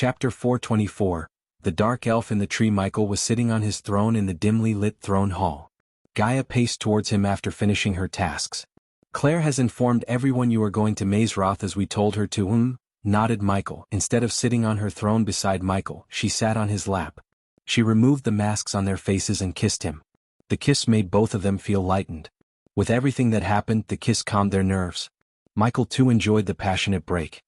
Chapter 424. The Dark Elf in the Tree. Michael was sitting on his throne in the dimly lit throne hall. Gaia paced towards him after finishing her tasks. Claire has informed everyone you are going to Mazeroth as we told her to, nodded Michael. Instead of sitting on her throne beside Michael, she sat on his lap. She removed the masks on their faces and kissed him. The kiss made both of them feel lightened. With everything that happened, the kiss calmed their nerves. Michael too enjoyed the passionate break.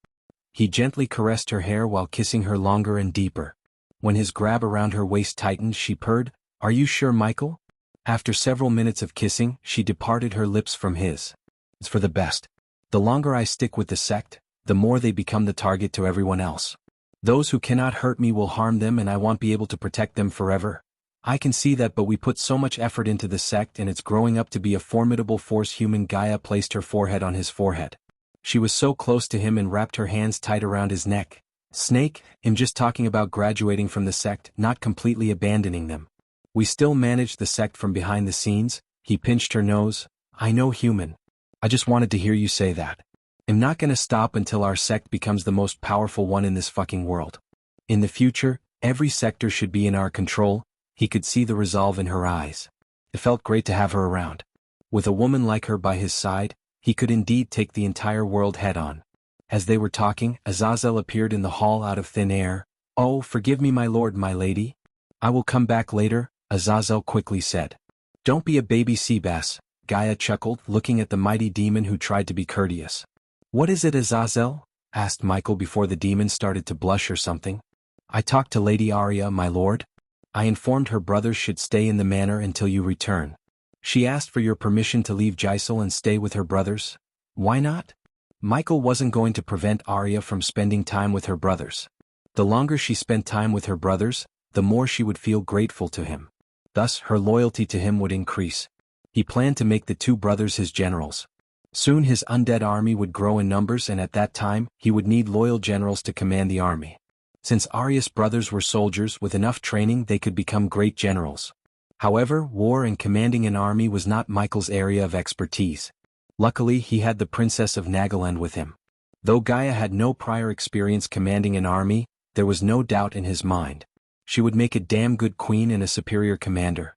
He gently caressed her hair while kissing her longer and deeper. When his grab around her waist tightened, she purred, "Are you sure, Michael?" After several minutes of kissing, she departed her lips from his. "It's for the best. The longer I stick with the sect, the more they become the target to everyone else. Those who cannot hurt me will harm them and I won't be able to protect them forever. I can see that, but we put so much effort into the sect and it's growing up to be a formidable force." Gaia placed her forehead on his forehead. She was so close to him and wrapped her hands tight around his neck. "Snake, I'm just talking about graduating from the sect, not completely abandoning them. We still manage the sect from behind the scenes." He pinched her nose. "I know, human. I just wanted to hear you say that. I'm not gonna stop until our sect becomes the most powerful one in this fucking world. In the future, every sector should be in our control." He could see the resolve in her eyes. It felt great to have her around. With a woman like her by his side, he could indeed take the entire world head-on. As they were talking, Azazel appeared in the hall out of thin air. "Oh, forgive me, my lord, my lady. I will come back later," Azazel quickly said. "Don't be a baby seabass," Gaia chuckled, looking at the mighty demon who tried to be courteous. "What is it, Azazel?" asked Michael before the demon started to blush or something. "I talked to Lady Arya, my lord. I informed her brothers should stay in the manor until you return. She asked for your permission to leave Jysel and stay with her brothers." "Why not?" Michael wasn't going to prevent Arya from spending time with her brothers. The longer she spent time with her brothers, the more she would feel grateful to him. Thus, her loyalty to him would increase. He planned to make the two brothers his generals. Soon his undead army would grow in numbers, and at that time, he would need loyal generals to command the army. Since Arya's brothers were soldiers with enough training, they could become great generals. However, war and commanding an army was not Michael's area of expertise. Luckily, he had the Princess of Nagaland with him. Though Gaia had no prior experience commanding an army, there was no doubt in his mind. She would make a damn good queen and a superior commander.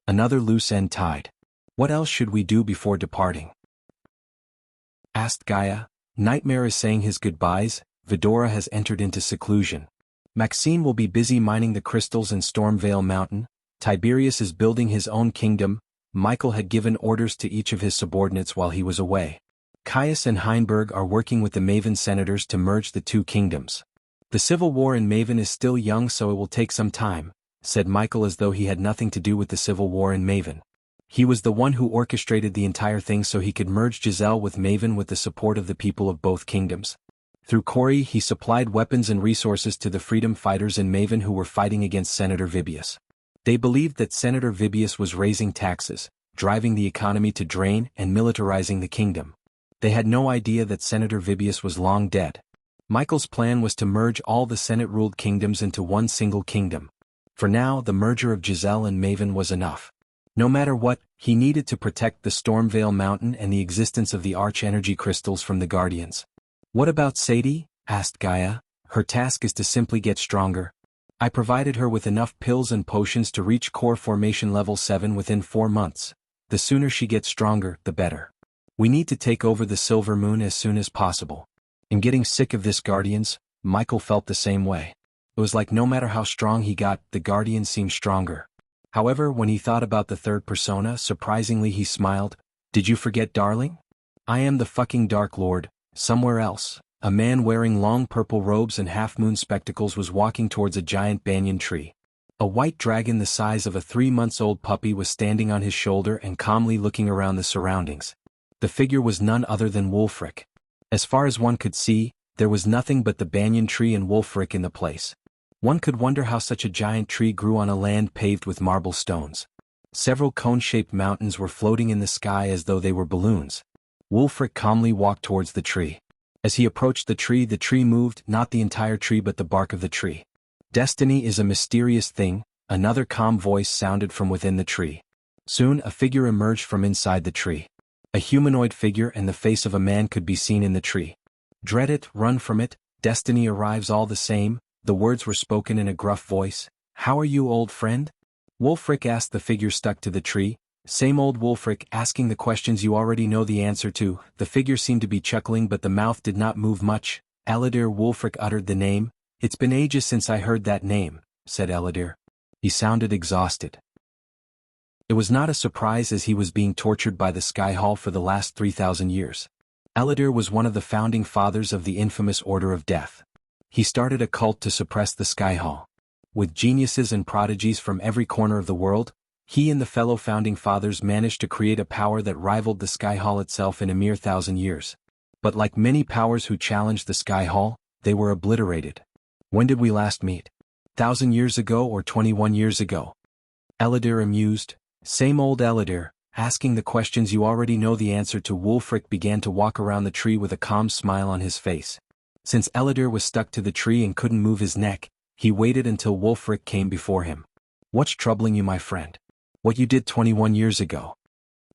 Another loose end tied. "What else should we do before departing?" asked Gaia. "Nightmare is saying his goodbyes. Vidora has entered into seclusion. Maxine will be busy mining the crystals in Stormvale Mountain. Tiberius is building his own kingdom." Michael had given orders to each of his subordinates while he was away. "Caius and Heinberg are working with the Maven senators to merge the two kingdoms. The civil war in Maven is still young, so it will take some time," said Michael as though he had nothing to do with the civil war in Maven. He was the one who orchestrated the entire thing so he could merge Giselle with Maven with the support of the people of both kingdoms. Through Corey, he supplied weapons and resources to the freedom fighters in Maven who were fighting against Senator Vibius. They believed that Senator Vibius was raising taxes, driving the economy to drain and militarizing the kingdom. They had no idea that Senator Vibius was long dead. Michael's plan was to merge all the Senate-ruled kingdoms into one single kingdom. For now, the merger of Giselle and Maven was enough. No matter what, he needed to protect the Stormvale Mountain and the existence of the Arch-Energy crystals from the Guardians. "What about Sadie?" asked Gaia. "Her task is to simply get stronger. I provided her with enough pills and potions to reach core formation level 7 within 4 months. The sooner she gets stronger, the better. We need to take over the Silver Moon as soon as possible." In getting sick of this Guardians, Michael felt the same way. It was like no matter how strong he got, the Guardians seemed stronger. However, when he thought about the third persona, surprisingly he smiled. "Did you forget, darling? I am the fucking Dark Lord." Somewhere else, a man wearing long purple robes and half-moon spectacles was walking towards a giant banyan tree. A white dragon the size of a 3-month-old puppy was standing on his shoulder and calmly looking around the surroundings. The figure was none other than Wulfric. As far as one could see, there was nothing but the banyan tree and Wulfric in the place. One could wonder how such a giant tree grew on a land paved with marble stones. Several cone-shaped mountains were floating in the sky as though they were balloons. Wulfric calmly walked towards the tree. As he approached the tree moved, not the entire tree but the bark of the tree. "Destiny is a mysterious thing," another calm voice sounded from within the tree. Soon a figure emerged from inside the tree. A humanoid figure and the face of a man could be seen in the tree. "Dread it, run from it, destiny arrives all the same," The words were spoken in a gruff voice. "How are you, old friend?" Wulfric asked the figure stuck to the tree. "Same old Wulfric, asking the questions you already know the answer to." The figure seemed to be chuckling, but the mouth did not move much. "Eladir." Wulfric uttered the name. "It's been ages since I heard that name," said Eladir. He sounded exhausted. It was not a surprise, as he was being tortured by the Sky Hall for the last 3,000 years. Eladir was one of the founding fathers of the infamous Order of Death. He started a cult to suppress the Sky Hall. With geniuses and prodigies from every corner of the world, he and the fellow founding fathers managed to create a power that rivaled the Sky Hall itself in a mere 1,000 years. But like many powers who challenged the Sky Hall, they were obliterated. "When did we last meet? 1,000 years ago or 21 years ago?" Eladir amused. "Same old Eladir, asking the questions you already know the answer to." Wulfric began to walk around the tree with a calm smile on his face. Since Eladir was stuck to the tree and couldn't move his neck, he waited until Wulfric came before him. "What's troubling you, my friend? What you did 21 years ago.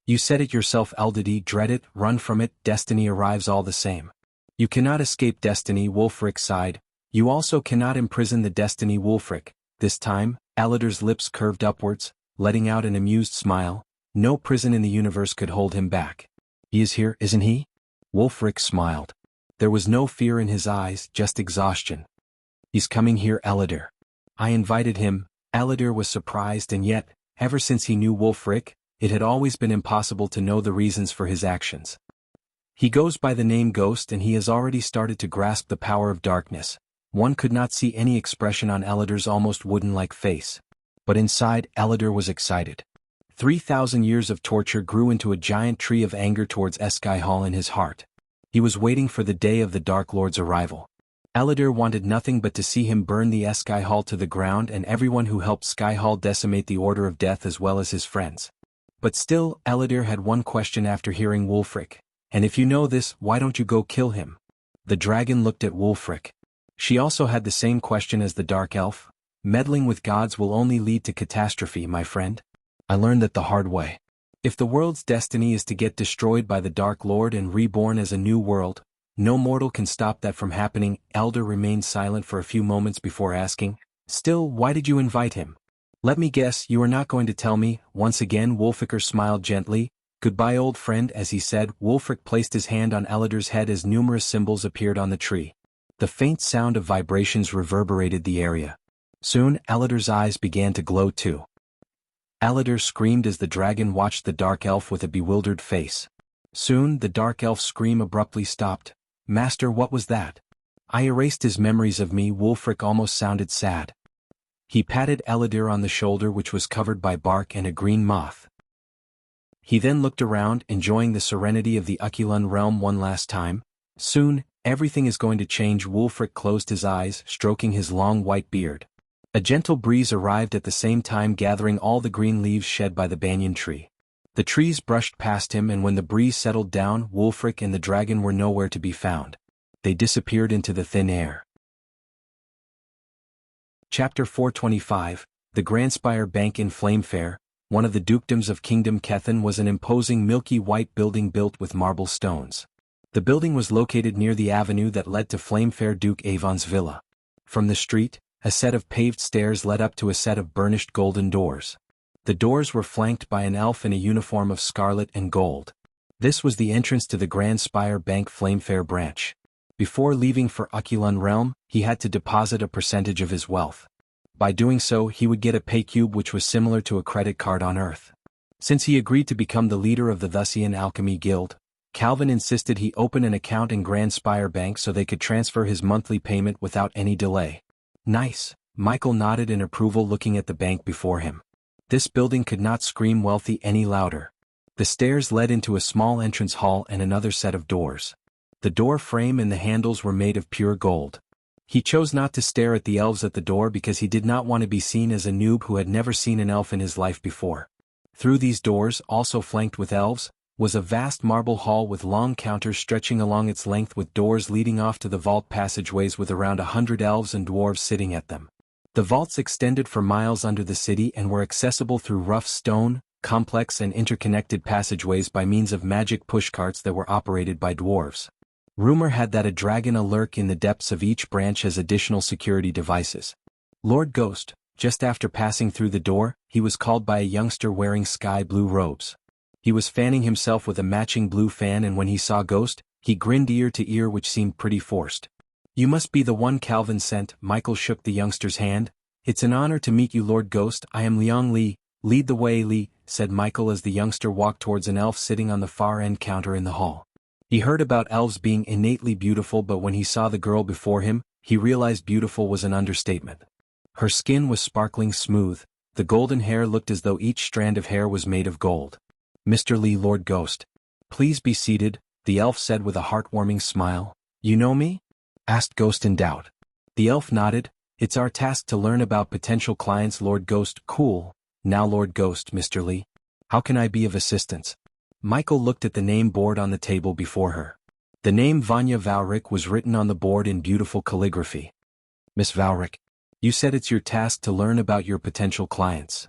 You said it yourself, Eldadi. Dread it, run from it, destiny arrives all the same." "You cannot escape destiny," Wulfric sighed. "You also cannot imprison the destiny." Wulfric, this time, Eladir's lips curved upwards, letting out an amused smile. No prison in the universe could hold him back. "He is here, isn't he?" Wulfric smiled. There was no fear in his eyes, just exhaustion. "He's coming here, Eladir. I invited him." Eladir was surprised, and yet, ever since he knew Wulfric, it had always been impossible to know the reasons for his actions. He goes by the name Ghost, and he has already started to grasp the power of darkness. One could not see any expression on Eladir's almost wooden-like face. But inside, Eladir was excited. 3,000 years of torture grew into a giant tree of anger towards Sky Hall in his heart. He was waiting for the day of the Dark Lord's arrival. Eladir wanted nothing but to see him burn the Sky Hall to the ground and everyone who helped Sky Hall decimate the Order of Death, as well as his friends. But still, Eladir had one question after hearing Wulfric. "And if you know this, why don't you go kill him?" The dragon looked at Wulfric. She also had the same question as the Dark Elf. "Meddling with gods will only lead to catastrophe, my friend. I learned that the hard way. If the world's destiny is to get destroyed by the Dark Lord and reborn as a new world, no mortal can stop that from happening." Elder remained silent for a few moments before asking, "Still, why did you invite him?" "Let me guess, you are not going to tell me." Once again Wulfric smiled gently. "Goodbye, old friend." As he said, Wulfric placed his hand on Eladir's head as numerous symbols appeared on the tree. The faint sound of vibrations reverberated the area. Soon, Eladir's eyes began to glow too. Eladir screamed as the dragon watched the Dark Elf with a bewildered face. Soon, the Dark Elf's scream abruptly stopped. "Master, what was that?" "I erased his memories of me." Wulfric almost sounded sad. He patted Eladir on the shoulder, which was covered by bark and a green moth. He then looked around, enjoying the serenity of the Aquilan realm one last time. "Soon, everything is going to change." Wulfric closed his eyes, stroking his long white beard. A gentle breeze arrived at the same time, gathering all the green leaves shed by the banyan tree. The trees brushed past him, and when the breeze settled down, Wulfric and the dragon were nowhere to be found. They disappeared into the thin air. Chapter 425, The Grandspire Bank in Flamefair. One of the dukedoms of Kingdom Kethan was an imposing milky white building built with marble stones. The building was located near the avenue that led to Flamefair Duke Avon's villa. From the street, a set of paved stairs led up to a set of burnished golden doors. The doors were flanked by an elf in a uniform of scarlet and gold. This was the entrance to the Grand Spire Bank Flamefair branch. Before leaving for Aquilan Realm, he had to deposit a percentage of his wealth. By doing so, he would get a pay cube, which was similar to a credit card on Earth. Since he agreed to become the leader of the Thusian Alchemy Guild, Calvin insisted he open an account in Grand Spire Bank so they could transfer his monthly payment without any delay. "Nice." Michael nodded in approval, looking at the bank before him. This building could not scream wealthy any louder. The stairs led into a small entrance hall and another set of doors. The door frame and the handles were made of pure gold. He chose not to stare at the elves at the door because he did not want to be seen as a noob who had never seen an elf in his life before. Through these doors, also flanked with elves, was a vast marble hall with long counters stretching along its length, with doors leading off to the vault passageways with around 100 elves and dwarves sitting at them. The vaults extended for miles under the city and were accessible through rough stone, complex and interconnected passageways by means of magic pushcarts that were operated by dwarves. Rumor had that a dragon lurk in the depths of each branch as additional security devices. Lord Ghost, just after passing through the door, he was called by a youngster wearing sky blue robes. He was fanning himself with a matching blue fan, and when he saw Ghost, he grinned ear to ear, which seemed pretty forced. "You must be the one Calvin sent." Michael shook the youngster's hand. "It's an honor to meet you, Lord Ghost. I am Liang Li." "Lead the way, Li," said Michael as the youngster walked towards an elf sitting on the far end counter in the hall. He heard about elves being innately beautiful, but when he saw the girl before him, he realized beautiful was an understatement. Her skin was sparkling smooth, the golden hair looked as though each strand of hair was made of gold. "Mr. Li, Lord Ghost. Please be seated," the elf said with a heartwarming smile. "You know me?" asked Ghost in doubt. The elf nodded. "It's our task to learn about potential clients, Lord Ghost." "Cool. Now, Lord Ghost, Mr. Li, how can I be of assistance?" Michael looked at the name board on the table before her. The name Vanya Valric was written on the board in beautiful calligraphy. "Miss Valric, you said it's your task to learn about your potential clients.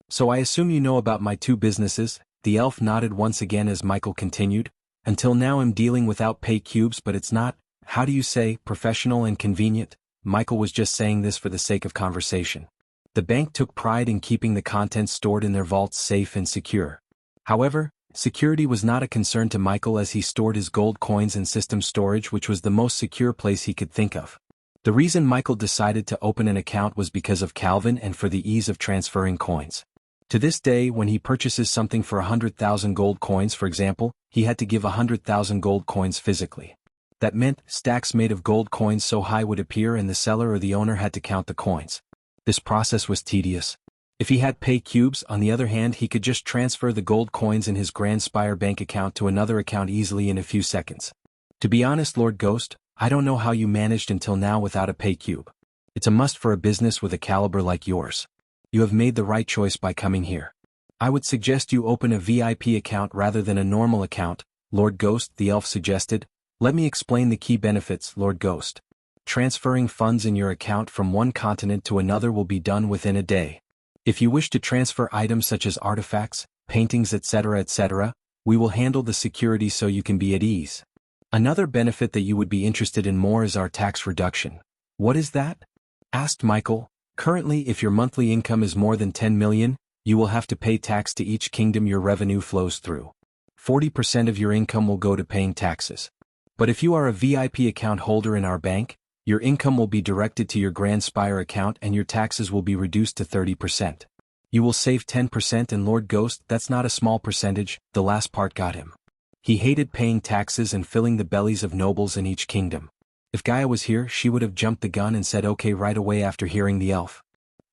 So I assume you know about my two businesses." The elf nodded once again as Michael continued. "Until now I'm dealing without pay cubes, but it's not, how do you say, professional and convenient?" Michael was just saying this for the sake of conversation. The bank took pride in keeping the contents stored in their vaults safe and secure. However, security was not a concern to Michael as he stored his gold coins in system storage, which was the most secure place he could think of. The reason Michael decided to open an account was because of Calvin and for the ease of transferring coins. To this day, when he purchases something for 100,000 gold coins, for example, he had to give 100,000 gold coins physically. That meant stacks made of gold coins so high would appear and the seller or the owner had to count the coins. This process was tedious. If he had pay cubes, on the other hand, he could just transfer the gold coins in his Grand Spire bank account to another account easily in a few seconds. To be honest, Lord Ghost, I don't know how you managed until now without a pay cube. It's a must for a business with a caliber like yours. You have made the right choice by coming here. I would suggest you open a VIP account rather than a normal account, Lord Ghost, the elf suggested. "Let me explain the key benefits, Lord Ghost. Transferring funds in your account from one continent to another will be done within a day. If you wish to transfer items such as artifacts, paintings, etc., we will handle the security so you can be at ease. Another benefit that you would be interested in more is our tax reduction." "What is that?" asked Michael. "Currently, if your monthly income is more than 10 million, you will have to pay tax to each kingdom your revenue flows through. 40% of your income will go to paying taxes. But if you are a VIP account holder in our bank, your income will be directed to your Grand Spire account and your taxes will be reduced to 30%. You will save 10%, and Lord Ghost, that's not a small percentage." The last part got him. He hated paying taxes and filling the bellies of nobles in each kingdom. If Gaia was here, she would have jumped the gun and said okay right away after hearing the elf.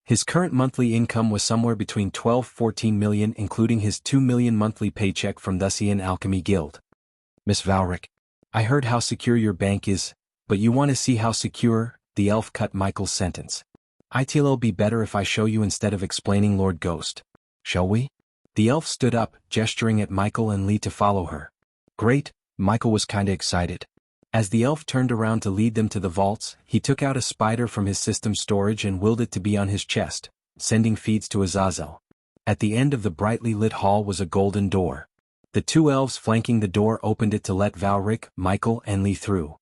His current monthly income was somewhere between 12–14 million, including his 2 million monthly paycheck from the Xian Alchemy Guild. "Miss Valric, I heard how secure your bank is, but you want to see how secure?" The elf cut Michael's sentence. "It'll be better if I show you instead of explaining, Lord Ghost. Shall we?" The elf stood up, gesturing at Michael and Li to follow her. "Great," Michael was kinda excited. As the elf turned around to lead them to the vaults, he took out a spider from his system storage and willed it to be on his chest, sending feeds to Azazel. At the end of the brightly lit hall was a golden door. The two elves flanking the door opened it to let Valric, Michael, and Li through.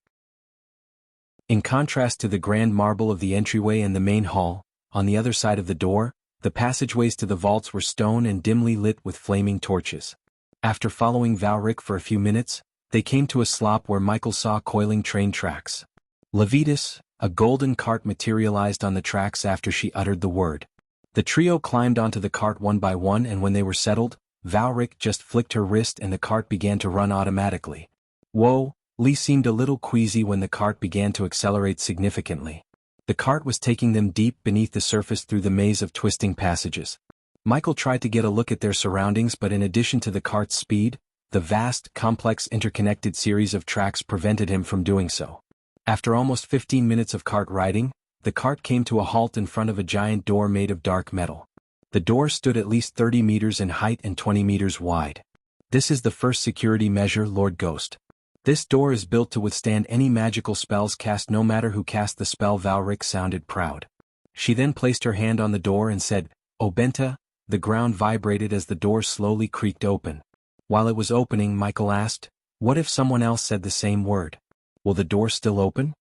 In contrast to the grand marble of the entryway and the main hall, on the other side of the door, the passageways to the vaults were stone and dimly lit with flaming torches. After following Valric for a few minutes, they came to a slop where Michael saw coiling train tracks. Levitas, a golden cart materialized on the tracks after she uttered the word. The trio climbed onto the cart one by one, and when they were settled, Valric just flicked her wrist and the cart began to run automatically. Whoa, Lee seemed a little queasy when the cart began to accelerate significantly. The cart was taking them deep beneath the surface through the maze of twisting passages. Michael tried to get a look at their surroundings, but in addition to the cart's speed, the vast, complex interconnected series of tracks prevented him from doing so. After almost 15 minutes of cart riding, the cart came to a halt in front of a giant door made of dark metal. The door stood at least 30 meters in height and 20 meters wide. "This is the first security measure, Lord Ghost. This door is built to withstand any magical spells cast no matter who cast the spell." Valric sounded proud. She then placed her hand on the door and said, "Obenta." The ground vibrated as the door slowly creaked open. While it was opening, Michael asked, What if someone else said the same word? Will the door still open?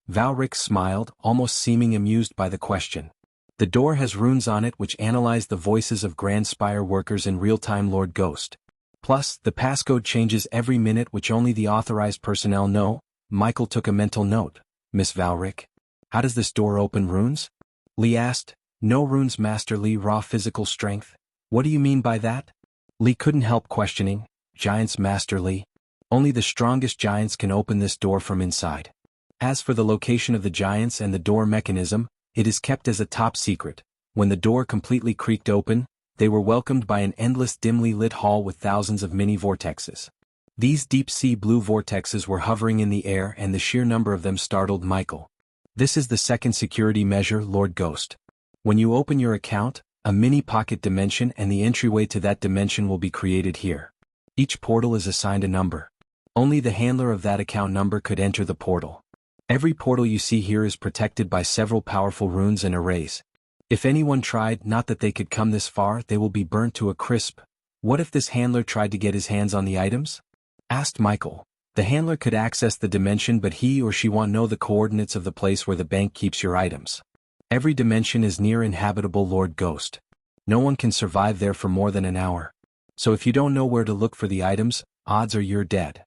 Valric smiled, almost seeming amused by the question. The door has runes on it which analyze the voices of Grand Spire workers in real-time, Lord Ghost. Plus, the passcode changes every minute which only the authorized personnel know. Michael took a mental note. Miss Valric. How does this door open? Runes? Lee asked. No runes, Master Lee. Raw physical strength. What do you mean by that? Lee couldn't help questioning. Giants, Master Lee. Only the strongest giants can open this door from inside. As for the location of the giants and the door mechanism, it is kept as a top secret. When the door completely creaked open, they were welcomed by an endless dimly lit hall with thousands of mini vortexes. These deep-sea blue vortexes were hovering in the air, and the sheer number of them startled Michael. This is the second security measure, Lord Ghost. When you open your account, a mini pocket dimension and the entryway to that dimension will be created here. Each portal is assigned a number. Only the handler of that account number could enter the portal. Every portal you see here is protected by several powerful runes and arrays. If anyone tried, not that they could come this far, they will be burnt to a crisp. What if this handler tried to get his hands on the items? Asked Michael. The handler could access the dimension, but he or she won't know the coordinates of the place where the bank keeps your items. Every dimension is near inhabitable, Lord Ghost. No one can survive there for more than an hour. So if you don't know where to look for the items, odds are you're dead.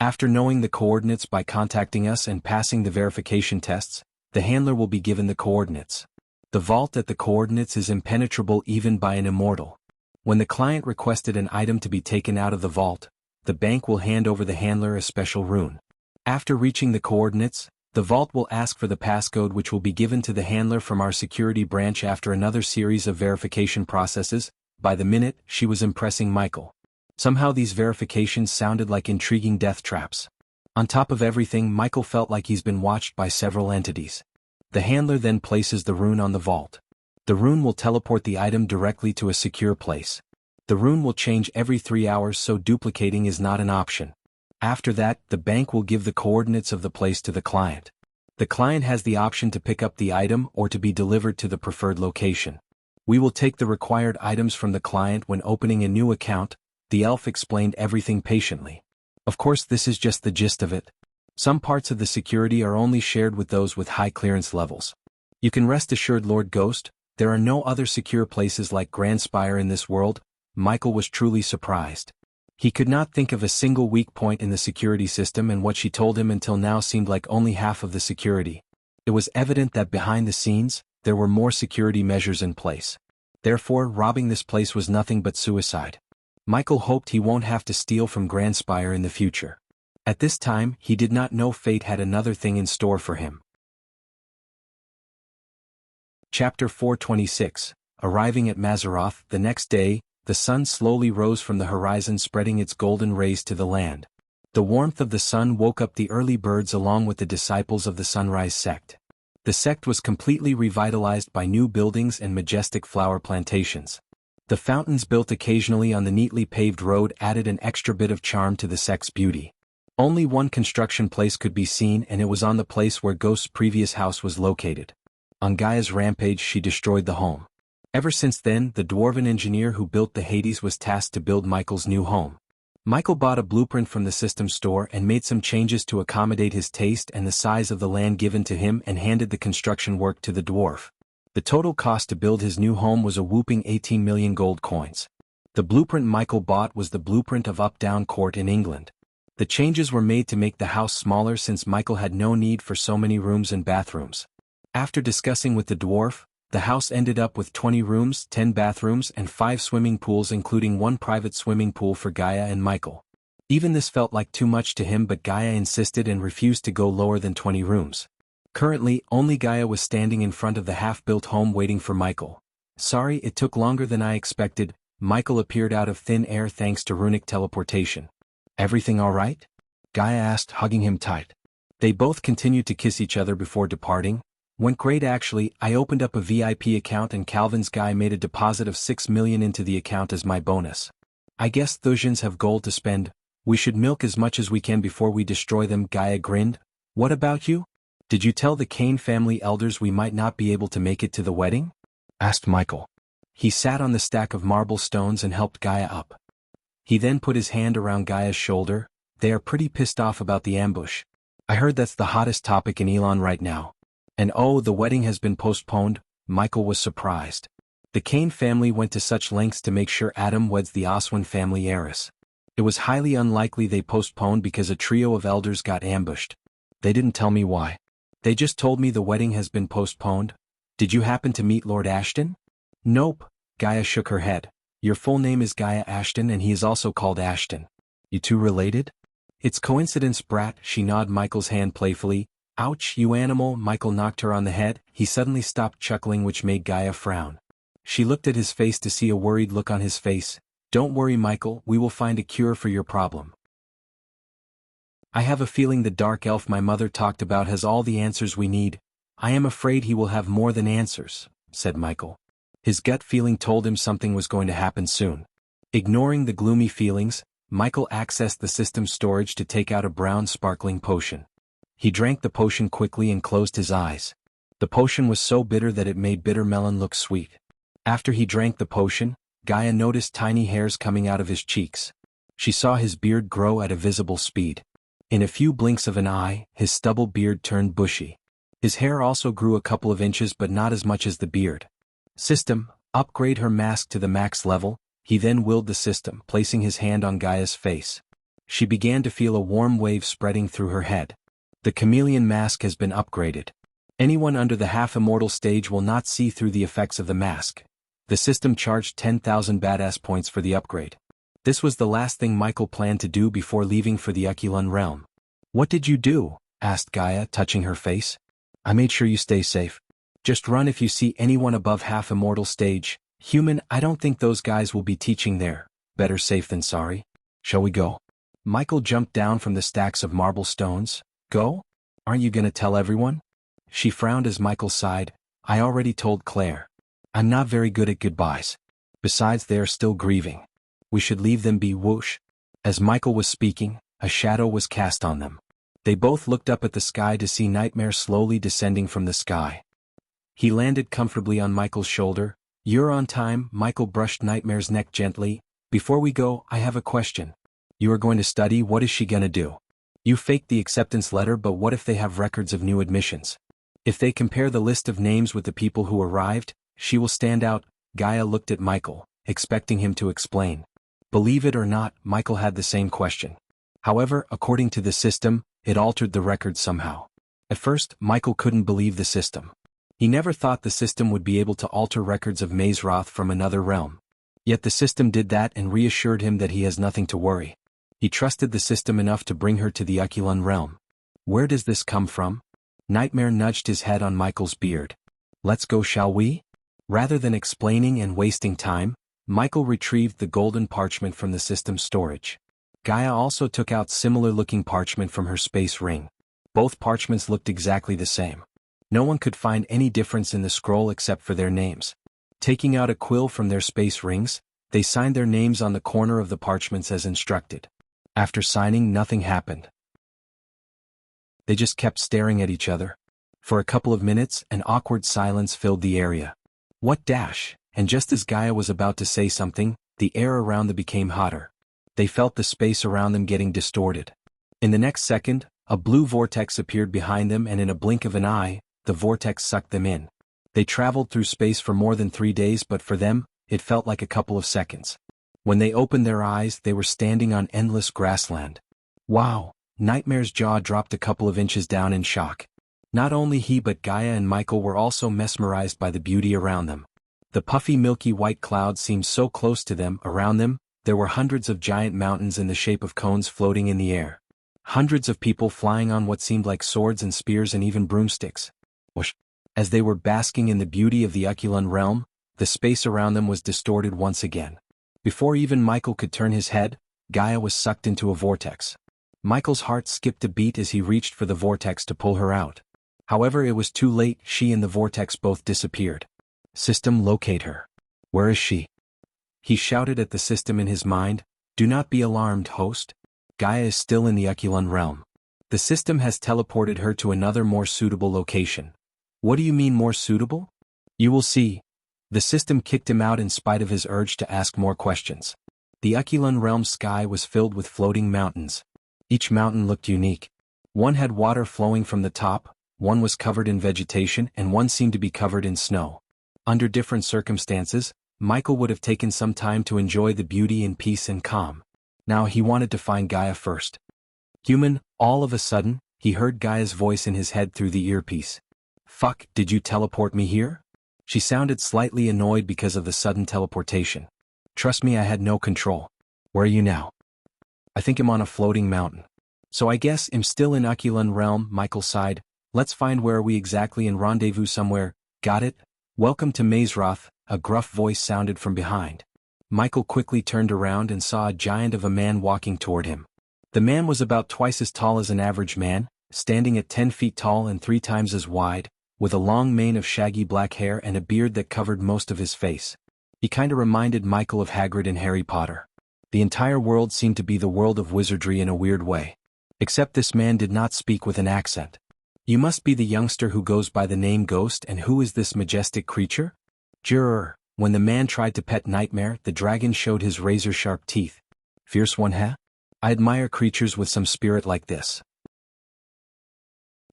After knowing the coordinates by contacting us and passing the verification tests, the handler will be given the coordinates. The vault at the coordinates is impenetrable even by an immortal. When the client requested an item to be taken out of the vault, the bank will hand over the handler a special rune. After reaching the coordinates, the vault will ask for the passcode, which will be given to the handler from our security branch after another series of verification processes. By the minute, she was impressing Michael. Somehow these verifications sounded like intriguing death traps. On top of everything, Michael felt like he's been watched by several entities. The handler then places the rune on the vault. The rune will teleport the item directly to a secure place. The rune will change every 3 hours, so duplicating is not an option. After that, the bank will give the coordinates of the place to the client. The client has the option to pick up the item or to be delivered to the preferred location. We will take the required items from the client when opening a new account. The elf explained everything patiently. Of course, this is just the gist of it. Some parts of the security are only shared with those with high clearance levels. You can rest assured, Lord Ghost, there are no other secure places like Grand Spire in this world. Michael was truly surprised. He could not think of a single weak point in the security system, and what she told him until now seemed like only half of the security. It was evident that behind the scenes, there were more security measures in place. Therefore, robbing this place was nothing but suicide. Michael hoped he won't have to steal from Grand Spire in the future. At this time, he did not know fate had another thing in store for him. Chapter 426. Arriving at Mazaroth, the next day, the sun slowly rose from the horizon, spreading its golden rays to the land. The warmth of the sun woke up the early birds along with the disciples of the Sunrise sect. The sect was completely revitalized by new buildings and majestic flower plantations. The fountains built occasionally on the neatly paved road added an extra bit of charm to the sect's beauty. Only one construction place could be seen, and it was on the place where Ghost's previous house was located. On Gaia's rampage, she destroyed the home. Ever since then, the dwarven engineer who built the Hades was tasked to build Michael's new home. Michael bought a blueprint from the system store and made some changes to accommodate his taste and the size of the land given to him, and handed the construction work to the dwarf. The total cost to build his new home was a whopping 18 million gold coins. The blueprint Michael bought was the blueprint of Updown Court in England. The changes were made to make the house smaller since Michael had no need for so many rooms and bathrooms. After discussing with the dwarf, the house ended up with 20 rooms, 10 bathrooms, and 5 swimming pools, including one private swimming pool for Gaia and Michael. Even this felt like too much to him, but Gaia insisted and refused to go lower than 20 rooms. Currently, only Gaia was standing in front of the half-built home waiting for Michael. Sorry, it took longer than I expected. Michael appeared out of thin air thanks to runic teleportation. Everything all right? Gaia asked, hugging him tight. They both continued to kiss each other before departing. Went great actually. I opened up a VIP account and Calvin's guy made a deposit of 6 million into the account as my bonus. I guess Thusians have gold to spend. We should milk as much as we can before we destroy them. Gaia grinned. What about you? Did you tell the Kane family elders we might not be able to make it to the wedding? Asked Michael. He sat on the stack of marble stones and helped Gaia up. He then put his hand around Gaia's shoulder. They are pretty pissed off about the ambush. I heard that's the hottest topic in Elon right now. And oh, the wedding has been postponed. Michael was surprised. The Kane family went to such lengths to make sure Adam weds the Oswin family heiress. It was highly unlikely they postponed because a trio of elders got ambushed. They didn't tell me why. They just told me the wedding has been postponed. Did you happen to meet Lord Ashton? Nope. Gaia shook her head. Your full name is Gaia Ashton and he is also called Ashton. You two related? It's coincidence, brat. She gnawed Michael's hand playfully. Ouch, you animal. Michael knocked her on the head. He suddenly stopped chuckling, which made Gaia frown. She looked at his face to see a worried look on his face. Don't worry, Michael, we will find a cure for your problem. I have a feeling the dark elf my mother talked about has all the answers we need. I am afraid he will have more than answers, said Michael. His gut feeling told him something was going to happen soon. Ignoring the gloomy feelings, Michael accessed the system's storage to take out a brown sparkling potion. He drank the potion quickly and closed his eyes. The potion was so bitter that it made bitter melon look sweet. After he drank the potion, Gaia noticed tiny hairs coming out of his cheeks. She saw his beard grow at a visible speed. In a few blinks of an eye, his stubble beard turned bushy. His hair also grew a couple of inches but not as much as the beard. System, upgrade her mask to the max level. He then willed the system, placing his hand on Gaia's face. She began to feel a warm wave spreading through her head. The chameleon mask has been upgraded. Anyone under the half-immortal stage will not see through the effects of the mask. The system charged 10,000 badass points for the upgrade. This was the last thing Michael planned to do before leaving for the Akulun realm. What did you do? Asked Gaia, touching her face. I made sure you stay safe. Just run if you see anyone above half-immortal stage. Human, I don't think those guys will be teaching there. Better safe than sorry. Shall we go? Michael jumped down from the stacks of marble stones. Go? Aren't you gonna tell everyone? She frowned as Michael sighed. I already told Claire. I'm not very good at goodbyes. Besides, they are still grieving. We should leave them be. Whoosh. As Michael was speaking, a shadow was cast on them. They both looked up at the sky to see Nightmare slowly descending from the sky. He landed comfortably on Michael's shoulder. You're on time. Michael brushed Nightmare's neck gently. Before we go, I have a question. You are going to study. What is she gonna do? You faked the acceptance letter, but what if they have records of new admissions? If they compare the list of names with the people who arrived, she will stand out. Gaia looked at Michael, expecting him to explain. Believe it or not, Michael had the same question. However, according to the system, it altered the record somehow. At first, Michael couldn't believe the system. He never thought the system would be able to alter records of Mazeroth from another realm. Yet the system did that and reassured him that he has nothing to worry. He trusted the system enough to bring her to the Akulun realm. Where does this come from? Nightmare nudged his head on Michael's beard. Let's go, shall we? Rather than explaining and wasting time, Michael retrieved the golden parchment from the system's storage. Gaia also took out similar-looking parchment from her space ring. Both parchments looked exactly the same. No one could find any difference in the scroll except for their names. Taking out a quill from their space rings, they signed their names on the corner of the parchments as instructed. After signing, nothing happened. They just kept staring at each other. For a couple of minutes, an awkward silence filled the area. What dash? And just as Gaia was about to say something, the air around them became hotter. They felt the space around them getting distorted. In the next second, a blue vortex appeared behind them, and in a blink of an eye, the vortex sucked them in. They traveled through space for more than 3 days, but for them, it felt like a couple of seconds. When they opened their eyes, they were standing on endless grassland. Wow! Nightmare's jaw dropped a couple of inches down in shock. Not only he but Gaia and Michael were also mesmerized by the beauty around them. The puffy milky white clouds seemed so close to them. Around them, there were hundreds of giant mountains in the shape of cones floating in the air. Hundreds of people flying on what seemed like swords and spears and even broomsticks. Whoosh! As they were basking in the beauty of the Akulun realm, the space around them was distorted once again. Before even Michael could turn his head, Gaia was sucked into a vortex. Michael's heart skipped a beat as he reached for the vortex to pull her out. However, it was too late. She and the vortex both disappeared. System, locate her. Where is she? He shouted at the system in his mind. Do not be alarmed, host. Gaia is still in the Akulun realm. The system has teleported her to another more suitable location. What do you mean more suitable? You will see. The system kicked him out in spite of his urge to ask more questions. The Aquilan realm's sky was filled with floating mountains. Each mountain looked unique. One had water flowing from the top, one was covered in vegetation, and one seemed to be covered in snow. Under different circumstances, Michael would have taken some time to enjoy the beauty and peace and calm. Now he wanted to find Gaia first. Human, all of a sudden, he heard Gaia's voice in his head through the earpiece. "Fuck, did you teleport me here?" She sounded slightly annoyed because of the sudden teleportation. "Trust me, I had no control. Where are you now?" "I think I'm on a floating mountain. So I guess I'm still in Aquilan realm," Michael sighed. "Let's find where are we exactly and rendezvous somewhere." "Got it? Welcome to Mazeroth," a gruff voice sounded from behind. Michael quickly turned around and saw a giant of a man walking toward him. The man was about twice as tall as an average man, standing at 10 feet tall and 3 times as wide, with a long mane of shaggy black hair and a beard that covered most of his face. He kinda reminded Michael of Hagrid in Harry Potter. The entire world seemed to be the world of wizardry in a weird way. Except this man did not speak with an accent. "You must be the youngster who goes by the name Ghost, and who is this majestic creature?" "Juror." When the man tried to pet Nightmare, the dragon showed his razor-sharp teeth. "Fierce one, huh? I admire creatures with some spirit like this.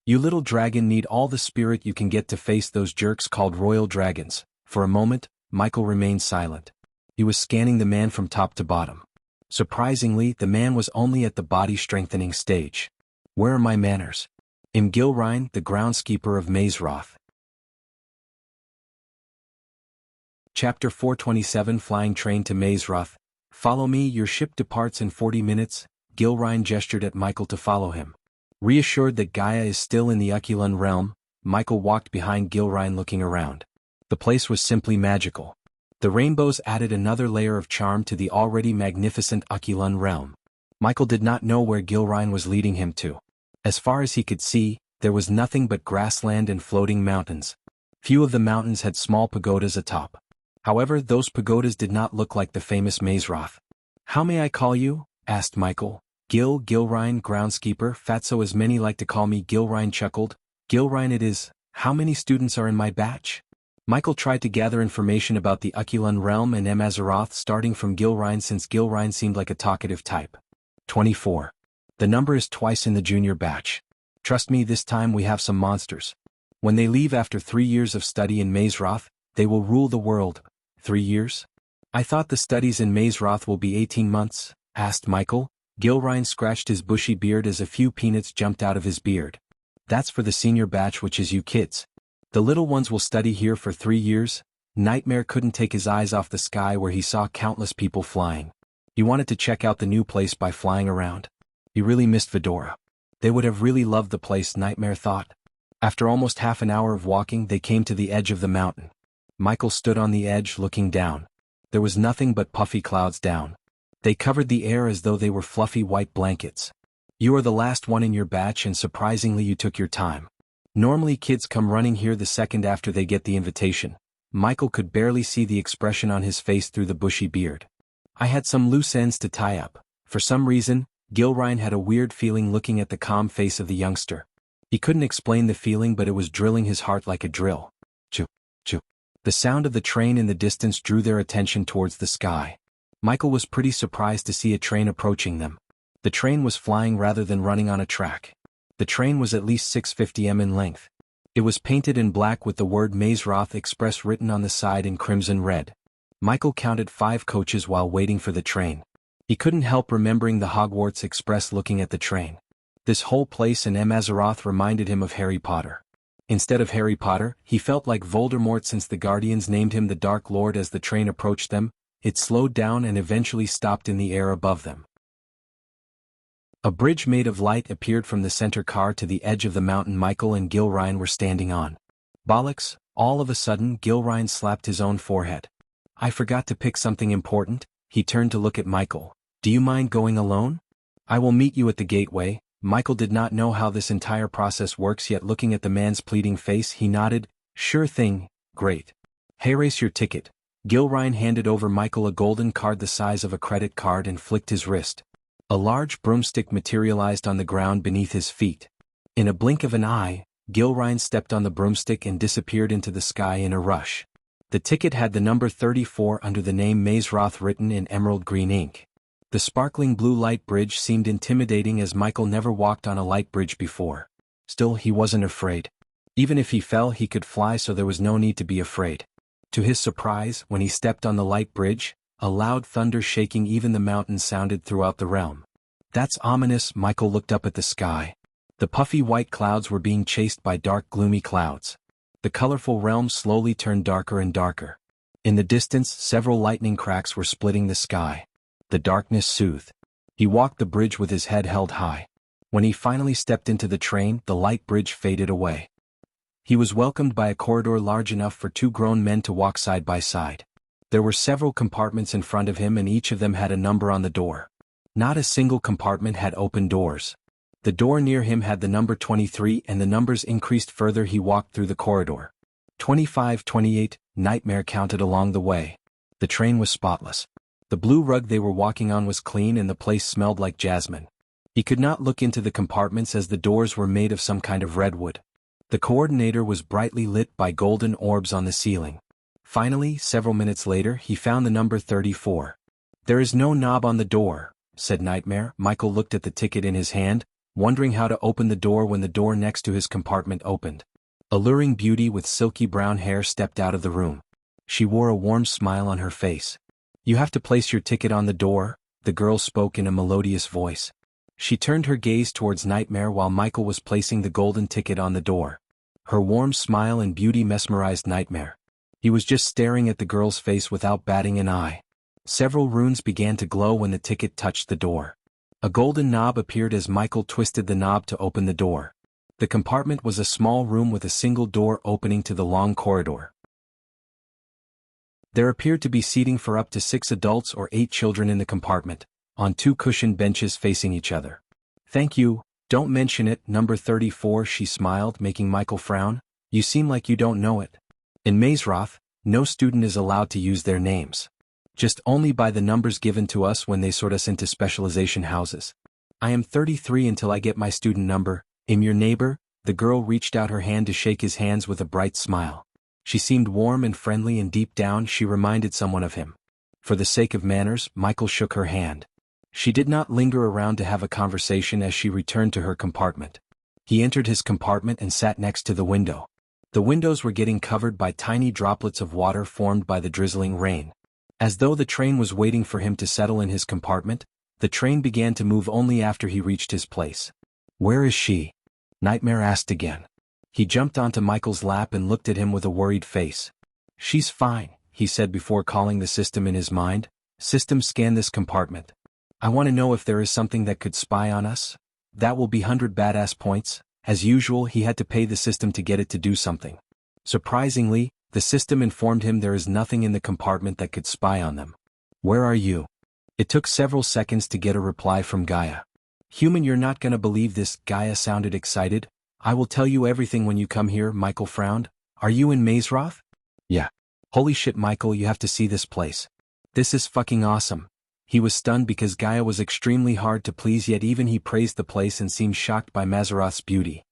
You little dragon need all the spirit you can get to face those jerks called royal dragons." For a moment, Michael remained silent. He was scanning the man from top to bottom. Surprisingly, the man was only at the body-strengthening stage. "Where are my manners? I'm Gilrine, the groundskeeper of Mazeroth." Chapter 427 Flying Train to Mazeroth. "Follow me, your ship departs in 40 minutes, Gilrine gestured at Michael to follow him. Reassured that Gaia is still in the Aquilan realm, Michael walked behind Gilrine looking around. The place was simply magical. The rainbows added another layer of charm to the already magnificent Aquilan realm. Michael did not know where Gilrine was leading him to. As far as he could see, there was nothing but grassland and floating mountains. Few of the mountains had small pagodas atop. However, those pagodas did not look like the famous Mazeroth. "How may I call you?" asked Michael. Gilrine, groundskeeper, Fatso as many like to call me." Gilrine chuckled. "Gilrine it is. How many students are in my batch?" Michael tried to gather information about the Aquilan realm and Mazeroth, starting from Gilrine since Gilrine seemed like a talkative type. 24. "The number is twice in the junior batch. Trust me, this time we have some monsters. When they leave after 3 years of study in Mazeroth, they will rule the world." 3 years? "I thought the studies in Mazeroth will be 18 months, asked Michael. Gilrine scratched his bushy beard as a few peanuts jumped out of his beard. "That's for the senior batch, which is you kids. The little ones will study here for 3 years. Nightmare couldn't take his eyes off the sky where he saw countless people flying. He wanted to check out the new place by flying around. He really missed Fedora. They would have really loved the place, Nightmare thought. After almost half an hour of walking, they came to the edge of the mountain. Michael stood on the edge looking down. There was nothing but puffy clouds down. They covered the air as though they were fluffy white blankets. "You are the last one in your batch, and surprisingly you took your time. Normally kids come running here the second after they get the invitation." Michael could barely see the expression on his face through the bushy beard. "I had some loose ends to tie up." For some reason, Gilrine had a weird feeling looking at the calm face of the youngster. He couldn't explain the feeling, but it was drilling his heart like a drill. Choo, choo. The sound of the train in the distance drew their attention towards the sky. Michael was pretty surprised to see a train approaching them. The train was flying rather than running on a track. The train was at least 650 m in length. It was painted in black with the word Mazeroth Express written on the side in crimson red. Michael counted 5 coaches while waiting for the train. He couldn't help remembering the Hogwarts Express looking at the train. This whole place in Mazeroth reminded him of Harry Potter. Instead of Harry Potter, he felt like Voldemort since the Guardians named him the Dark Lord. As the train approached them, it slowed down and eventually stopped in the air above them. A bridge made of light appeared from the center car to the edge of the mountain Michael and Gilrine were standing on. Bollocks, all of a sudden Gilrine slapped his own forehead. "I forgot to pick something important." He turned to look at Michael. "Do you mind going alone? I will meet you at the gateway." Michael did not know how this entire process works, yet looking at the man's pleading face he nodded. "Sure thing, great. Hey, race your ticket." Gilrine handed over Michael a golden card the size of a credit card and flicked his wrist. A large broomstick materialized on the ground beneath his feet. In a blink of an eye, Gilrine stepped on the broomstick and disappeared into the sky in a rush. The ticket had the number 34 under the name Mazeroth written in emerald green ink. The sparkling blue light bridge seemed intimidating as Michael never walked on a light bridge before. Still, he wasn't afraid. Even if he fell, he could fly, so there was no need to be afraid. To his surprise, when he stepped on the light bridge, a loud thunder shaking even the mountains sounded throughout the realm. That's ominous. Michael looked up at the sky. The puffy white clouds were being chased by dark gloomy clouds. The colorful realm slowly turned darker and darker. In the distance, several lightning cracks were splitting the sky. The darkness soothed. He walked the bridge with his head held high. When he finally stepped into the train, the light bridge faded away. He was welcomed by a corridor large enough for two grown men to walk side by side. There were several compartments in front of him, and each of them had a number on the door. Not a single compartment had open doors. The door near him had the number 23, and the numbers increased further. He walked through the corridor. 25, 28, Nightmare counted along the way. The train was spotless. The blue rug they were walking on was clean, and the place smelled like jasmine. He could not look into the compartments as the doors were made of some kind of redwood. The coordinator was brightly lit by golden orbs on the ceiling. Finally, several minutes later, he found the number 34. There is no knob on the door, said Nightmare. Michael looked at the ticket in his hand, wondering how to open the door when the door next to his compartment opened. Alluring beauty with silky brown hair stepped out of the room. She wore a warm smile on her face. You have to place your ticket on the door, the girl spoke in a melodious voice. She turned her gaze towards Nightmare while Michael was placing the golden ticket on the door. Her warm smile and beauty mesmerized Nightmare. He was just staring at the girl's face without batting an eye. Several runes began to glow when the ticket touched the door. A golden knob appeared as Michael twisted the knob to open the door. The compartment was a small room with a single door opening to the long corridor. There appeared to be seating for up to 6 adults or 8 children in the compartment, on 2 cushioned benches facing each other. Thank you, don't mention it, number 34, she smiled, making Michael frown. You seem like you don't know it. In Mazeroth, no student is allowed to use their names. Just only by the numbers given to us when they sort us into specialization houses. I am 33 until I get my student number. I'm your neighbor. The girl reached out her hand to shake his hands with a bright smile. She seemed warm and friendly, and deep down she reminded someone of him. For the sake of manners, Michael shook her hand. She did not linger around to have a conversation as she returned to her compartment. He entered his compartment and sat next to the window. The windows were getting covered by tiny droplets of water formed by the drizzling rain. As though the train was waiting for him to settle in his compartment, the train began to move only after he reached his place. Where is she? Nightmare asked again. He jumped onto Michael's lap and looked at him with a worried face. She's fine, he said before calling the system in his mind. System, scan this compartment. I want to know if there is something that could spy on us. That will be 100 badass points. As usual, he had to pay the system to get it to do something. Surprisingly, the system informed him there is nothing in the compartment that could spy on them. Where are you? It took several seconds to get a reply from Gaia. Human, you're not gonna believe this. Gaia sounded excited. I will tell you everything when you come here. Michael frowned. Are you in Mazeroth? Yeah. Holy shit, Michael, you have to see this place. This is fucking awesome. He was stunned because Gaia was extremely hard to please, yet even he praised the place and seemed shocked by Mazeroth's beauty.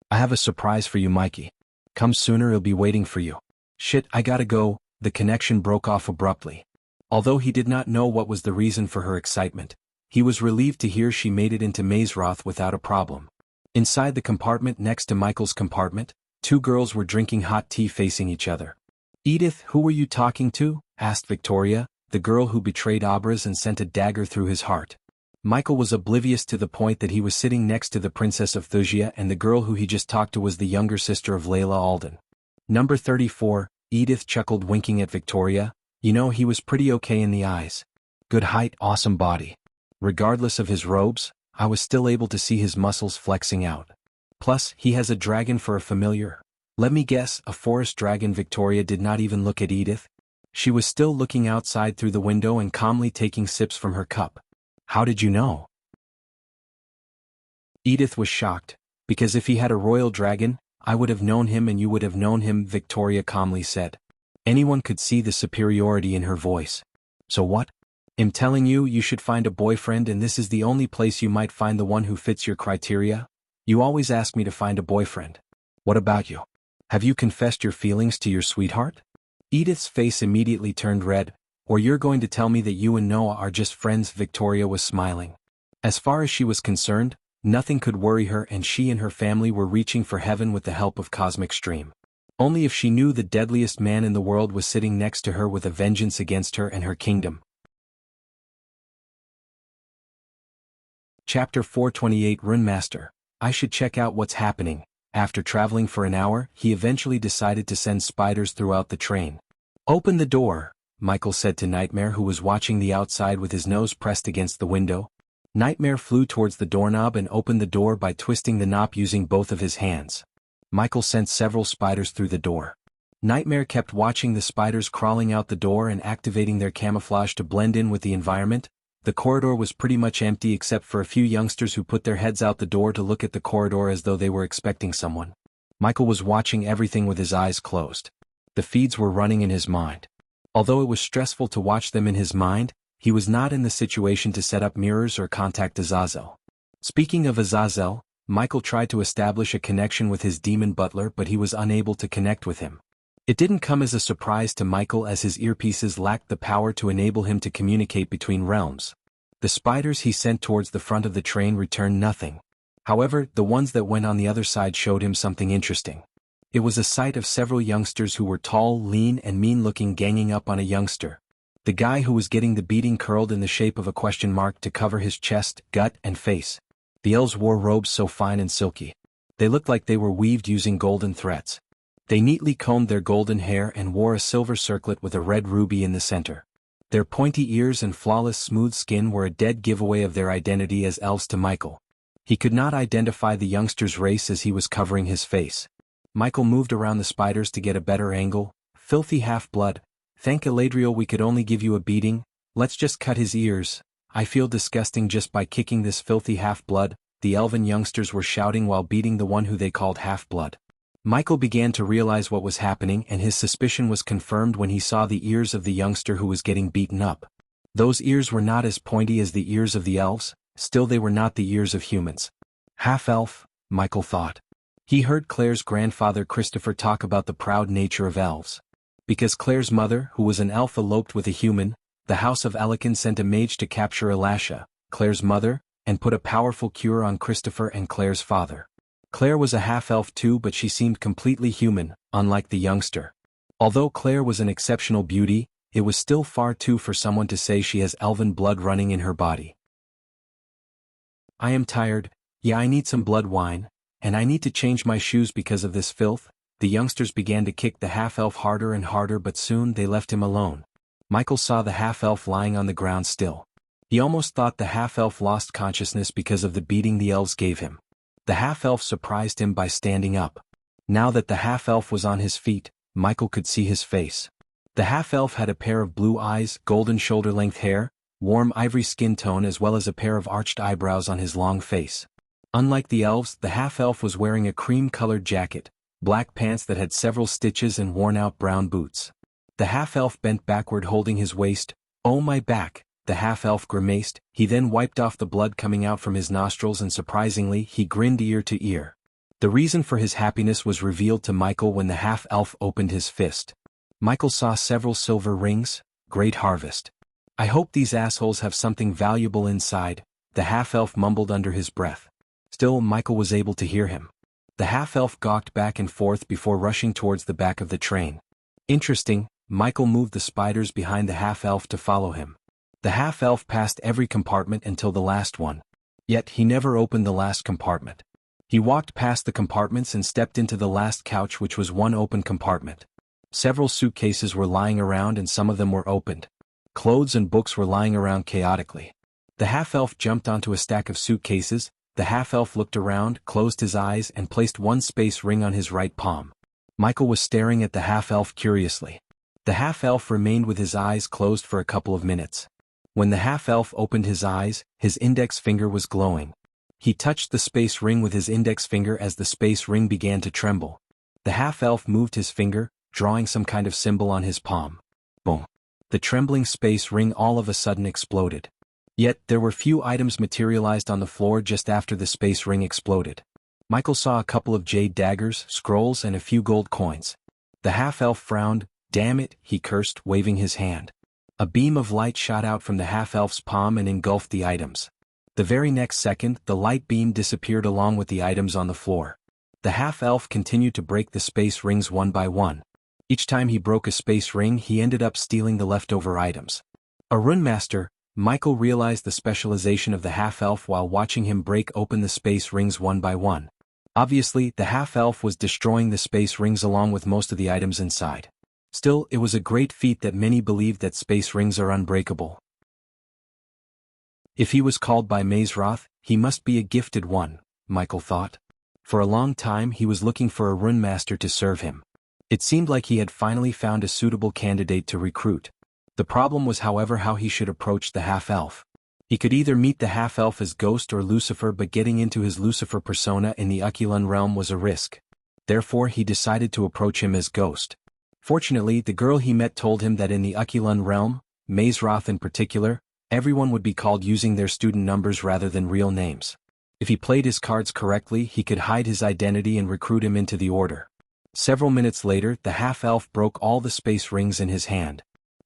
I have a surprise for you, Mikey. Come sooner, he'll be waiting for you. Shit, I gotta go. The connection broke off abruptly. Although he did not know what was the reason for her excitement, he was relieved to hear she made it into Mazeroth without a problem. Inside the compartment next to Michael's compartment, 2 girls were drinking hot tea facing each other. Edith, who were you talking to? Asked Victoria, the girl who betrayed Abraz and sent a dagger through his heart. Michael was oblivious to the point that he was sitting next to the Princess of Thusia, and the girl who he just talked to was the younger sister of Layla Alden. Number 34, Edith chuckled, winking at Victoria. You know, he was pretty okay in the eyes. Good height, awesome body. Regardless of his robes, I was still able to see his muscles flexing out. Plus, he has a dragon for a familiar. Let me guess, a forest dragon. Victoria did not even look at Edith. She was still looking outside through the window and calmly taking sips from her cup. How did you know? Edith was shocked, because if he had a royal dragon, I would have known him and you would have known him, Victoria calmly said. Anyone could see the superiority in her voice. So what? I'm telling you, you should find a boyfriend, and this is the only place you might find the one who fits your criteria. You always ask me to find a boyfriend. What about you? Have you confessed your feelings to your sweetheart? Edith's face immediately turned red. Or you're going to tell me that you and Noah are just friends? Victoria was smiling. As far as she was concerned, nothing could worry her, and she and her family were reaching for heaven with the help of Cosmic Stream. Only if she knew the deadliest man in the world was sitting next to her with a vengeance against her and her kingdom. Chapter 428 Runemaster. I should check out what's happening. After traveling for an hour, he eventually decided to send spiders throughout the train. Open the door, Michael said to Nightmare, who was watching the outside with his nose pressed against the window. Nightmare flew towards the doorknob and opened the door by twisting the knob using both of his hands. Michael sent several spiders through the door. Nightmare kept watching the spiders crawling out the door and activating their camouflage to blend in with the environment. The corridor was pretty much empty except for a few youngsters who put their heads out the door to look at the corridor as though they were expecting someone. Michael was watching everything with his eyes closed. The feeds were running in his mind. Although it was stressful to watch them in his mind, he was not in the situation to set up mirrors or contact Azazel. Speaking of Azazel, Michael tried to establish a connection with his demon butler, but he was unable to connect with him. It didn't come as a surprise to Michael, as his earpieces lacked the power to enable him to communicate between realms. The spiders he sent towards the front of the train returned nothing. However, the ones that went on the other side showed him something interesting. It was a sight of several youngsters who were tall, lean, and mean-looking, ganging up on a youngster. The guy who was getting the beating curled in the shape of a question mark to cover his chest, gut, and face. The elves wore robes so fine and silky. They looked like they were weaved using golden threads. They neatly combed their golden hair and wore a silver circlet with a red ruby in the center. Their pointy ears and flawless smooth skin were a dead giveaway of their identity as elves to Michael. He could not identify the youngster's race as he was covering his face. Michael moved around the spiders to get a better angle. Filthy half-blood. Thank Eladriel, we could only give you a beating. Let's just cut his ears. I feel disgusting just by kicking this filthy half-blood, the elven youngsters were shouting while beating the one who they called half-blood. Michael began to realize what was happening, and his suspicion was confirmed when he saw the ears of the youngster who was getting beaten up. Those ears were not as pointy as the ears of the elves, still they were not the ears of humans. Half-elf, Michael thought. He heard Claire's grandfather Christopher talk about the proud nature of elves. Because Claire's mother, who was an elf, eloped with a human, the House of Alekin sent a mage to capture Elasha, Claire's mother, and put a powerful cure on Christopher and Claire's father. Claire was a half-elf too, but she seemed completely human, unlike the youngster. Although Claire was an exceptional beauty, it was still far too for someone to say she has elven blood running in her body. I am tired, yeah, I need some blood wine, and I need to change my shoes because of this filth. The youngsters began to kick the half-elf harder and harder, but soon they left him alone. Michael saw the half-elf lying on the ground still. He almost thought the half-elf lost consciousness because of the beating the elves gave him. The half-elf surprised him by standing up. Now that the half-elf was on his feet, Michael could see his face. The half-elf had a pair of blue eyes, golden shoulder-length hair, warm ivory skin tone, as well as a pair of arched eyebrows on his long face. Unlike the elves, the half-elf was wearing a cream-colored jacket, black pants that had several stitches, and worn-out brown boots. The half-elf bent backward holding his waist. "Oh, my back," the half-elf grimaced. He then wiped off the blood coming out from his nostrils, and surprisingly, he grinned ear to ear. The reason for his happiness was revealed to Michael when the half-elf opened his fist. Michael saw several silver rings. Great harvest. I hope these assholes have something valuable inside, the half-elf mumbled under his breath. Still, Michael was able to hear him. The half-elf gawked back and forth before rushing towards the back of the train. Interesting, Michael moved the spiders behind the half-elf to follow him. The half-elf passed every compartment until the last one. Yet he never opened the last compartment. He walked past the compartments and stepped into the last couch, which was one open compartment. Several suitcases were lying around, and some of them were opened. Clothes and books were lying around chaotically. The half-elf jumped onto a stack of suitcases. The half-elf looked around, closed his eyes, and placed one space ring on his right palm. Michael was staring at the half-elf curiously. The half-elf remained with his eyes closed for a couple of minutes. When the half-elf opened his eyes, his index finger was glowing. He touched the space ring with his index finger as the space ring began to tremble. The half-elf moved his finger, drawing some kind of symbol on his palm. Boom. The trembling space ring all of a sudden exploded. Yet, there were few items materialized on the floor just after the space ring exploded. Michael saw a couple of jade daggers, scrolls, and a few gold coins. The half-elf frowned. Damn it, he cursed, waving his hand. A beam of light shot out from the half-elf's palm and engulfed the items. The very next second, the light beam disappeared along with the items on the floor. The half-elf continued to break the space rings one by one. Each time he broke a space ring, he ended up stealing the leftover items. A rune master, Michael realized the specialization of the half-elf while watching him break open the space rings one by one. Obviously, the half-elf was destroying the space rings along with most of the items inside. Still, it was a great feat that many believed that space rings are unbreakable. If he was called by Mazeroth, he must be a gifted one, Michael thought. For a long time he was looking for a rune master to serve him. It seemed like he had finally found a suitable candidate to recruit. The problem was, however, how he should approach the half-elf. He could either meet the half-elf as Ghost or Lucifer, but getting into his Lucifer persona in the Aquilan realm was a risk. Therefore he decided to approach him as Ghost. Fortunately, the girl he met told him that in the Aquilan realm, Mazeroth in particular, everyone would be called using their student numbers rather than real names. If he played his cards correctly, he could hide his identity and recruit him into the order. Several minutes later, the half-elf broke all the space rings in his hand.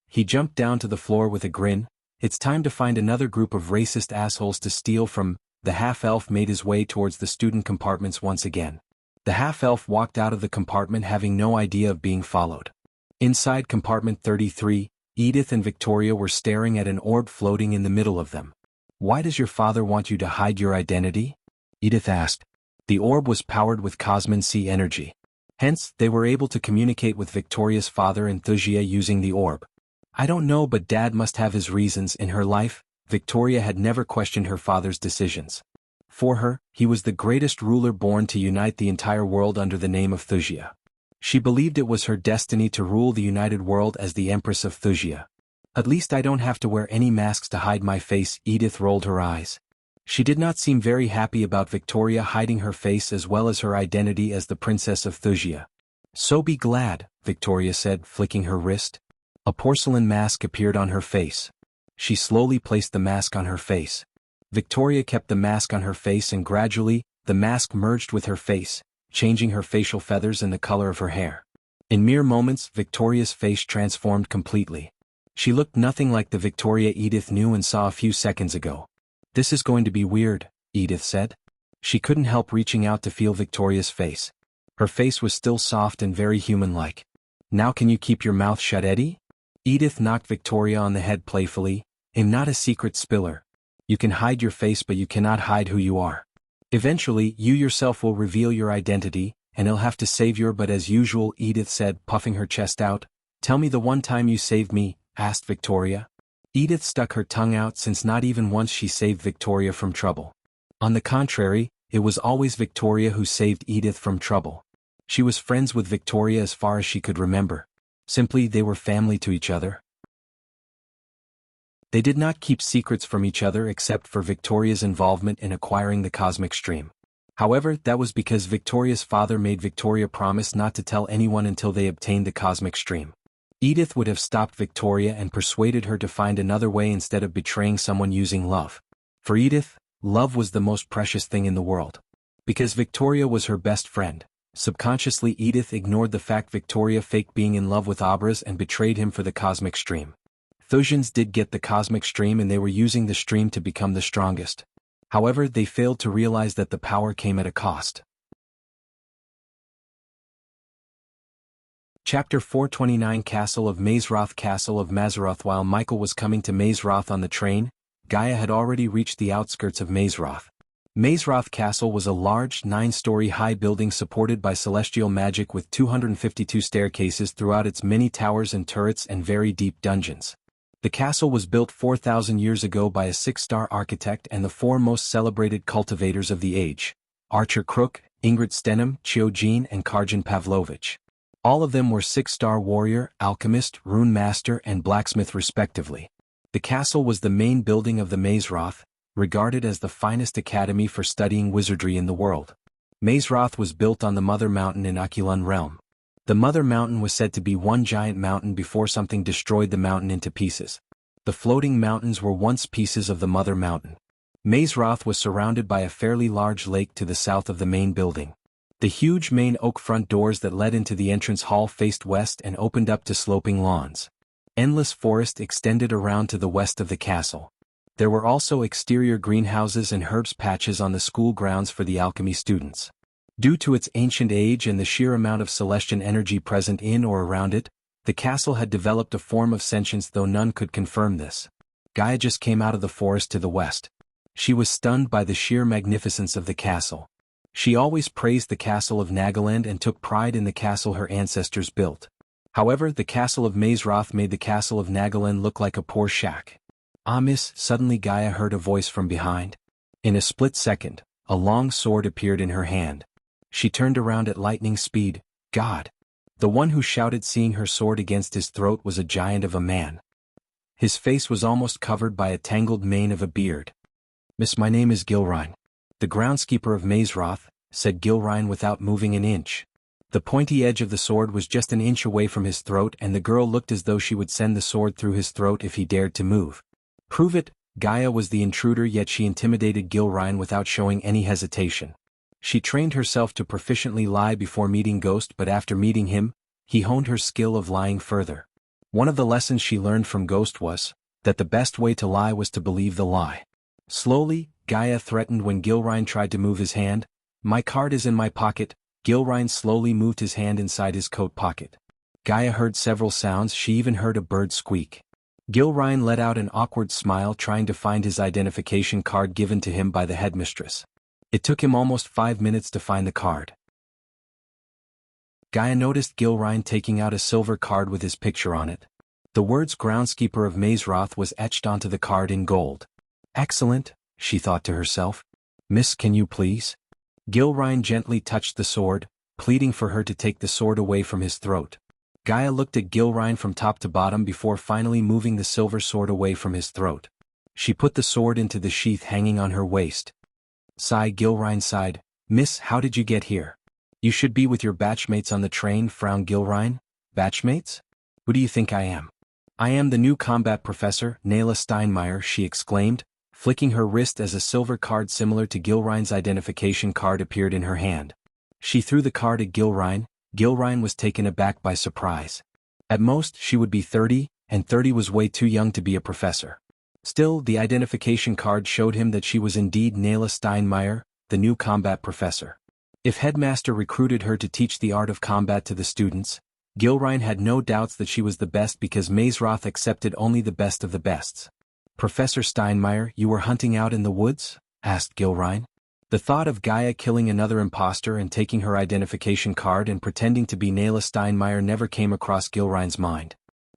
He jumped down to the floor with a grin. It's time to find another group of racist assholes to steal from. The half-elf made his way towards the student compartments once again. The half-elf walked out of the compartment having no idea of being followed. Inside compartment 33, Edith and Victoria were staring at an orb floating in the middle of them. "Why does your father want you to hide your identity?" Edith asked. The orb was powered with Cosmin C energy. Hence, they were able to communicate with Victoria's father and Thuxia using the orb. "I don't know, but Dad must have his reasons." In her life, Victoria had never questioned her father's decisions. For her, he was the greatest ruler born to unite the entire world under the name of Thuxia. She believed it was her destiny to rule the united world as the Empress of Thuxia. "At least I don't have to wear any masks to hide my face." Edith rolled her eyes. She did not seem very happy about Victoria hiding her face as well as her identity as the Princess of Thuxia. "So be glad," Victoria said, flicking her wrist. A porcelain mask appeared on her face. She slowly placed the mask on her face. Victoria kept the mask on her face, and gradually, the mask merged with her face, changing her facial feathers and the color of her hair. In mere moments, Victoria's face transformed completely. She looked nothing like the Victoria Edith knew and saw a few seconds ago. "This is going to be weird," Edith said. She couldn't help reaching out to feel Victoria's face. Her face was still soft and very human-like. "Now can you keep your mouth shut, Eddie?" Edith knocked Victoria on the head playfully. "I'm not a secret spiller. You can hide your face, but you cannot hide who you are. Eventually, you yourself will reveal your identity, and I'll have to save you." "But as usual," Edith said, puffing her chest out. "Tell me the one time you saved me," asked Victoria. Edith stuck her tongue out, since not even once she saved Victoria from trouble. On the contrary, it was always Victoria who saved Edith from trouble. She was friends with Victoria as far as she could remember. Simply, they were family to each other. They did not keep secrets from each other except for Victoria's involvement in acquiring the cosmic stream. However, that was because Victoria's father made Victoria promise not to tell anyone until they obtained the cosmic stream. Edith would have stopped Victoria and persuaded her to find another way instead of betraying someone using love. For Edith, love was the most precious thing in the world. Because Victoria was her best friend, subconsciously Edith ignored the fact Victoria faked being in love with Abras and betrayed him for the cosmic stream. Thuxians did get the cosmic stream, and they were using the stream to become the strongest. However, they failed to realize that the power came at a cost. Chapter 429, Castle of Mazeroth. Castle of Mazeroth. While Michael was coming to Mazeroth on the train, Gaia had already reached the outskirts of Mazeroth. Mazeroth Castle was a large, 9-story high building supported by celestial magic with 252 staircases throughout its many towers and turrets and very deep dungeons. The castle was built 4,000 years ago by a 6-star architect and the 4 most celebrated cultivators of the age: Archer Crook, Ingrid Stenham, Chiojin, and Karjan Pavlovich. All of them were 6-star warrior, alchemist, rune master, and blacksmith respectively. The castle was the main building of the Mazeroth, regarded as the finest academy for studying wizardry in the world. Mazeroth was built on the Mother Mountain in Aquilan realm. The Mother Mountain was said to be one giant mountain before something destroyed the mountain into pieces. The floating mountains were once pieces of the Mother Mountain. Mazeroth was surrounded by a fairly large lake to the south of the main building. The huge main oak front doors that led into the entrance hall faced west and opened up to sloping lawns. Endless forest extended around to the west of the castle. There were also exterior greenhouses and herbs patches on the school grounds for the alchemy students. Due to its ancient age and the sheer amount of celestial energy present in or around it, the castle had developed a form of sentience, though none could confirm this. Gaia just came out of the forest to the west. She was stunned by the sheer magnificence of the castle. She always praised the castle of Nagaland and took pride in the castle her ancestors built. However, the castle of Mazeroth made the castle of Nagaland look like a poor shack. "Ah, miss," suddenly Gaia heard a voice from behind. In a split second, a long sword appeared in her hand. She turned around at lightning speed. God! The one who shouted seeing her sword against his throat was a giant of a man. His face was almost covered by a tangled mane of a beard. "Miss, my name is Gilrine, the groundskeeper of Mazeroth," said Gilrine without moving an inch. The pointy edge of the sword was just an inch away from his throat, and the girl looked as though she would send the sword through his throat if he dared to move. Prove it. Gaia was the intruder, yet she intimidated Gilrine without showing any hesitation. She trained herself to proficiently lie before meeting Ghost, but after meeting him, he honed her skill of lying further. One of the lessons she learned from Ghost was that the best way to lie was to believe the lie. Slowly, Gaia threatened when Gilrine tried to move his hand. "My card is in my pocket." Gilrine slowly moved his hand inside his coat pocket. Gaia heard several sounds. She even heard a bird squeak. Gilrine let out an awkward smile, trying to find his identification card given to him by the headmistress. It took him almost 5 minutes to find the card. Gaia noticed Gilrine taking out a silver card with his picture on it. The words "Groundskeeper of Mazeroth" was etched onto the card in gold. "Excellent," she thought to herself. "Miss, can you please?" Gilrine gently touched the sword, pleading for her to take the sword away from his throat. Gaia looked at Gilrine from top to bottom before finally moving the silver sword away from his throat. She put the sword into the sheath hanging on her waist. Sigh. Gilrine sighed. "Miss, how did you get here?" "You should be with your batchmates on the train," frowned Gilrine. "Batchmates? Who do you think I am?" "I am the new combat professor, Nayla Steinmeier," she exclaimed, flicking her wrist as a silver card similar to Gilrine's identification card appeared in her hand. She threw the card at Gilrine. Gilrine was taken aback by surprise. At most, she would be 30, and 30 was way too young to be a professor. Still, the identification card showed him that she was indeed Nayla Steinmeier, the new combat professor. If Headmaster recruited her to teach the art of combat to the students, Gilrine had no doubts that she was the best, because Mazeroth accepted only the best of the bests. "Professor Steinmeier, you were hunting out in the woods?" asked Gilrine. The thought of Gaia killing another imposter and taking her identification card and pretending to be Nayla Steinmeier never came across Gilrine's mind.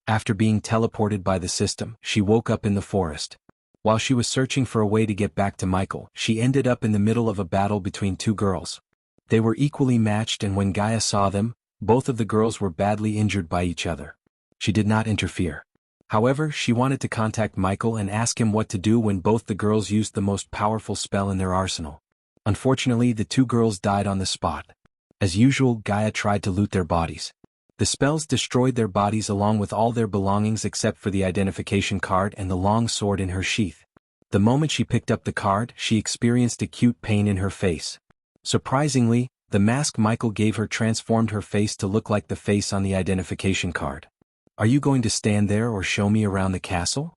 After being teleported by the system, she woke up in the forest. While she was searching for a way to get back to Michael, she ended up in the middle of a battle between two girls. They were equally matched, and when Gaia saw them, both of the girls were badly injured by each other. She did not interfere. However, she wanted to contact Michael and ask him what to do when both the girls used the most powerful spell in their arsenal. Unfortunately, the two girls died on the spot. As usual, Gaia tried to loot their bodies. The spells destroyed their bodies along with all their belongings except for the identification card and the long sword in her sheath. The moment she picked up the card, she experienced acute pain in her face. Surprisingly, the mask Michael gave her transformed her face to look like the face on the identification card. "Are you going to stand there or show me around the castle?"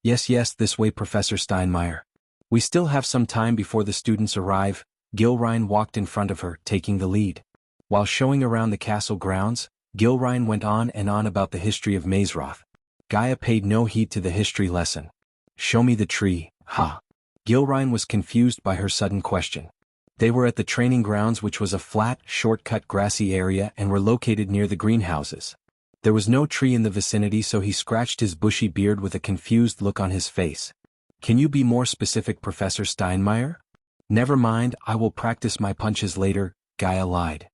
Yes, this way, Professor Steinmeier. We still have some time before the students arrive." Gilrine walked in front of her, taking the lead. While showing around the castle grounds, Gilrine went on and on about the history of Mazeroth. Gaia paid no heed to the history lesson. "Show me the tree, ha." Gilrine was confused by her sudden question. They were at the training grounds, which was a flat, shortcut grassy area, and were located near the greenhouses. There was no tree in the vicinity, so he scratched his bushy beard with a confused look on his face. "Can you be more specific, Professor Steinmeier?" "Never mind, I will practice my punches later," Gaia lied.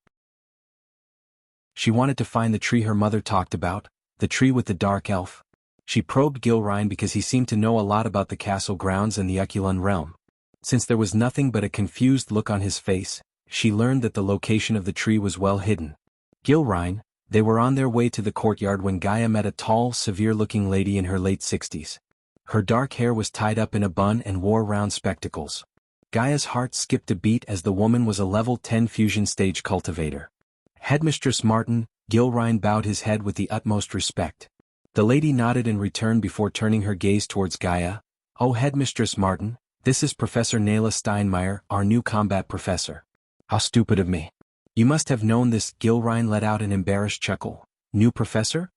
She wanted to find the tree her mother talked about, the tree with the dark elf. She probed Gilrine because he seemed to know a lot about the castle grounds and the Ukulun realm. Since there was nothing but a confused look on his face, she learned that the location of the tree was well hidden. Gilrine, they were on their way to the courtyard when Gaia met a tall, severe-looking lady in her late 60s. Her dark hair was tied up in a bun and wore round spectacles. Gaia's heart skipped a beat as the woman was a level 10 fusion stage cultivator. Headmistress Martin, Gilrine bowed his head with the utmost respect. The lady nodded in return before turning her gaze towards Gaia. "Oh, Headmistress Martin, this is Professor Nayla Steinmeier, our new combat professor." "How stupid of me. You must have known this." Gilrine let out an embarrassed chuckle. "New professor?"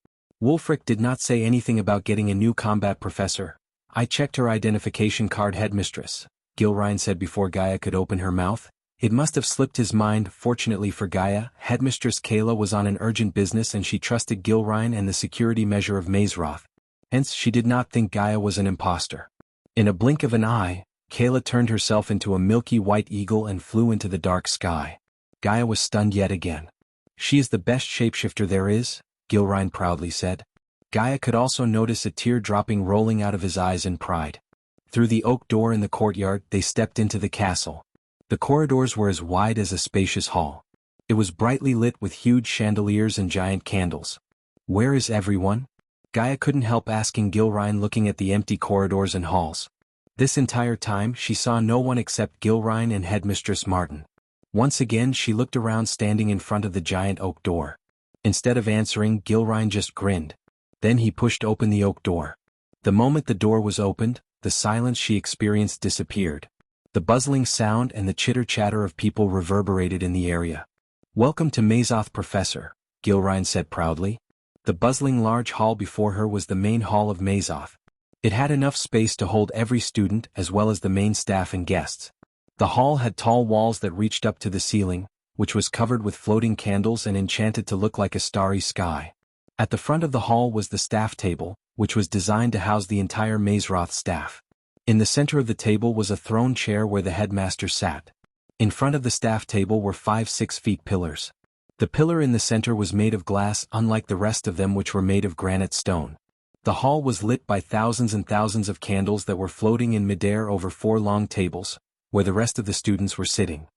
Wulfric did not say anything about getting a new combat professor. "I checked her identification card, Headmistress," Gilrine said before Gaia could open her mouth. It must have slipped his mind. Fortunately for Gaia, Headmistress Kayla was on an urgent business and she trusted Gilrine and the security measure of Mazeroth. Hence, she did not think Gaia was an imposter. In a blink of an eye, Kayla turned herself into a milky white eagle and flew into the dark sky. Gaia was stunned yet again. "She is the best shapeshifter there is," Gilrine proudly said. Gaia could also notice a tear dropping rolling out of his eyes in pride. Through the oak door in the courtyard they stepped into the castle. The corridors were as wide as a spacious hall. It was brightly lit with huge chandeliers and giant candles. "Where is everyone?" Gaia couldn't help asking Gilrine, looking at the empty corridors and halls. This entire time she saw no one except Gilrine and Headmistress Martin. Once again she looked around, standing in front of the giant oak door. Instead of answering, Gilrine just grinned. Then he pushed open the oak door. The moment the door was opened, the silence she experienced disappeared. The buzzing sound and the chitter-chatter of people reverberated in the area. "Welcome to Mazeroth, Professor," Gilrine said proudly. The bustling large hall before her was the main hall of Mazeroth. It had enough space to hold every student as well as the main staff and guests. The hall had tall walls that reached up to the ceiling, which was covered with floating candles and enchanted to look like a starry sky. At the front of the hall was the staff table, which was designed to house the entire Mazeroth staff. In the center of the table was a throne chair where the headmaster sat. In front of the staff table were 5 6-foot pillars. The pillar in the center was made of glass, unlike the rest of them which were made of granite stone. The hall was lit by thousands and thousands of candles that were floating in midair over 4 long tables, where the rest of the students were sitting.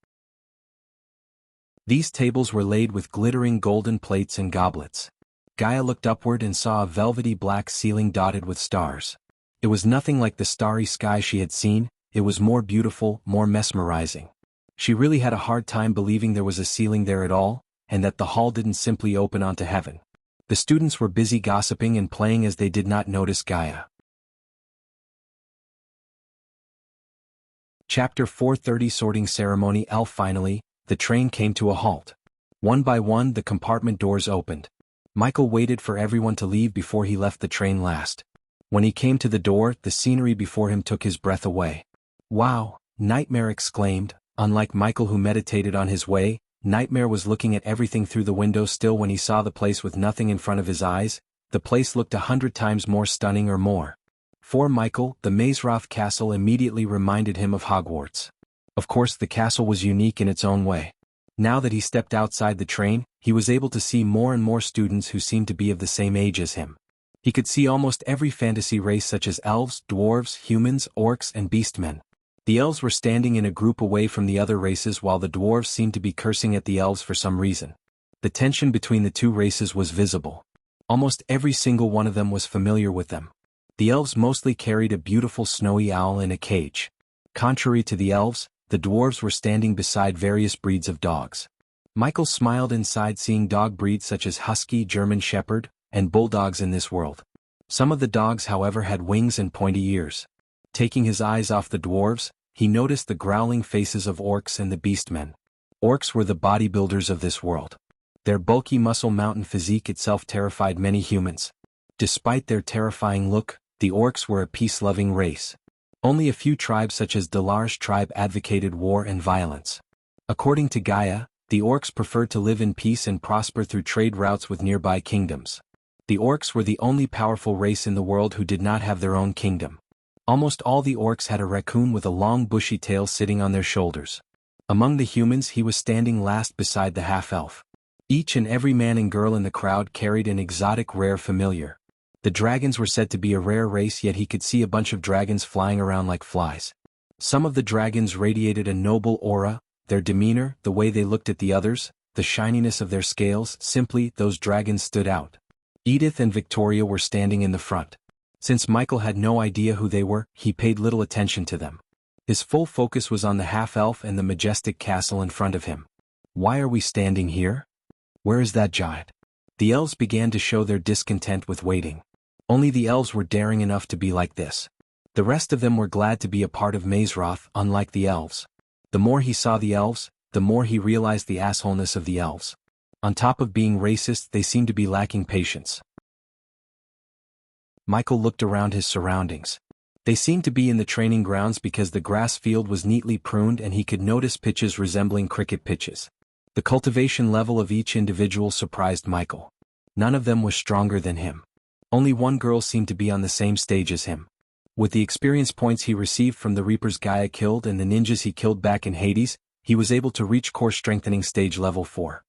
These tables were laid with glittering golden plates and goblets. Gaia looked upward and saw a velvety black ceiling dotted with stars. It was nothing like the starry sky she had seen, it was more beautiful, more mesmerizing. She really had a hard time believing there was a ceiling there at all, and that the hall didn't simply open onto heaven. The students were busy gossiping and playing as they did not notice Gaia. Chapter 430 Sorting Ceremony Elf. Finally, the train came to a halt. One by one the compartment doors opened. Michael waited for everyone to leave before he left the train last. When he came to the door, the scenery before him took his breath away. "Wow!" Nightmare exclaimed. Unlike Michael, who meditated on his way, Nightmare was looking at everything through the window still. When he saw the place with nothing in front of his eyes, the place looked 100 times more stunning or more. For Michael, the Mazeroth castle immediately reminded him of Hogwarts. Of course, the castle was unique in its own way. Now that he stepped outside the train, he was able to see more and more students who seemed to be of the same age as him. He could see almost every fantasy race such as elves, dwarves, humans, orcs, and beastmen. The elves were standing in a group away from the other races while the dwarves seemed to be cursing at the elves for some reason. The tension between the two races was visible. Almost every single one of them was familiar with them. The elves mostly carried a beautiful snowy owl in a cage. Contrary to the elves, the dwarves were standing beside various breeds of dogs. Michael smiled inside, seeing dog breeds such as husky, German shepherd, and bulldogs in this world. Some of the dogs, however, had wings and pointy ears. Taking his eyes off the dwarves, he noticed the growling faces of orcs and the beastmen. Orcs were the bodybuilders of this world. Their bulky muscle mountain physique itself terrified many humans. Despite their terrifying look, the orcs were a peace-loving race. Only a few tribes such as Dalar's tribe advocated war and violence. According to Gaia, the orcs preferred to live in peace and prosper through trade routes with nearby kingdoms. The orcs were the only powerful race in the world who did not have their own kingdom. Almost all the orcs had a raccoon with a long bushy tail sitting on their shoulders. Among the humans, he was standing last beside the half-elf. Each and every man and girl in the crowd carried an exotic rare familiar. The dragons were said to be a rare race, yet he could see a bunch of dragons flying around like flies. Some of the dragons radiated a noble aura, their demeanor, the way they looked at the others, the shininess of their scales, simply, those dragons stood out. Edith and Victoria were standing in the front. Since Michael had no idea who they were, he paid little attention to them. His full focus was on the half-elf and the majestic castle in front of him. Why are we standing here? Where is that giant? The elves began to show their discontent with waiting. Only the elves were daring enough to be like this. The rest of them were glad to be a part of Mazeroth, unlike the elves. The more he saw the elves, the more he realized the assholeness of the elves. On top of being racist, they seemed to be lacking patience. Michael looked around his surroundings. They seemed to be in the training grounds because the grass field was neatly pruned and he could notice pitches resembling cricket pitches. The cultivation level of each individual surprised Michael. None of them was stronger than him. Only one girl seemed to be on the same stage as him. With the experience points he received from the Reapers Gaia killed and the ninjas he killed back in Hades, he was able to reach core strengthening stage level 4.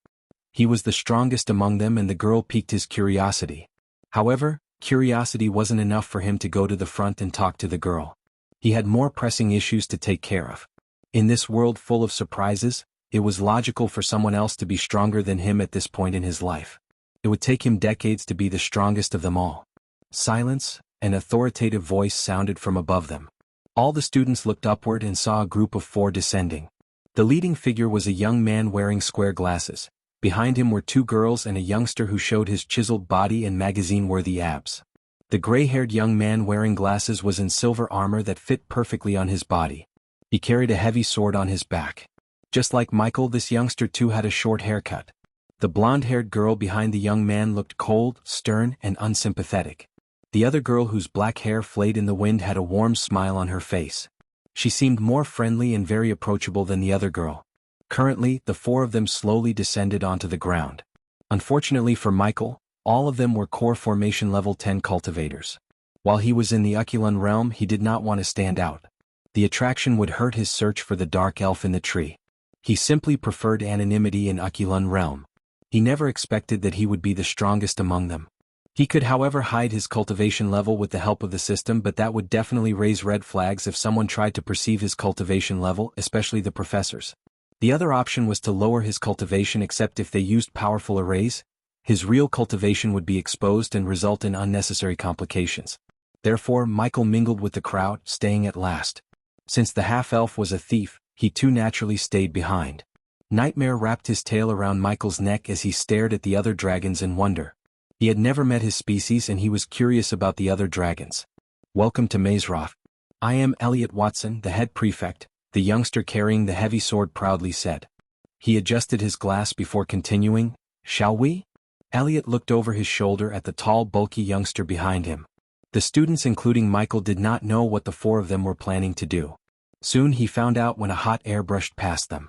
He was the strongest among them and the girl piqued his curiosity. However, curiosity wasn't enough for him to go to the front and talk to the girl. He had more pressing issues to take care of. In this world full of surprises, it was logical for someone else to be stronger than him at this point in his life. It would take him decades to be the strongest of them all. Silence, an authoritative voice sounded from above them. All the students looked upward and saw a group of 4 descending. The leading figure was a young man wearing square glasses. Behind him were 2 girls and a youngster who showed his chiseled body and magazine-worthy abs. The gray-haired young man wearing glasses was in silver armor that fit perfectly on his body. He carried a heavy sword on his back. Just like Michael, this youngster too had a short haircut. The blonde-haired girl behind the young man looked cold, stern, and unsympathetic. The other girl whose black hair flayed in the wind had a warm smile on her face. She seemed more friendly and very approachable than the other girl. Currently, the 4 of them slowly descended onto the ground. Unfortunately for Michael, all of them were core formation level 10 cultivators. While he was in the Ukulun realm, he did not want to stand out. The attraction would hurt his search for the dark elf in the tree. He simply preferred anonymity in Ukulun realm. He never expected that he would be the strongest among them. He could however hide his cultivation level with the help of the system, but that would definitely raise red flags if someone tried to perceive his cultivation level, especially the professors. The other option was to lower his cultivation, except if they used powerful arrays, his real cultivation would be exposed and result in unnecessary complications. Therefore, Michael mingled with the crowd, staying at last. Since the half-elf was a thief, he too naturally stayed behind. Nightmare wrapped his tail around Michael's neck as he stared at the other dragons in wonder. He had never met his species and he was curious about the other dragons. Welcome to Mazeroth. I am Elliot Watson, the head prefect, the youngster carrying the heavy sword proudly said. He adjusted his glass before continuing, shall we? Elliot looked over his shoulder at the tall, bulky youngster behind him. The students, including Michael, did not know what the 4 of them were planning to do. Soon he found out when a hot air brushed past them.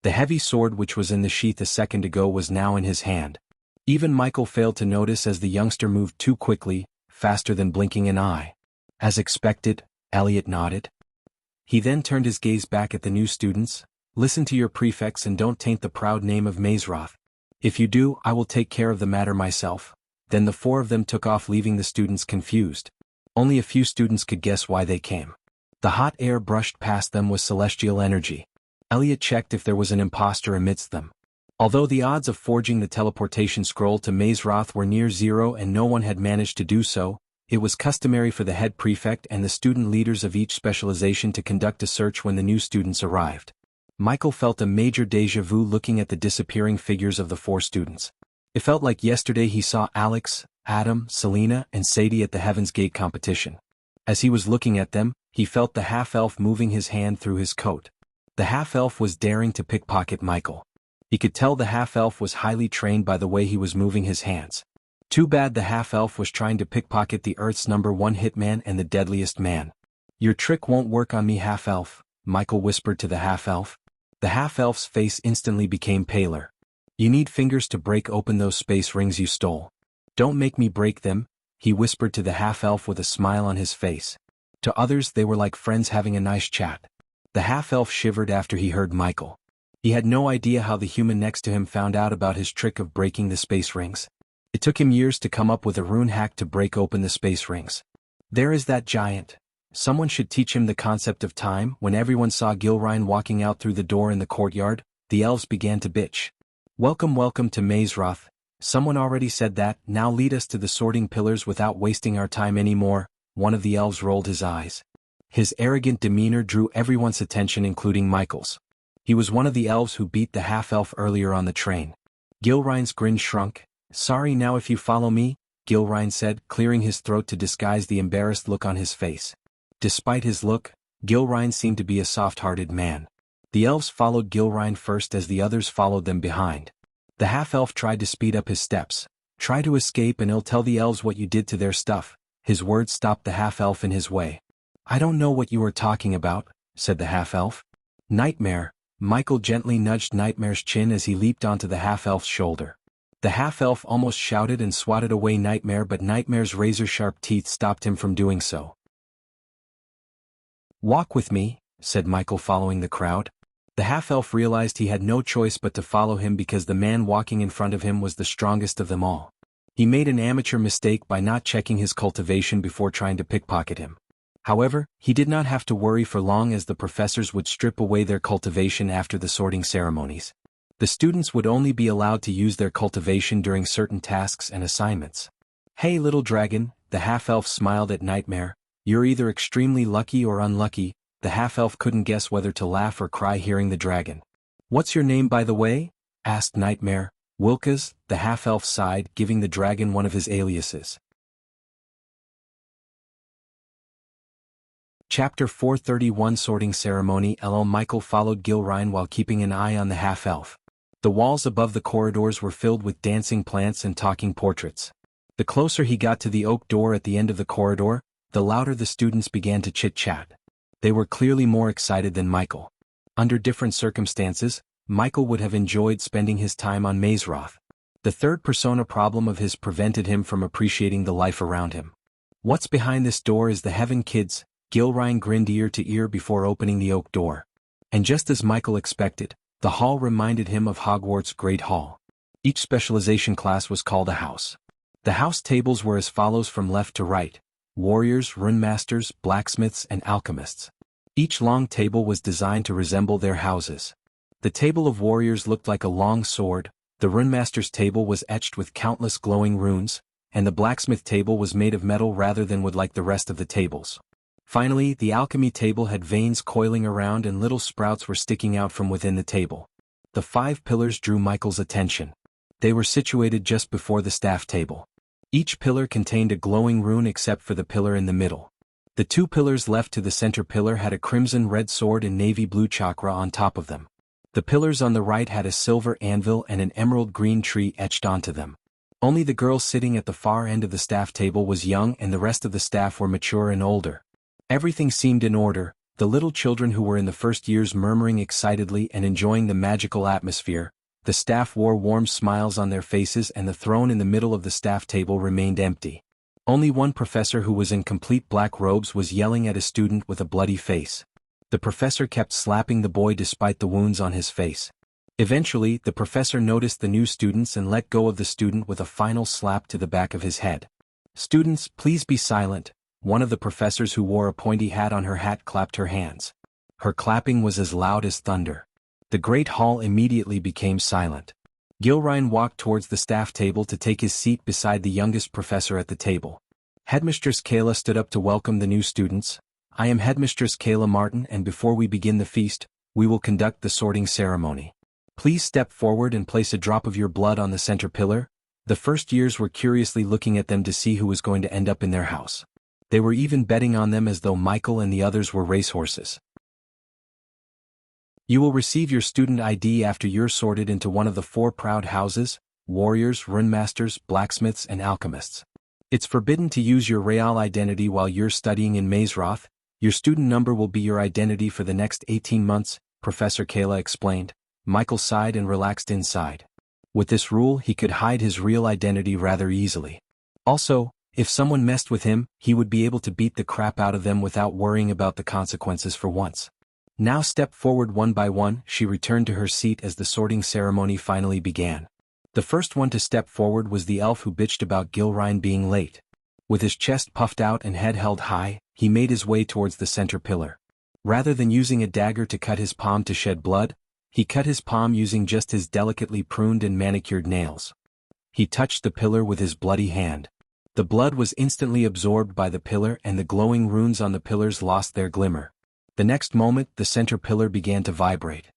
The heavy sword which was in the sheath a second ago was now in his hand. Even Michael failed to notice as the youngster moved too quickly, faster than blinking an eye. As expected, Elliot nodded. He then turned his gaze back at the new students. Listen to your prefects and don't taint the proud name of Mazeroth. If you do, I will take care of the matter myself. Then the 4 of them took off, leaving the students confused. Only a few students could guess why they came. The hot air brushed past them was celestial energy. Elliot checked if there was an imposter amidst them. Although the odds of forging the teleportation scroll to Mazeroth were near 0 and no one had managed to do so, it was customary for the head prefect and the student leaders of each specialization to conduct a search when the new students arrived. Michael felt a major déjà vu looking at the disappearing figures of the 4 students. It felt like yesterday he saw Alex, Adam, Selena, and Sadie at the Heaven's Gate competition. As he was looking at them, he felt the half-elf moving his hand through his coat. The half-elf was daring to pickpocket Michael. He could tell the half-elf was highly trained by the way he was moving his hands. Too bad the half-elf was trying to pickpocket the Earth's #1 hitman and the deadliest man. Your trick won't work on me, half-elf, Michael whispered to the half-elf. The half-elf's face instantly became paler. You need fingers to break open those space rings you stole. Don't make me break them, he whispered to the half-elf with a smile on his face. To others they were like friends having a nice chat. The half-elf shivered after he heard Michael. He had no idea how the human next to him found out about his trick of breaking the space rings. It took him years to come up with a rune hack to break open the space rings. There is that giant. Someone should teach him the concept of time. When everyone saw Gilrine walking out through the door in the courtyard, the elves began to bitch. Welcome, welcome to Mazeroth. Someone already said that. Now lead us to the sorting pillars without wasting our time anymore. One of the elves rolled his eyes. His arrogant demeanor drew everyone's attention, including Michael's. He was one of the elves who beat the half-elf earlier on the train. Gilrein's grin shrunk. "Sorry, now if you follow me," Gilrein said, clearing his throat to disguise the embarrassed look on his face. Despite his look, Gilrein seemed to be a soft-hearted man. The elves followed Gilrein first as the others followed them behind. The half-elf tried to speed up his steps. "Try to escape and I'll tell the elves what you did to their stuff." His words stopped the half-elf in his way. "I don't know what you are talking about," said the half-elf. "Nightmare." Michael gently nudged Nightmare's chin as he leaped onto the half-elf's shoulder. The half-elf almost shouted and swatted away Nightmare, but Nightmare's razor-sharp teeth stopped him from doing so. "Walk with me," said Michael, following the crowd. The half-elf realized he had no choice but to follow him because the man walking in front of him was the strongest of them all. He made an amateur mistake by not checking his cultivation before trying to pickpocket him. However, he did not have to worry for long, as the professors would strip away their cultivation after the sorting ceremonies. The students would only be allowed to use their cultivation during certain tasks and assignments. "Hey little dragon," the half-elf smiled at Nightmare. "You're either extremely lucky or unlucky." The half-elf couldn't guess whether to laugh or cry hearing the dragon. "What's your name, by the way?" asked Nightmare. "Wilkes," the half-elf sighed, giving the dragon one of his aliases. Chapter 431 Sorting Ceremony. Michael followed Gilrein while keeping an eye on the half-elf. The walls above the corridors were filled with dancing plants and talking portraits. The closer he got to the oak door at the end of the corridor, the louder the students began to chit-chat. They were clearly more excited than Michael. Under different circumstances, Michael would have enjoyed spending his time on Mazeroth. The third persona problem of his prevented him from appreciating the life around him. "What's behind this door is the Heaven Kids," Gilrein grinned ear to ear before opening the oak door. And just as Michael expected, the hall reminded him of Hogwarts' Great Hall. Each specialization class was called a house. The house tables were as follows from left to right: warriors, runemasters, blacksmiths, and alchemists. Each long table was designed to resemble their houses. The table of warriors looked like a long sword, the runemaster's table was etched with countless glowing runes, and the blacksmith table was made of metal rather than wood like the rest of the tables. Finally, the alchemy table had veins coiling around and little sprouts were sticking out from within the table. The 5 pillars drew Michael's attention. They were situated just before the staff table. Each pillar contained a glowing rune except for the pillar in the middle. The 2 pillars left to the center pillar had a crimson-red sword and navy blue chakra on top of them. The pillars on the right had a silver anvil and an emerald-green tree etched onto them. Only the girl sitting at the far end of the staff table was young and the rest of the staff were mature and older. Everything seemed in order, the little children who were in the first years murmuring excitedly and enjoying the magical atmosphere. The staff wore warm smiles on their faces and the throne in the middle of the staff table remained empty. Only one professor who was in complete black robes was yelling at a student with a bloody face. The professor kept slapping the boy despite the wounds on his face. Eventually, the professor noticed the new students and let go of the student with a final slap to the back of his head. "Students, please be silent." One of the professors who wore a pointy hat on her hat clapped her hands. Her clapping was as loud as thunder. The great hall immediately became silent. Gilrein walked towards the staff table to take his seat beside the youngest professor at the table. Headmistress Kayla stood up to welcome the new students. "I am Headmistress Kayla Martin, and before we begin the feast, we will conduct the sorting ceremony. Please step forward and place a drop of your blood on the center pillar." The first years were curiously looking at them to see who was going to end up in their house. They were even betting on them as though Michael and the others were racehorses. "You will receive your student ID after you're sorted into one of the 4 proud houses: warriors, runemasters, blacksmiths, and alchemists. It's forbidden to use your real identity while you're studying in Mazeroth. Your student number will be your identity for the next 18 months, Professor Kayla explained. Michael sighed and relaxed inside. With this rule, he could hide his real identity rather easily. Also, if someone messed with him, he would be able to beat the crap out of them without worrying about the consequences for once. "Now step forward one by one." She returned to her seat as the sorting ceremony finally began. The first one to step forward was the elf who bitched about Gilrein being late. With his chest puffed out and head held high, he made his way towards the center pillar. Rather than using a dagger to cut his palm to shed blood, he cut his palm using just his delicately pruned and manicured nails. He touched the pillar with his bloody hand. The blood was instantly absorbed by the pillar and the glowing runes on the pillars lost their glimmer. The next moment, the center pillar began to vibrate.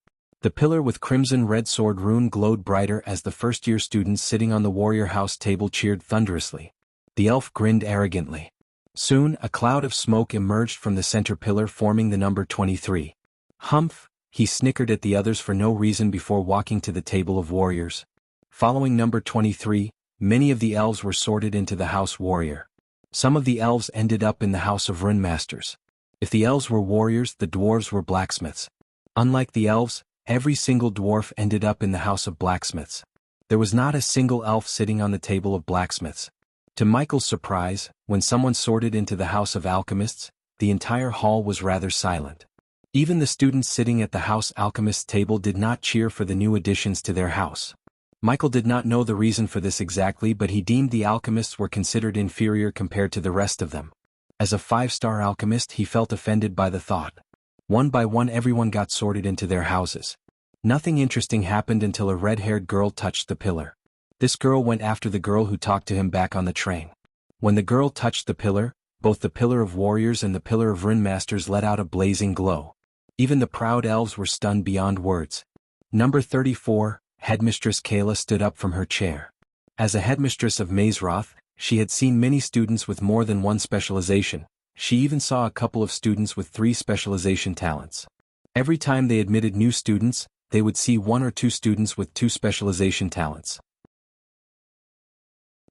The pillar with crimson-red sword rune glowed brighter as the first-year students sitting on the warrior house table cheered thunderously. The elf grinned arrogantly. Soon, a cloud of smoke emerged from the center pillar forming the number 23. Humph, he snickered at the others for no reason before walking to the table of warriors. Following number 23, many of the elves were sorted into the house warrior. Some of the elves ended up in the house of rune masters. If the elves were warriors, the dwarves were blacksmiths. Unlike the elves, every single dwarf ended up in the house of blacksmiths. There was not a single elf sitting on the table of blacksmiths. To Michael's surprise, when someone sorted into the house of alchemists, the entire hall was rather silent. Even the students sitting at the house alchemist's table did not cheer for the new additions to their house. Michael did not know the reason for this exactly, but he deemed the alchemists were considered inferior compared to the rest of them. As a 5-star alchemist, he felt offended by the thought. One by one everyone got sorted into their houses. Nothing interesting happened until a red-haired girl touched the pillar. This girl went after the girl who talked to him back on the train. When the girl touched the pillar, both the pillar of warriors and the pillar of rune masters let out a blazing glow. Even the proud elves were stunned beyond words. Number 34, Headmistress Kayla stood up from her chair. As a headmistress of Mazeroth, she had seen many students with more than one specialization. She even saw a couple of students with 3 specialization talents. Every time they admitted new students, they would see 1 or 2 students with 2 specialization talents.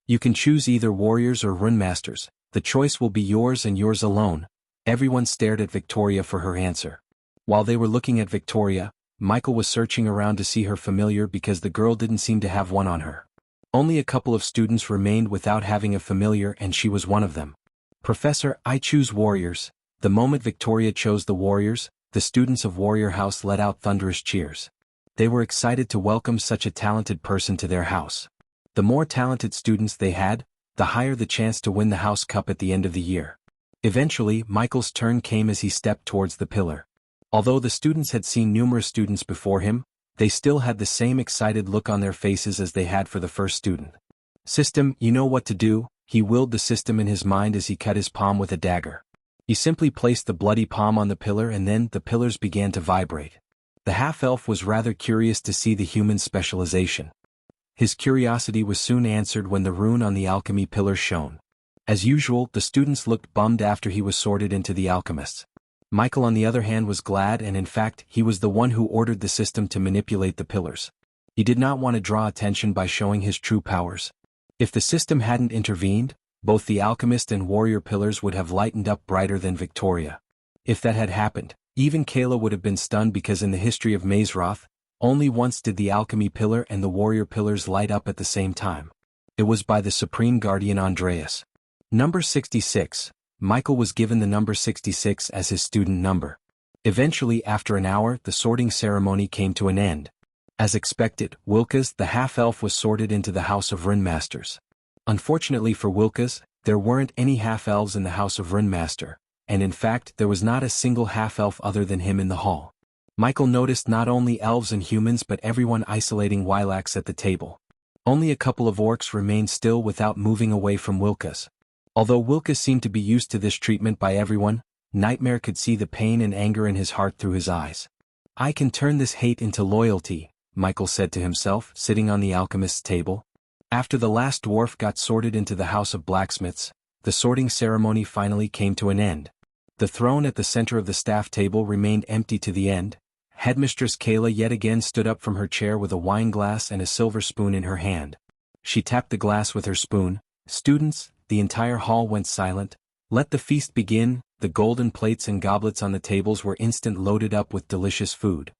You can choose either warriors or rune masters. The choice will be yours and yours alone. Everyone stared at Victoria for her answer. While they were looking at Victoria, Michael was searching around to see her familiar because the girl didn't seem to have one on her. Only a couple of students remained without having a familiar, and she was one of them. Professor, I choose warriors. The moment Victoria chose the warriors, the students of Warrior House let out thunderous cheers. They were excited to welcome such a talented person to their house. The more talented students they had, the higher the chance to win the house cup at the end of the year. Eventually, Michael's turn came as he stepped towards the pillar. Although the students had seen numerous students before him, they still had the same excited look on their faces as they had for the first student. System, you know what to do, he willed the system in his mind as he cut his palm with a dagger. He simply placed the bloody palm on the pillar and then the pillars began to vibrate. The half-elf was rather curious to see the human's specialization. His curiosity was soon answered when the rune on the alchemy pillar shone. As usual, the students looked bummed after he was sorted into the alchemists. Michael on the other hand was glad, and in fact he was the one who ordered the system to manipulate the pillars. He did not want to draw attention by showing his true powers. If the system hadn't intervened, both the alchemist and warrior pillars would have lightened up brighter than Victoria. If that had happened, even Kayla would have been stunned because in the history of Mazeroth, only once did the alchemy pillar and the warrior pillars light up at the same time. It was by the Supreme Guardian Andreas. Number 66. Michael was given the number 66 as his student number. Eventually, after an hour, the sorting ceremony came to an end. As expected, Wilkas, the half-elf, was sorted into the House of Rune Masters. Unfortunately for Wilkas, there weren't any half-elves in the House of Rune Master, and in fact there was not a single half-elf other than him in the hall. Michael noticed not only elves and humans but everyone isolating Wilax at the table. Only a couple of orcs remained still without moving away from Wilkas. Although Wilkas seemed to be used to this treatment by everyone, Nightmare could see the pain and anger in his heart through his eyes. I can turn this hate into loyalty, Michael said to himself, sitting on the alchemist's table. After the last dwarf got sorted into the House of Blacksmiths, the sorting ceremony finally came to an end. The throne at the center of the staff table remained empty to the end. Headmistress Kayla yet again stood up from her chair with a wine glass and a silver spoon in her hand. She tapped the glass with her spoon. Students, the entire hall went silent. Let the feast begin. The golden plates and goblets on the tables were instantly loaded up with delicious food.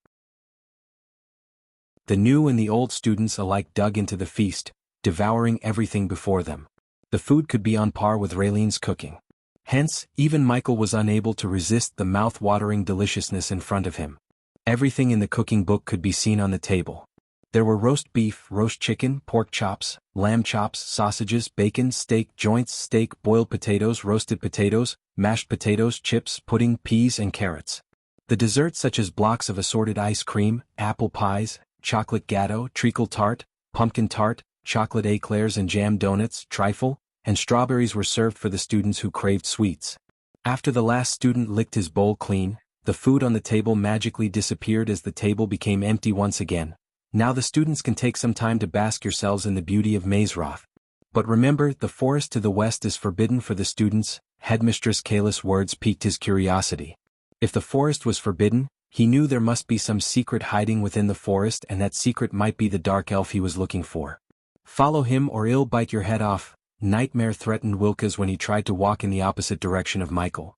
The new and the old students alike dug into the feast, devouring everything before them. The food could be on par with Raylene's cooking. Hence, even Michael was unable to resist the mouth-watering deliciousness in front of him. Everything in the cooking book could be seen on the table. There were roast beef, roast chicken, pork chops, lamb chops, sausages, bacon, steak, joints, steak, boiled potatoes, roasted potatoes, mashed potatoes, chips, pudding, peas, and carrots. The desserts such as blocks of assorted ice cream, apple pies, chocolate gateau, treacle tart, pumpkin tart, chocolate eclairs and jam donuts, trifle, and strawberries were served for the students who craved sweets. After the last student licked his bowl clean, the food on the table magically disappeared as the table became empty once again. Now the students can take some time to bask yourselves in the beauty of Mazeroth. But remember, the forest to the west is forbidden for the students. Headmistress Kayla's words piqued his curiosity. If the forest was forbidden, he knew there must be some secret hiding within the forest, and that secret might be the dark elf he was looking for. Follow him or he'll bite your head off, Nightmare threatened Wilkes when he tried to walk in the opposite direction of Michael.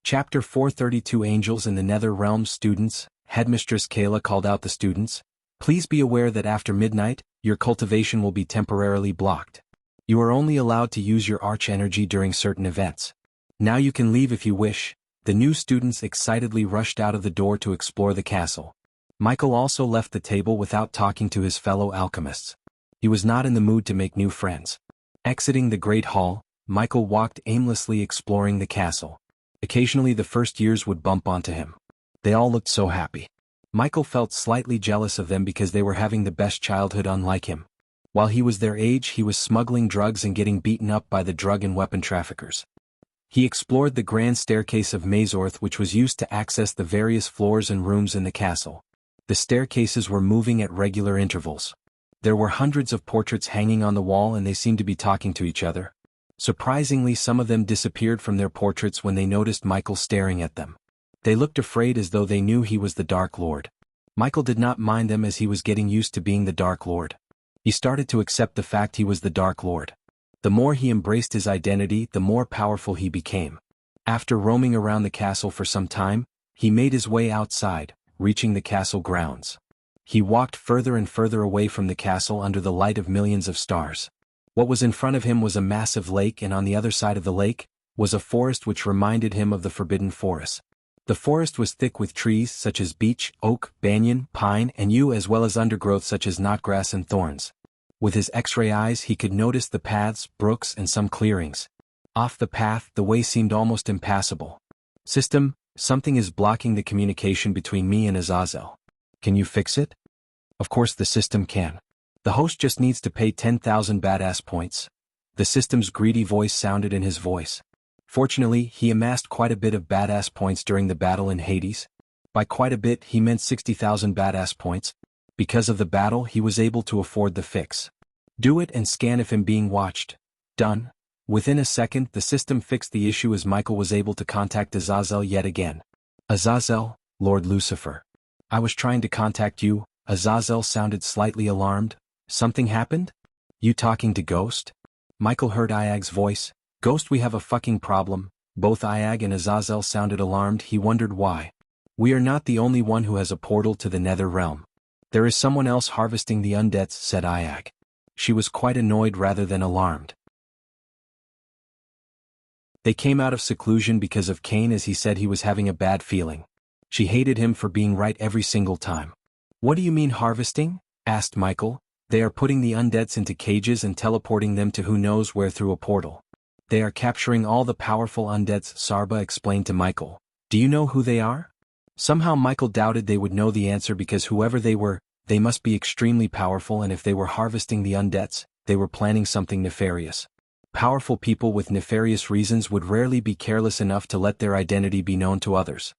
Chapter 432 Angels in the Nether Realms. Students, Headmistress Kayla called out the students. Please be aware that after midnight, your cultivation will be temporarily blocked. You are only allowed to use your arch energy during certain events. Now you can leave if you wish. The new students excitedly rushed out of the door to explore the castle. Michael also left the table without talking to his fellow alchemists. He was not in the mood to make new friends. Exiting the Great Hall, Michael walked aimlessly exploring the castle. Occasionally the first years would bump onto him. They all looked so happy. Michael felt slightly jealous of them because they were having the best childhood unlike him. While he was their age, he was smuggling drugs and getting beaten up by the drug and weapon traffickers. He explored the grand staircase of Mazeroth, which was used to access the various floors and rooms in the castle. The staircases were moving at regular intervals. There were hundreds of portraits hanging on the wall and they seemed to be talking to each other. Surprisingly, some of them disappeared from their portraits when they noticed Michael staring at them. They looked afraid as though they knew he was the Dark Lord. Michael did not mind them as he was getting used to being the Dark Lord. He started to accept the fact he was the Dark Lord. The more he embraced his identity, the more powerful he became. After roaming around the castle for some time, he made his way outside, reaching the castle grounds. He walked further and further away from the castle under the light of millions of stars. What was in front of him was a massive lake, and on the other side of the lake was a forest which reminded him of the Forbidden Forest. The forest was thick with trees such as beech, oak, banyan, pine, and yew, as well as undergrowth such as knotgrass and thorns. With his X-ray eyes he could notice the paths, brooks, and some clearings. Off the path, the way seemed almost impassable. System, something is blocking the communication between me and Azazel. Can you fix it? Of course the system can. The host just needs to pay 10,000 badass points. The system's greedy voice sounded in his voice. Fortunately, he amassed quite a bit of badass points during the battle in Hades. By quite a bit, he meant 60,000 badass points. Because of the battle, he was able to afford the fix. Do it and scan if him being watched. Done. Within a second, the system fixed the issue as Michael was able to contact Azazel yet again. Azazel, Lord Lucifer. I was trying to contact you. Azazel sounded slightly alarmed. Something happened? You talking to Ghost? Michael heard Iag's voice. Ghost, we have a fucking problem. Both Iag and Azazel sounded alarmed. He wondered why. We are not the only one who has a portal to the Nether Realm. There is someone else harvesting the undeads, said Iag. She was quite annoyed rather than alarmed. They came out of seclusion because of Cain, as he said he was having a bad feeling. She hated him for being right every single time. What do you mean harvesting? Asked Michael. They are putting the undeads into cages and teleporting them to who knows where through a portal. They are capturing all the powerful undeads, Sarba explained to Michael. Do you know who they are? Somehow Michael doubted they would know the answer because whoever they were, they must be extremely powerful, and if they were harvesting the undeads, they were planning something nefarious. Powerful people with nefarious reasons would rarely be careless enough to let their identity be known to others.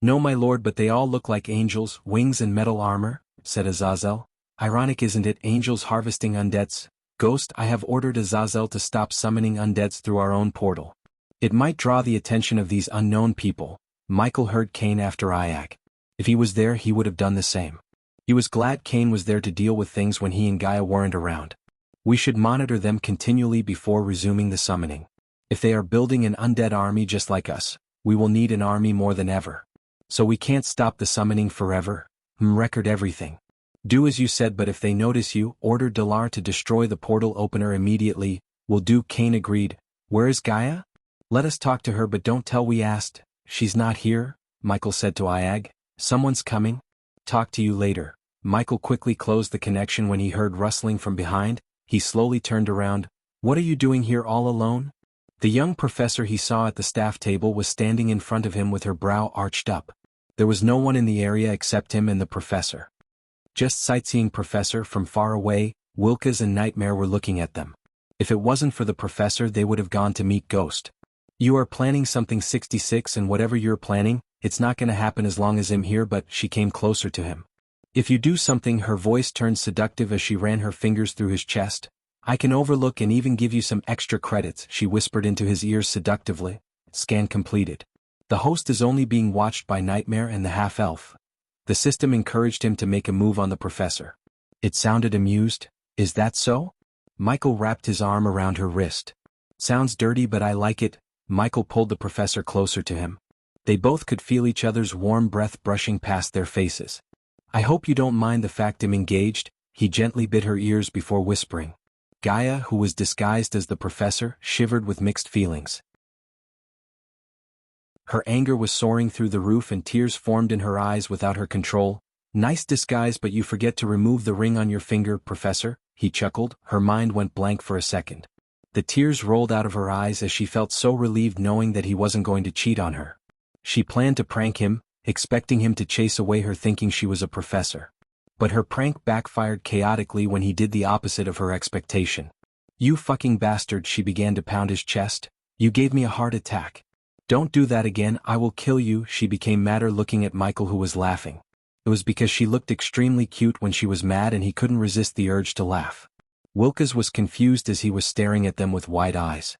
No, my lord, but they all look like angels, wings and metal armor, said Azazel. Ironic, isn't it, angels harvesting undeads? Ghost, I have ordered Azazel to stop summoning undeads through our own portal. It might draw the attention of these unknown people. Michael heard Cain after Iag. If he was there, he would have done the same. He was glad Cain was there to deal with things when he and Gaia weren't around. We should monitor them continually before resuming the summoning. If they are building an undead army just like us, we will need an army more than ever. So we can't stop the summoning forever. Record everything. Do as you said, but if they notice you, order Dalar to destroy the portal opener immediately. Will do. Cain agreed. Where is Gaia? Let us talk to her, but don't tell we asked. She's not here, Michael said to Iag. Someone's coming. Talk to you later. Michael quickly closed the connection when he heard rustling from behind. He slowly turned around. What are you doing here all alone? The young professor he saw at the staff table was standing in front of him with her brow arched up. There was no one in the area except him and the professor. Just sightseeing, professor. From far away, Wilkes and Nightmare were looking at them. If it wasn't for the professor, they would have gone to meet Ghost. You are planning something, 66, and whatever you're planning, it's not gonna happen as long as I'm here. But she came closer to him. If you do something, her voice turned seductive as she ran her fingers through his chest. I can overlook and even give you some extra credits, she whispered into his ears seductively. Scan completed. The host is only being watched by Nightmare and the half-elf. The system encouraged him to make a move on the professor. It sounded amused. Is that so? Michael wrapped his arm around her wrist. Sounds dirty, but I like it. Michael pulled the professor closer to him. They both could feel each other's warm breath brushing past their faces. I hope you don't mind the fact I'm engaged, he gently bit her ears before whispering. Gaia, who was disguised as the professor, shivered with mixed feelings. Her anger was soaring through the roof and tears formed in her eyes without her control. Nice disguise, but you forget to remove the ring on your finger, professor, he chuckled. Her mind went blank for a second. The tears rolled out of her eyes as she felt so relieved knowing that he wasn't going to cheat on her. She planned to prank him, expecting him to chase away her thinking she was a professor. But her prank backfired chaotically when he did the opposite of her expectation. You fucking bastard, she began to pound his chest. You gave me a heart attack. Don't do that again, I will kill you. She became madder, looking at Michael, who was laughing. It was because she looked extremely cute when she was mad and he couldn't resist the urge to laugh. Wilkes was confused as he was staring at them with wide eyes.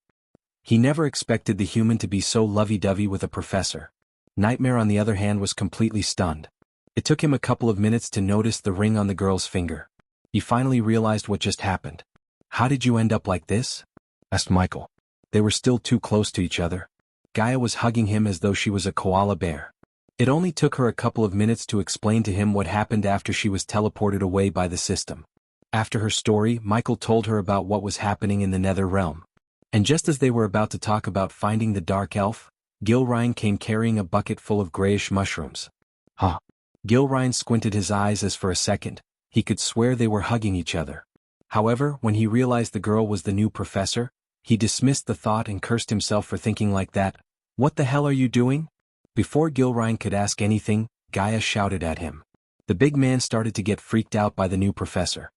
He never expected the human to be so lovey-dovey with a professor. Nightmare, on the other hand, was completely stunned. It took him a couple of minutes to notice the ring on the girl's finger. He finally realized what just happened. How did you end up like this? Asked Michael. They were still too close to each other. Gaia was hugging him as though she was a koala bear. It only took her a couple of minutes to explain to him what happened after she was teleported away by the system. After her story, Michael told her about what was happening in the Nether Realm. And just as they were about to talk about finding the Dark Elf, Gilrine came carrying a bucket full of grayish mushrooms. Huh? Gilrine squinted his eyes as for a second, he could swear they were hugging each other. However, when he realized the girl was the new professor, he dismissed the thought and cursed himself for thinking like that. What the hell are you doing? Before Gilrine could ask anything, Gaia shouted at him. The big man started to get freaked out by the new professor.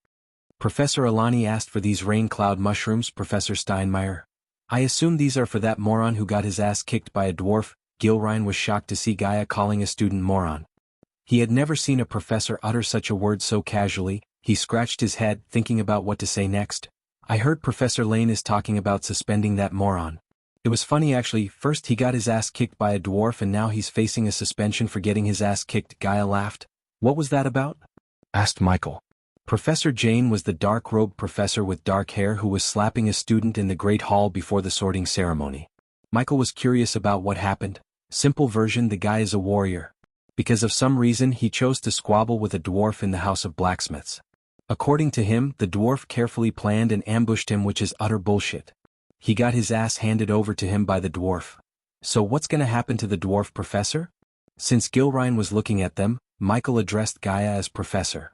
Professor Alani asked for these rain cloud mushrooms, Professor Steinmeier. I assume these are for that moron who got his ass kicked by a dwarf. Gilrine was shocked to see Gaia calling a student moron. He had never seen a professor utter such a word so casually. He scratched his head, thinking about what to say next. I heard Professor Lane is talking about suspending that moron. It was funny actually, first he got his ass kicked by a dwarf and now he's facing a suspension for getting his ass kicked. Gaia laughed. What was that about? Asked Michael. Professor Jane was the dark-robed professor with dark hair who was slapping a student in the Great Hall before the sorting ceremony. Michael was curious about what happened. Simple version, the guy is a warrior. Because of some reason he chose to squabble with a dwarf in the House of Blacksmiths. According to him, the dwarf carefully planned and ambushed him, which is utter bullshit. He got his ass handed over to him by the dwarf. So what's gonna happen to the dwarf, professor? Since Gilrine was looking at them, Michael addressed Gaia as professor.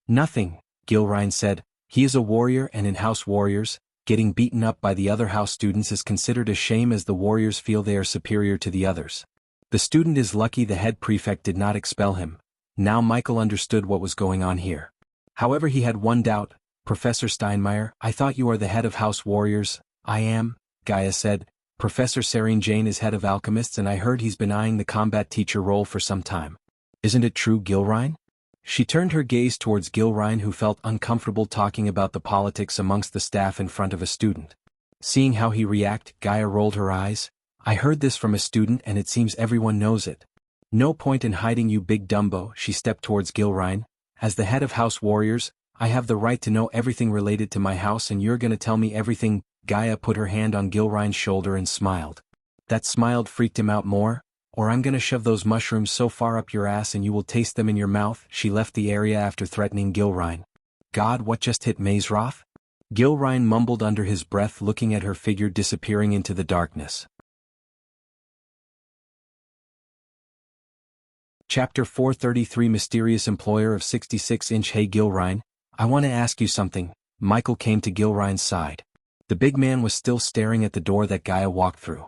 Nothing, Gilrine said. He is a warrior, and in House Warriors, getting beaten up by the other house students is considered a shame as the warriors feel they are superior to the others. The student is lucky the head prefect did not expel him. Now Michael understood what was going on here. However, he had one doubt. Professor Steinmeier, I thought you are the head of House Warriors. I am, Gaia said. Professor Serene Jane is head of Alchemists and I heard he's been eyeing the combat teacher role for some time. Isn't it true, Gilrine? She turned her gaze towards Gilrine, who felt uncomfortable talking about the politics amongst the staff in front of a student. Seeing how he reacted, Gaia rolled her eyes. I heard this from a student and it seems everyone knows it. No point in hiding, you big dumbo. She stepped towards Gilrine. As the head of House Warriors, I have the right to know everything related to my house and you're gonna tell me everything. Gaia put her hand on Gilrine's shoulder and smiled. That smile freaked him out more. Or I'm gonna shove those mushrooms so far up your ass and you will taste them in your mouth. She left the area after threatening Gilrine. God, what just hit Mazeroth? Gilrine mumbled under his breath, looking at her figure disappearing into the darkness. Chapter 433, Mysterious Employer of 66-inch. Hey Gilrine, I want to ask you something. Michael came to Gilrine's side. The big man was still staring at the door that Gaia walked through.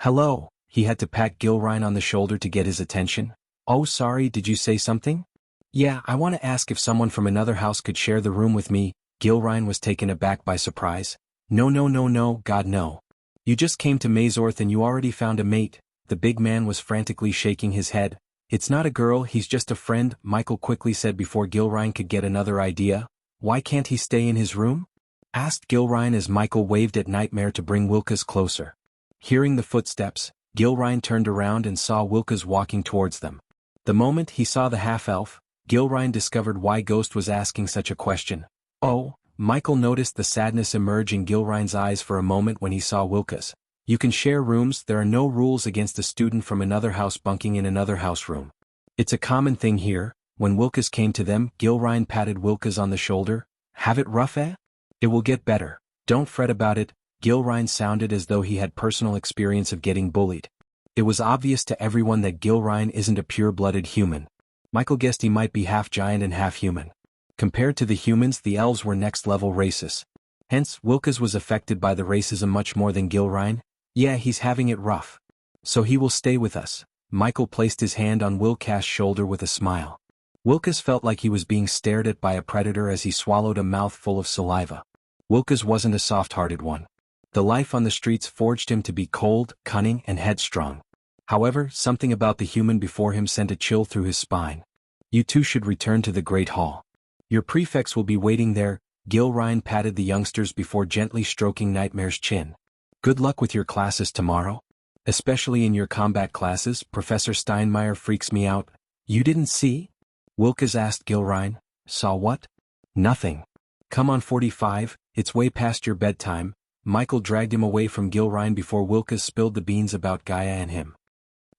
Hello, he had to pat Gilrine on the shoulder to get his attention. Oh sorry, did you say something? Yeah, I want to ask if someone from another house could share the room with me. Gilrine was taken aback by surprise. No no no no, God no. You just came to Mazorth and you already found a mate. The big man was frantically shaking his head. It's not a girl, he's just a friend, Michael quickly said before Gilrine could get another idea. Why can't he stay in his room? Asked Gilrine as Michael waved at Nightmare to bring Wilkes closer. Hearing the footsteps, Gilrine turned around and saw Wilkes walking towards them. The moment he saw the half-elf, Gilrine discovered why Ghost was asking such a question. Oh, Michael noticed the sadness emerge in Gilrine's eyes for a moment when he saw Wilkes. You can share rooms, there are no rules against a student from another house bunking in another house room. It's a common thing here. When Wilkes came to them, Gilrine patted Wilkes on the shoulder. Have it rough, eh? It will get better. Don't fret about it. Gilrine sounded as though he had personal experience of getting bullied. It was obvious to everyone that Gilrine isn't a pure-blooded human. Michael guessed he might be half giant and half human. Compared to the humans, the elves were next-level racists. Hence, Wilkes was affected by the racism much more than Gilrine. Yeah, he's having it rough. So he will stay with us. Michael placed his hand on Wilkes' shoulder with a smile. Wilkes felt like he was being stared at by a predator as he swallowed a mouthful of saliva. Wilkes wasn't a soft-hearted one. The life on the streets forged him to be cold, cunning, and headstrong. However, something about the human before him sent a chill through his spine. You two should return to the Great Hall. Your prefects will be waiting there. Gilrine patted the youngsters before gently stroking Nightmare's chin. Good luck with your classes tomorrow. Especially in your combat classes, Professor Steinmeier freaks me out. You didn't see? Wilkes asked Gilrine. Saw what? Nothing. Come on 45, it's way past your bedtime. Michael dragged him away from Gilrine before Wilkes spilled the beans about Gaia and him.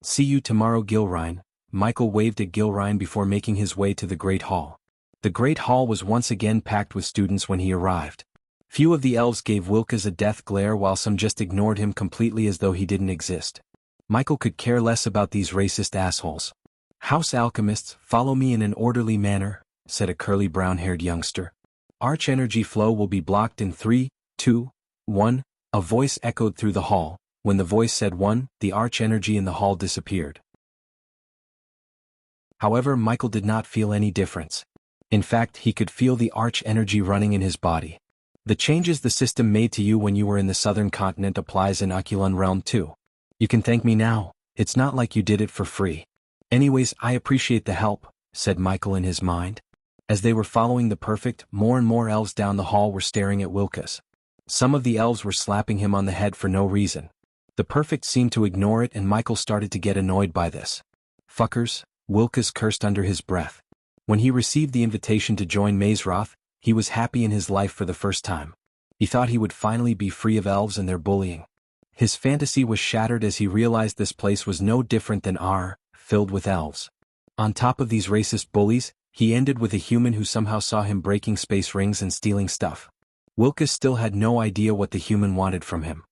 See you tomorrow, Gilrine. Michael waved at Gilrine before making his way to the Great Hall. The Great Hall was once again packed with students when he arrived. Few of the elves gave Wilkes a death glare while some just ignored him completely as though he didn't exist. Michael could care less about these racist assholes. House alchemists, follow me in an orderly manner, said a curly brown-haired youngster. Arch energy flow will be blocked in 3, 2, 1. A voice echoed through the hall. When the voice said 1, the arch energy in the hall disappeared. However, Michael did not feel any difference. In fact, he could feel the arch energy running in his body. The changes the system made to you when you were in the southern continent applies in Aculon Realm too. You can thank me now, it's not like you did it for free. Anyways, I appreciate the help, said Michael in his mind. As they were following the perfect, more and more elves down the hall were staring at Wilkes. Some of the elves were slapping him on the head for no reason. The perfect seemed to ignore it and Michael started to get annoyed by this. Fuckers, Wilkes cursed under his breath. When he received the invitation to join Mazroth, he was happy in his life for the first time. He thought he would finally be free of elves and their bullying. His fantasy was shattered as he realized this place was no different than filled with elves. On top of these racist bullies, he ended with a human who somehow saw him breaking space rings and stealing stuff. Wilkes still had no idea what the human wanted from him.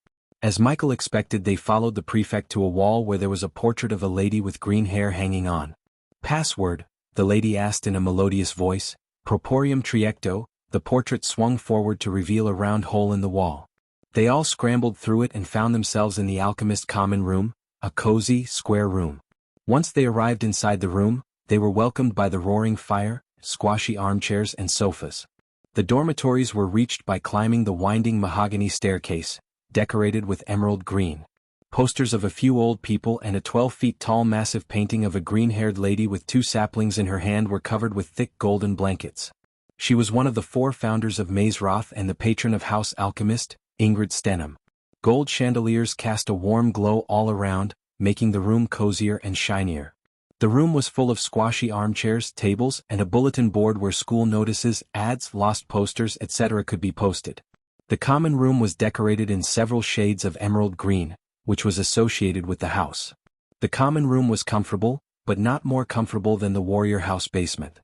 As Michael expected, they followed the prefect to a wall where there was a portrait of a lady with green hair hanging on. Password, the lady asked in a melodious voice. Proporium triecto, the portrait swung forward to reveal a round hole in the wall. They all scrambled through it and found themselves in the alchemist common room, a cozy, square room. Once they arrived inside the room, they were welcomed by the roaring fire, squashy armchairs and sofas. The dormitories were reached by climbing the winding mahogany staircase, decorated with emerald green. Posters of a few old people and a 12-feet-tall massive painting of a green-haired lady with 2 saplings in her hand were covered with thick golden blankets. She was one of the 4 founders of Mazroth and the patron of House Alchemist, Ingrid Stenham. Gold chandeliers cast a warm glow all around, making the room cozier and shinier. The room was full of squashy armchairs, tables, and a bulletin board where school notices, ads, lost posters, etc. could be posted. The common room was decorated in several shades of emerald green, which was associated with the house. The common room was comfortable, but not more comfortable than the warrior house basement.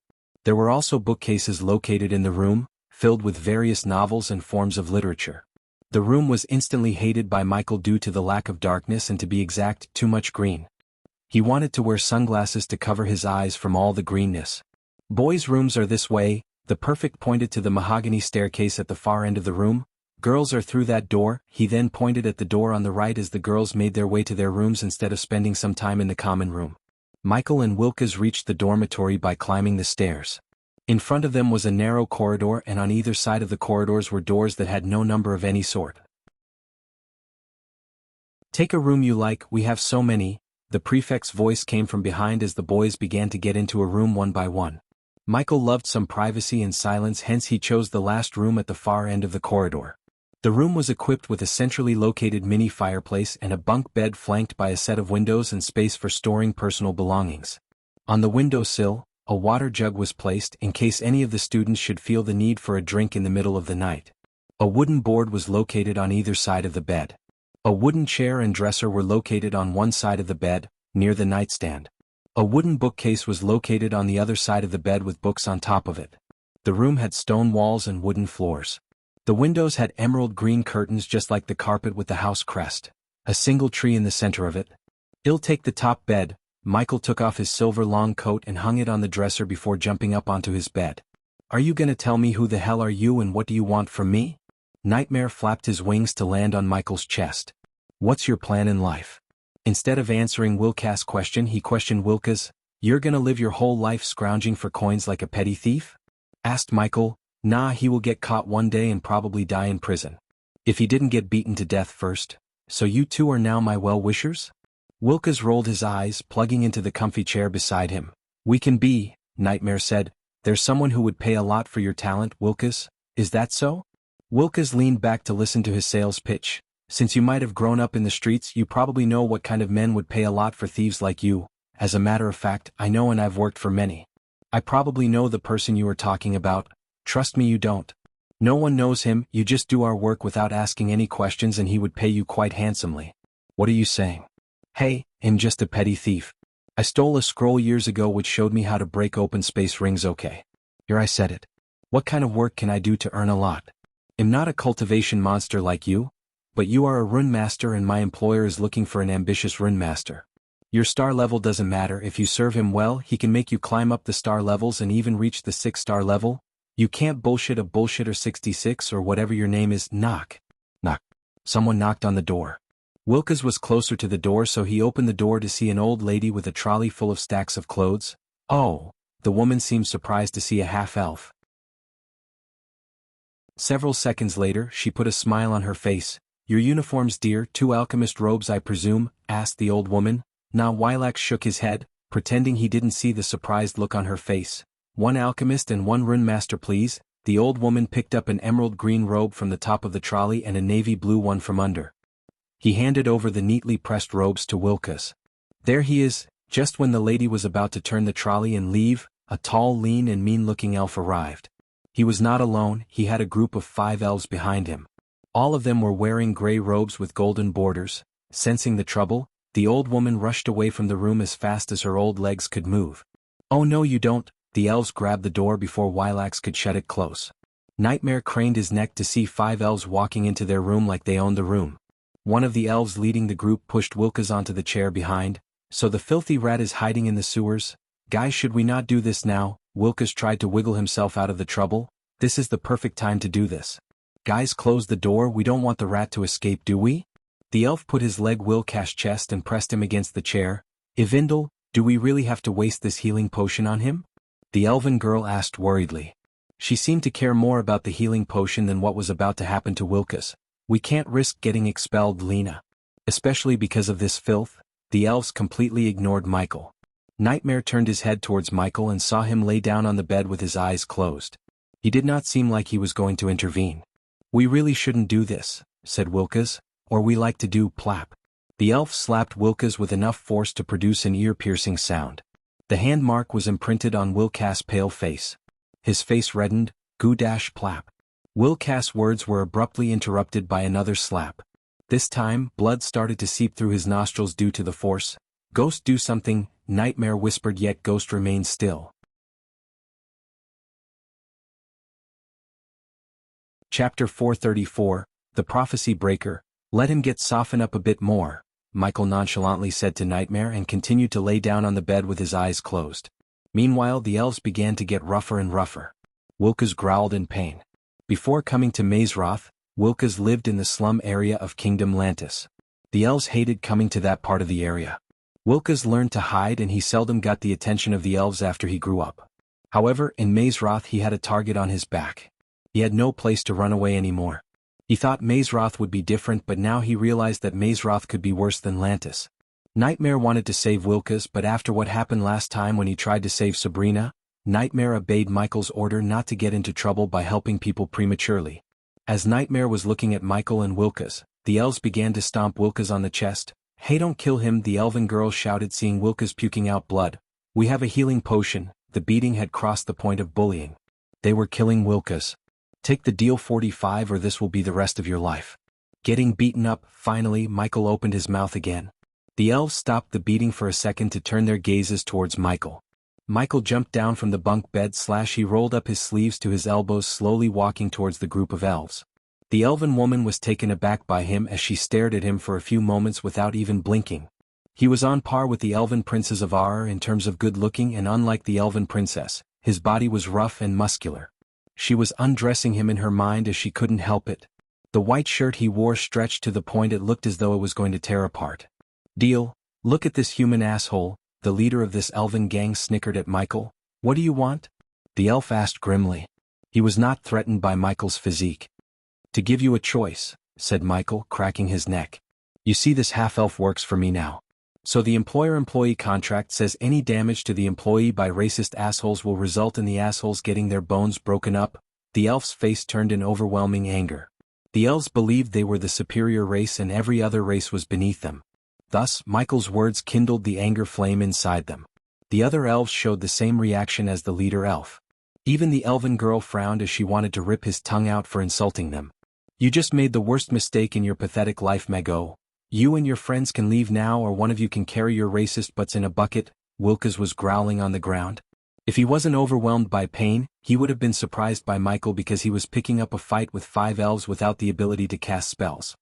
There were also bookcases located in the room, filled with various novels and forms of literature. The room was instantly hated by Michael due to the lack of darkness and, to be exact, too much green. He wanted to wear sunglasses to cover his eyes from all the greenness. Boys' rooms are this way, the perfect pointed to the mahogany staircase at the far end of the room. Girls are through that door. He then pointed at the door on the right as the girls made their way to their rooms instead of spending some time in the common room. Michael and Wilkes reached the dormitory by climbing the stairs. In front of them was a narrow corridor, and on either side of the corridors were doors that had no number of any sort. "Take a room you like, we have so many," the prefect's voice came from behind as the boys began to get into a room one by one. Michael loved some privacy and silence, hence he chose the last room at the far end of the corridor. The room was equipped with a centrally located mini fireplace and a bunk bed flanked by a set of windows and space for storing personal belongings. On the windowsill, a water jug was placed in case any of the students should feel the need for a drink in the middle of the night. A wooden board was located on either side of the bed. A wooden chair and dresser were located on one side of the bed, near the nightstand. A wooden bookcase was located on the other side of the bed with books on top of it. The room had stone walls and wooden floors. The windows had emerald green curtains just like the carpet with the house crest. A single tree in the center of it. "I'll take the top bed." Michael took off his silver long coat and hung it on the dresser before jumping up onto his bed. "Are you gonna tell me who the hell are you and what do you want from me?" Nightmare flapped his wings to land on Michael's chest. "What's your plan in life?" Instead of answering Wilkes' question, he questioned Wilkes. "You're gonna live your whole life scrounging for coins like a petty thief?" asked Michael. "Nah, he will get caught one day and probably die in prison. If he didn't get beaten to death first. So you two are now my well-wishers?" Wilkes rolled his eyes, plugging into the comfy chair beside him. "We can be," Nightmare said. "There's someone who would pay a lot for your talent, Wilkes. Is that so?" Wilkes leaned back to listen to his sales pitch. "Since you might have grown up in the streets, you probably know what kind of men would pay a lot for thieves like you. As a matter of fact, I know, and I've worked for many. I probably know the person you are talking about. Trust me, you don't. No one knows him, you just do our work without asking any questions and he would pay you quite handsomely." "What are you saying?" "Hey, I'm just a petty thief. I stole a scroll years ago which showed me how to break open space rings. Okay. Here, I said it. What kind of work can I do to earn a lot? I'm not a cultivation monster like you, but you are a rune master and my employer is looking for an ambitious rune master. Your star level doesn't matter, if you serve him well he can make you climb up the star levels and even reach the 6-star level. You can't bullshit a bullshitter 66 or whatever your name is." Knock. Knock. Someone knocked on the door. Wilkes was closer to the door, so he opened the door to see an old lady with a trolley full of stacks of clothes. "Oh." The woman seemed surprised to see a half-elf. Several seconds later, she put a smile on her face. "Your uniforms, dear, 2 alchemist robes I presume?" asked the old woman. Now Wilax shook his head, pretending he didn't see the surprised look on her face. "1 alchemist and 1 rune master, please." The old woman picked up an emerald green robe from the top of the trolley and a navy blue one from under. He handed over the neatly pressed robes to Wilkes. "There he is." Just when the lady was about to turn the trolley and leave, a tall, lean and mean-looking elf arrived. He was not alone, he had a group of 5 elves behind him. All of them were wearing gray robes with golden borders. Sensing the trouble, the old woman rushed away from the room as fast as her old legs could move. "Oh no you don't." The elves grabbed the door before Wilax could shut it close. Nightmare craned his neck to see 5 elves walking into their room like they owned the room. One of the elves leading the group pushed Wilkes onto the chair behind. "So the filthy rat is hiding in the sewers? Guys, should we not do this now?" Wilkes tried to wiggle himself out of the trouble. "This is the perfect time to do this. Guys, close the door, we don't want the rat to escape, do we?" The elf put his leg Wilkes' chest and pressed him against the chair. "Ivindel, do we really have to waste this healing potion on him?" the elven girl asked worriedly. She seemed to care more about the healing potion than what was about to happen to Wilkes. "We can't risk getting expelled, Lena. Especially because of this filth." The elves completely ignored Michael. Nightmare turned his head towards Michael and saw him lay down on the bed with his eyes closed. He did not seem like he was going to intervene. "We really shouldn't do this," said Wilkes, "or we like to do plap." The elf slapped Wilkes with enough force to produce an ear-piercing sound. The hand mark was imprinted on Wilkes' pale face. His face reddened. "Goo-plap." Wilkes' words were abruptly interrupted by another slap. This time, blood started to seep through his nostrils due to the force. "Ghost, do something," Nightmare whispered, yet Ghost remained still. Chapter 434, The Prophecy Breaker. "Let him soften up a bit more," Michael nonchalantly said to Nightmare and continued to lay down on the bed with his eyes closed. Meanwhile, the elves began to get rougher and rougher. Wilkes growled in pain. Before coming to Mazeroth, Wilkes lived in the slum area of Kingdom Lantis. The elves hated coming to that part of the area. Wilkes learned to hide and he seldom got the attention of the elves after he grew up. However, in Mazeroth he had a target on his back. He had no place to run away anymore. He thought Mazeroth would be different, but now he realized that Mazeroth could be worse than Lantis. Nightmare wanted to save Wilkes, but after what happened last time when he tried to save Sabrina, Nightmare obeyed Michael's order not to get into trouble by helping people prematurely. As Nightmare was looking at Michael and Wilkes, the elves began to stomp Wilkes on the chest. "Hey, don't kill him," the elven girl shouted, seeing Wilkes puking out blood. "We have a healing potion." The beating had crossed the point of bullying. They were killing Wilkes. "Take the deal 45 or this will be the rest of your life." Getting beaten up, finally Michael opened his mouth again. The elves stopped the beating for a second to turn their gazes towards Michael. Michael jumped down from the bunk bed / he rolled up his sleeves to his elbows, slowly walking towards the group of elves. The elven woman was taken aback by him as she stared at him for a few moments without even blinking. He was on par with the elven princes of Arar in terms of good-looking, and unlike the elven princess, his body was rough and muscular. She was undressing him in her mind as she couldn't help it. The white shirt he wore stretched to the point it looked as though it was going to tear apart. "Deal? Look at this human asshole," the leader of this elven gang snickered at Michael. "What do you want?" the elf asked grimly. He was not threatened by Michael's physique. "To give you a choice," said Michael, cracking his neck. "You see, this half-elf works for me now. So the employer-employee contract says any damage to the employee by racist assholes will result in the assholes getting their bones broken up." The elf's face turned in overwhelming anger. The elves believed they were the superior race and every other race was beneath them. Thus, Michael's words kindled the anger flame inside them. The other elves showed the same reaction as the leader elf. Even the elven girl frowned as she wanted to rip his tongue out for insulting them. "You just made the worst mistake in your pathetic life, Mago. You and your friends can leave now, or one of you can carry your racist butts in a bucket." Wilkes was growling on the ground. If he wasn't overwhelmed by pain, he would have been surprised by Michael because he was picking up a fight with 5 elves without the ability to cast spells.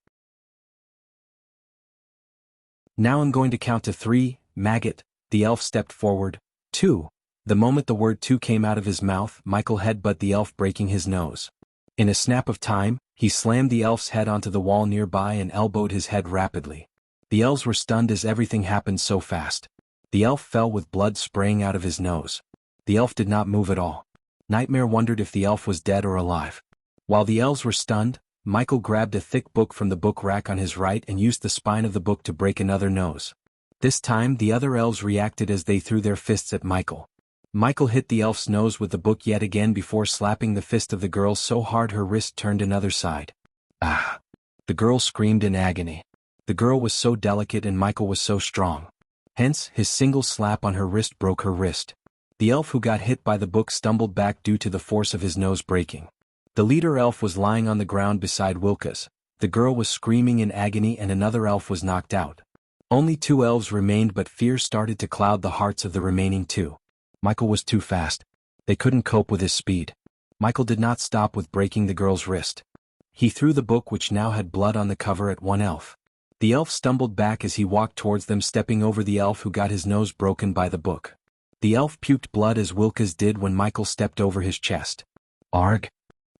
"Now I'm going to count to 3, maggot." The elf stepped forward. 2. The moment the word 2 came out of his mouth, Michael headbutted the elf, breaking his nose. In a snap of time, he slammed the elf's head onto the wall nearby and elbowed his head rapidly. The elves were stunned as everything happened so fast. The elf fell with blood spraying out of his nose. The elf did not move at all. Nightmare wondered if the elf was dead or alive. While the elves were stunned, Michael grabbed a thick book from the book rack on his right and used the spine of the book to break another nose. This time the other elves reacted as they threw their fists at Michael. Michael hit the elf's nose with the book yet again before slapping the fist of the girl so hard her wrist turned another side. "Ah!" The girl screamed in agony. The girl was so delicate and Michael was so strong. Hence, his single slap on her wrist broke her wrist. The elf who got hit by the book stumbled back due to the force of his nose breaking. The leader elf was lying on the ground beside Wilkes. The girl was screaming in agony and another elf was knocked out. Only 2 elves remained, but fear started to cloud the hearts of the remaining 2. Michael was too fast. They couldn't cope with his speed. Michael did not stop with breaking the girl's wrist. He threw the book, which now had blood on the cover, at one elf. The elf stumbled back as he walked towards them, stepping over the elf who got his nose broken by the book. The elf puked blood as Wilkes did when Michael stepped over his chest. "Arg!"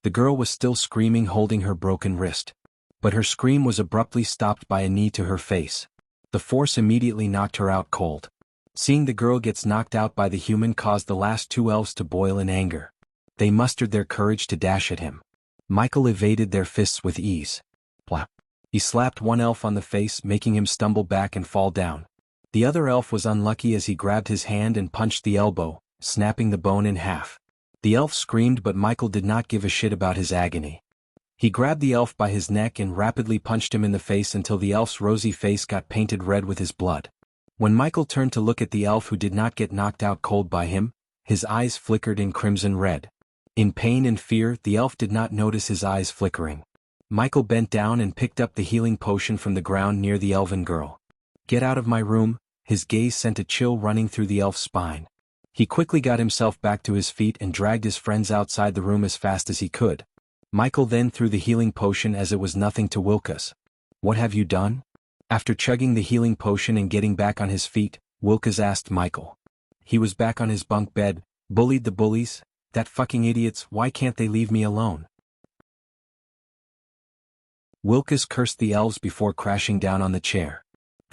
The girl was still screaming, holding her broken wrist. But her scream was abruptly stopped by a knee to her face. The force immediately knocked her out cold. Seeing the girl gets knocked out by the human caused the last 2 elves to boil in anger. They mustered their courage to dash at him. Michael evaded their fists with ease. Plop. He slapped one elf on the face, making him stumble back and fall down. The other elf was unlucky as he grabbed his hand and punched the elbow, snapping the bone in half. The elf screamed, but Michael did not give a shit about his agony. He grabbed the elf by his neck and rapidly punched him in the face until the elf's rosy face got painted red with his blood. When Michael turned to look at the elf who did not get knocked out cold by him, his eyes flickered in crimson red. In pain and fear, the elf did not notice his eyes flickering. Michael bent down and picked up the healing potion from the ground near the elven girl. "Get out of my room." His gaze sent a chill running through the elf's spine. He quickly got himself back to his feet and dragged his friends outside the room as fast as he could. Michael then threw the healing potion as it was nothing to Wilkes. "What have you done?" After chugging the healing potion and getting back on his feet, Wilkes asked Michael. He was back on his bunk bed. "Bullied the bullies? That fucking idiots, why can't they leave me alone?" Wilkes cursed the elves before crashing down on the chair.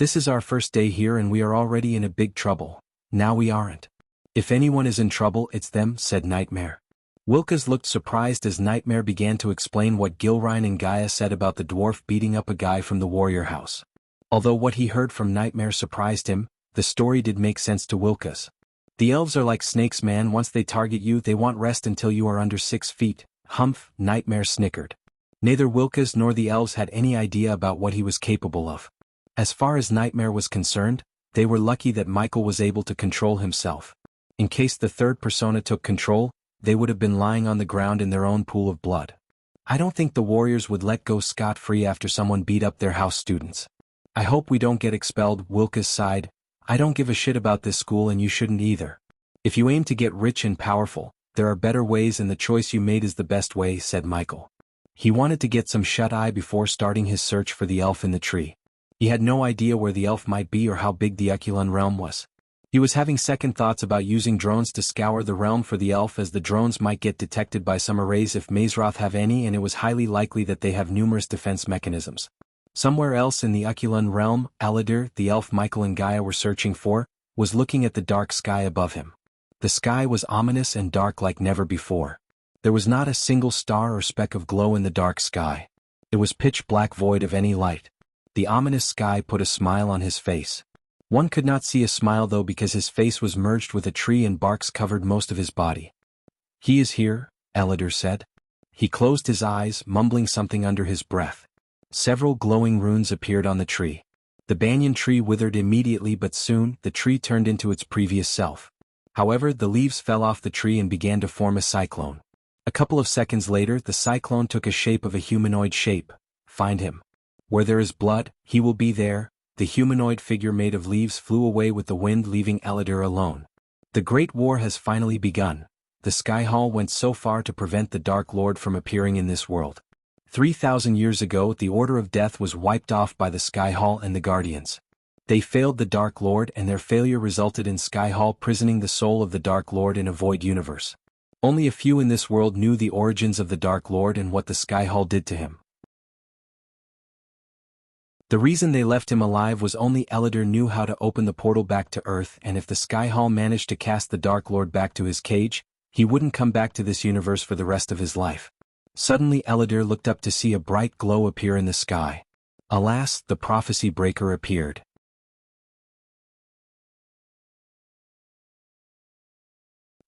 This is our first day here and we are already in a big trouble. Now we aren't. If anyone is in trouble, it's them, said Nightmare. Wilkes looked surprised as Nightmare began to explain what Gilrine and Gaia said about the dwarf beating up a guy from the warrior house. Although what he heard from Nightmare surprised him, the story did make sense to Wilkes. The elves are like snakes, man. Once they target you, they won't rest until you are under 6 feet. Humph, Nightmare snickered. Neither Wilkes nor the elves had any idea about what he was capable of. As far as Nightmare was concerned, they were lucky that Michael was able to control himself. In case the third persona took control, they would have been lying on the ground in their own pool of blood. I don't think the warriors would let go scot-free after someone beat up their house students. I hope we don't get expelled, Wilkes sighed. I don't give a shit about this school and you shouldn't either. If you aim to get rich and powerful, there are better ways and the choice you made is the best way, said Michael. He wanted to get some shut-eye before starting his search for the elf in the tree. He had no idea where the elf might be or how big the Aculon realm was. He was having second thoughts about using drones to scour the realm for the elf, as the drones might get detected by some arrays if Mazroth have any, and it was highly likely that they have numerous defense mechanisms. Somewhere else in the Aculon realm, Aladir, the elf Michael and Gaia were searching for, was looking at the dark sky above him. The sky was ominous and dark like never before. There was not a single star or speck of glow in the dark sky. It was pitch black, void of any light. The ominous sky put a smile on his face. One could not see a smile though, because his face was merged with a tree and barks covered most of his body. He is here, Aladir said. He closed his eyes, mumbling something under his breath. Several glowing runes appeared on the tree. The banyan tree withered immediately, but soon the tree turned into its previous self. However, the leaves fell off the tree and began to form a cyclone. A couple of seconds later, the cyclone took a shape of a humanoid shape. Find him. Where there is blood, he will be there. The humanoid figure made of leaves flew away with the wind, leaving Aladir alone. The Great War has finally begun. The Sky Hall went so far to prevent the Dark Lord from appearing in this world. 3,000 years ago, the Order of Death was wiped off by the Sky Hall and the Guardians. They failed the Dark Lord, and their failure resulted in Sky Hall prisoning the soul of the Dark Lord in a void universe. Only a few in this world knew the origins of the Dark Lord and what the Sky Hall did to him. The reason they left him alive was only Aladir knew how to open the portal back to Earth, and if the Sky Hall managed to cast the Dark Lord back to his cage, he wouldn't come back to this universe for the rest of his life. Suddenly Aladir looked up to see a bright glow appear in the sky. Alas, the prophecy breaker appeared.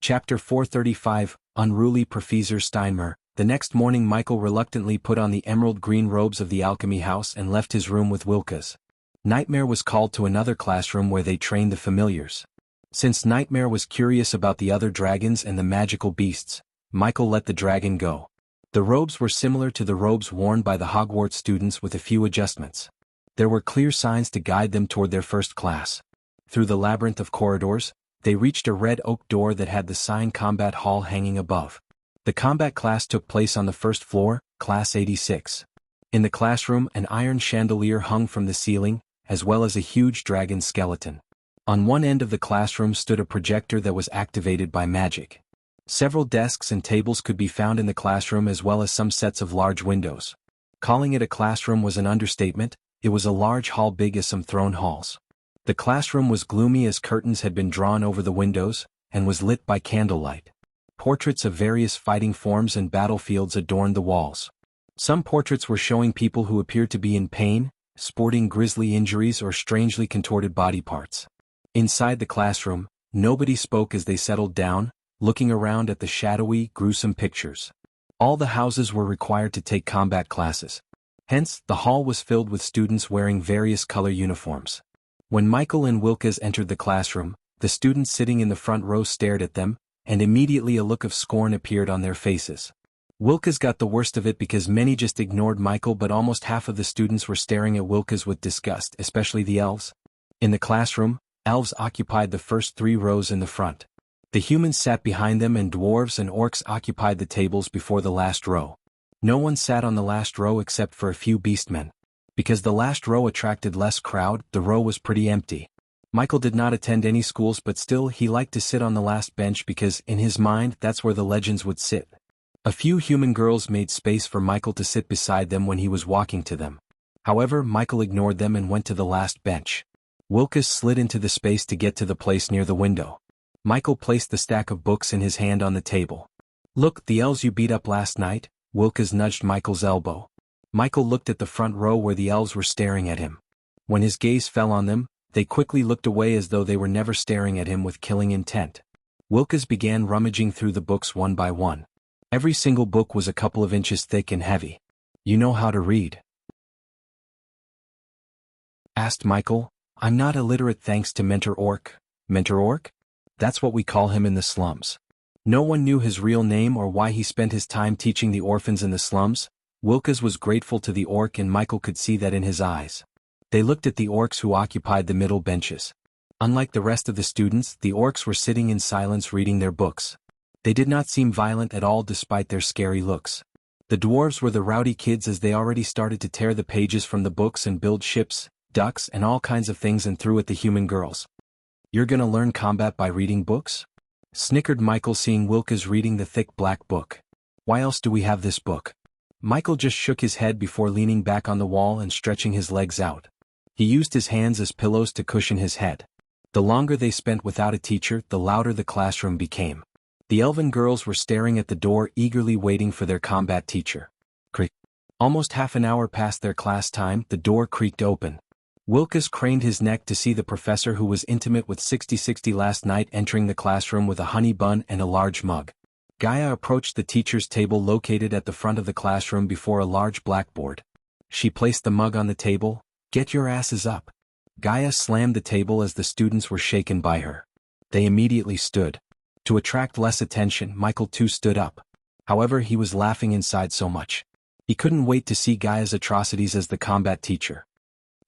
Chapter 435, Unruly Professor Steinmer. The next morning Michael reluctantly put on the emerald green robes of the alchemy house and left his room with Wilkes. Nightmare was called to another classroom where they trained the familiars. Since Nightmare was curious about the other dragons and the magical beasts, Michael let the dragon go. The robes were similar to the robes worn by the Hogwarts students with a few adjustments. There were clear signs to guide them toward their first class. Through the labyrinth of corridors, they reached a red oak door that had the sign Combat Hall hanging above. The combat class took place on the first floor, Class 86. In the classroom, an iron chandelier hung from the ceiling, as well as a huge dragon skeleton. On one end of the classroom stood a projector that was activated by magic. Several desks and tables could be found in the classroom, as well as some sets of large windows. Calling it a classroom was an understatement. It was a large hall big as some throne halls. The classroom was gloomy as curtains had been drawn over the windows, and was lit by candlelight. Portraits of various fighting forms and battlefields adorned the walls. Some portraits were showing people who appeared to be in pain, sporting grisly injuries or strangely contorted body parts. Inside the classroom, nobody spoke as they settled down, looking around at the shadowy, gruesome pictures. All the houses were required to take combat classes. Hence, the hall was filled with students wearing various color uniforms. When Michael and Wilkes entered the classroom, the students sitting in the front row stared at them, and immediately a look of scorn appeared on their faces. Wilkes got the worst of it because many just ignored Michael, but almost half of the students were staring at Wilkes with disgust, especially the elves. In the classroom, elves occupied the first 3 rows in the front. The humans sat behind them, and dwarves and orcs occupied the tables before the last row. No one sat on the last row except for a few beastmen. Because the last row attracted less crowd, the row was pretty empty. Michael did not attend any schools, but still he liked to sit on the last bench because, in his mind, that's where the legends would sit. A few human girls made space for Michael to sit beside them when he was walking to them. However, Michael ignored them and went to the last bench. Wuxia slid into the space to get to the place near the window. Michael placed the stack of books in his hand on the table. "Look, the elves you beat up last night," Wuxia nudged Michael's elbow. Michael looked at the front row where the elves were staring at him. When his gaze fell on them, they quickly looked away as though they were never staring at him with killing intent. Wuxia began rummaging through the books one by one. Every single book was a couple of inches thick and heavy. "You know how to read?" asked Michael. "I'm not illiterate thanks to Mentor Orc." "Mentor Orc? That's what we call him in the slums." No one knew his real name or why he spent his time teaching the orphans in the slums. Wuxia was grateful to the orc and Michael could see that in his eyes. They looked at the orcs who occupied the middle benches. Unlike the rest of the students, the orcs were sitting in silence reading their books. They did not seem violent at all despite their scary looks. The dwarves were the rowdy kids as they already started to tear the pages from the books and build ships, ducks and all kinds of things and threw at the human girls. "You're gonna learn combat by reading books?" snickered Michael seeing Wuxia reading the thick black book. "Why else do we have this book?" Michael just shook his head before leaning back on the wall and stretching his legs out. He used his hands as pillows to cushion his head. The longer they spent without a teacher, the louder the classroom became. The elven girls were staring at the door eagerly waiting for their combat teacher. Creak. Almost half an hour past their class time, the door creaked open. Wuxia craned his neck to see the professor who was intimate with 6060 last night entering the classroom with a honey bun and a large mug. Gaia approached the teacher's table located at the front of the classroom before a large blackboard. She placed the mug on the table. "Get your asses up." Gaia slammed the table as the students were shaken by her. They immediately stood. To attract less attention, Michael too stood up. However, he was laughing inside so much. He couldn't wait to see Gaia's atrocities as the combat teacher.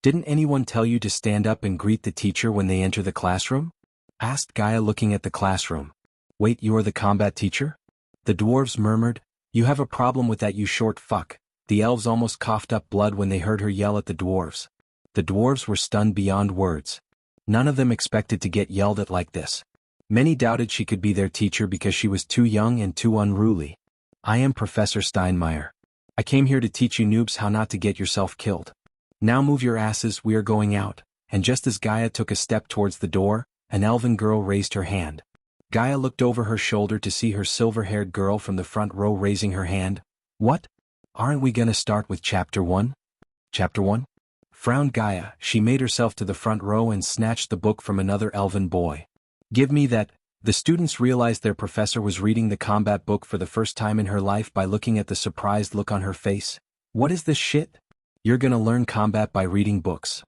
"Didn't anyone tell you to stand up and greet the teacher when they enter the classroom?" asked Gaia looking at the classroom. "Wait, you are the combat teacher?" The dwarves murmured. "You have a problem with that, you short fuck." The elves almost coughed up blood when they heard her yell at the dwarves. The dwarves were stunned beyond words. None of them expected to get yelled at like this. Many doubted she could be their teacher because she was too young and too unruly. "I am Professor Steinmeier. I came here to teach you noobs how not to get yourself killed. Now move your asses, we are going out." And just as Gaia took a step towards the door, an elven girl raised her hand. Gaia looked over her shoulder to see her silver-haired girl from the front row raising her hand. "What? Aren't we gonna start with Chapter 1? Chapter 1? Frowned Gaia. She made herself to the front row and snatched the book from another elven boy. "Give me that." The students realized their professor was reading the combat book for the first time in her life by looking at the surprised look on her face. "What is this shit?" "You're gonna learn combat by reading books."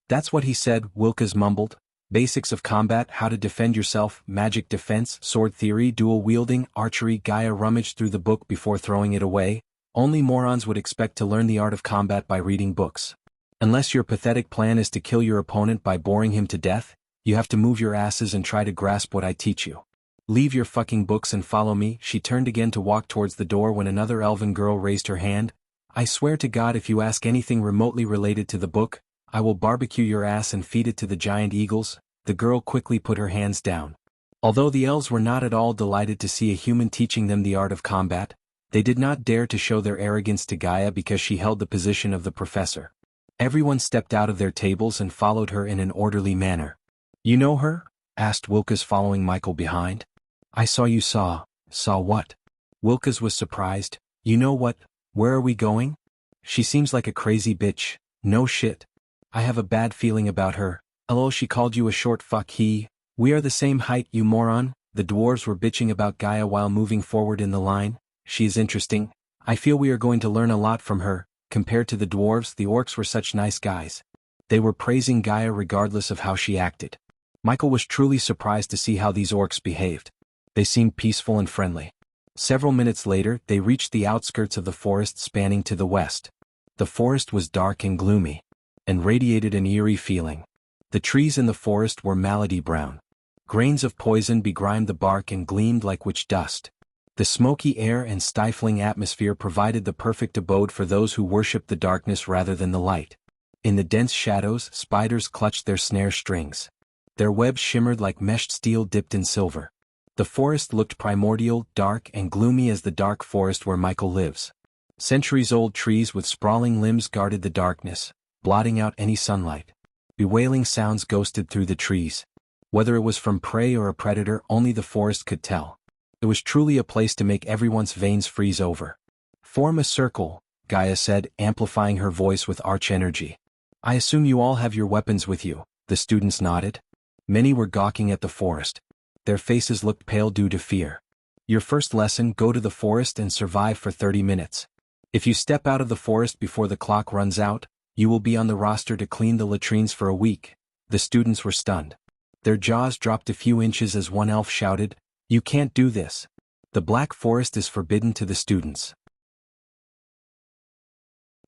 "That's what he said," Wuxia mumbled. "Basics of combat, how to defend yourself, magic defense, sword theory, dual wielding, archery." Gaia rummaged through the book before throwing it away. Only morons would expect to learn the art of combat by reading books. Unless your pathetic plan is to kill your opponent by boring him to death, you have to move your asses and try to grasp what I teach you. Leave your fucking books and follow me." She turned again to walk towards the door when another elven girl raised her hand. "I swear to God, if you ask anything remotely related to the book, I will barbecue your ass and feed it to the giant eagles." The girl quickly put her hands down. Although the elves were not at all delighted to see a human teaching them the art of combat, they did not dare to show their arrogance to Gaia because she held the position of the professor. Everyone stepped out of their tables and followed her in an orderly manner. "You know her?" asked Wuxia following Michael behind. "I saw you saw." "Saw what?" Wuxia was surprised. "You know what? Where are we going?" "She seems like a crazy bitch." "No shit. I have a bad feeling about her." "Hello, she called you a short fuck." "We are the same height, you moron." The dwarves were bitching about Gaia while moving forward in the line. "She is interesting. I feel we are going to learn a lot from her." Compared to the dwarves, the orcs were such nice guys. They were praising Gaia regardless of how she acted. Michael was truly surprised to see how these orcs behaved. They seemed peaceful and friendly. Several minutes later, they reached the outskirts of the forest spanning to the west. The forest was dark and gloomy, and radiated an eerie feeling. The trees in the forest were malady brown. Grains of poison begrimed the bark and gleamed like witch dust. The smoky air and stifling atmosphere provided the perfect abode for those who worshipped the darkness rather than the light. In the dense shadows, spiders clutched their snare strings. Their webs shimmered like meshed steel dipped in silver. The forest looked primordial, dark and gloomy as the dark forest where Michael lives. Centuries-old trees with sprawling limbs guarded the darkness, blotting out any sunlight. Bewailing sounds ghosted through the trees. Whether it was from prey or a predator, only the forest could tell. It was truly a place to make everyone's veins freeze over. "Form a circle," Gaia said, amplifying her voice with arch energy. "I assume you all have your weapons with you." The students nodded. Many were gawking at the forest. Their faces looked pale due to fear. "Your first lesson: go to the forest and survive for 30 minutes. If you step out of the forest before the clock runs out, you will be on the roster to clean the latrines for a week." The students were stunned. Their jaws dropped a few inches as one elf shouted, "You can't do this. The Black Forest is forbidden to the students.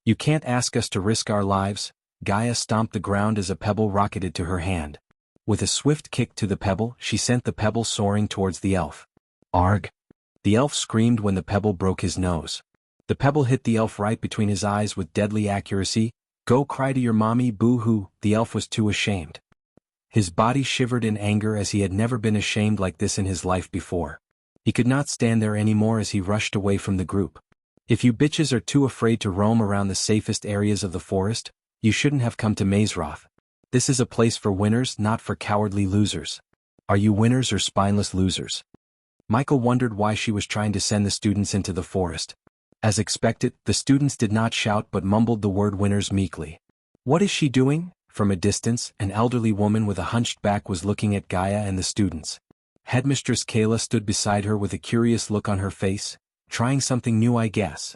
You can't ask us to risk our lives." Gaia stomped the ground as a pebble rocketed to her hand. With a swift kick to the pebble, she sent the pebble soaring towards the elf. "Arg!" The elf screamed when the pebble broke his nose. The pebble hit the elf right between his eyes with deadly accuracy. "Go cry to your mommy, boo-hoo." The elf was too ashamed. His body shivered in anger as he had never been ashamed like this in his life before. He could not stand there anymore as he rushed away from the group. "If you bitches are too afraid to roam around the safest areas of the forest, you shouldn't have come to Mazeroth. This is a place for winners, not for cowardly losers. Are you winners or spineless losers?" Michael wondered why she was trying to send the students into the forest. As expected, the students did not shout but mumbled the word winners meekly. "What is she doing?" From a distance, an elderly woman with a hunched back was looking at Gaia and the students. Headmistress Kayla stood beside her with a curious look on her face. "Trying something new, I guess."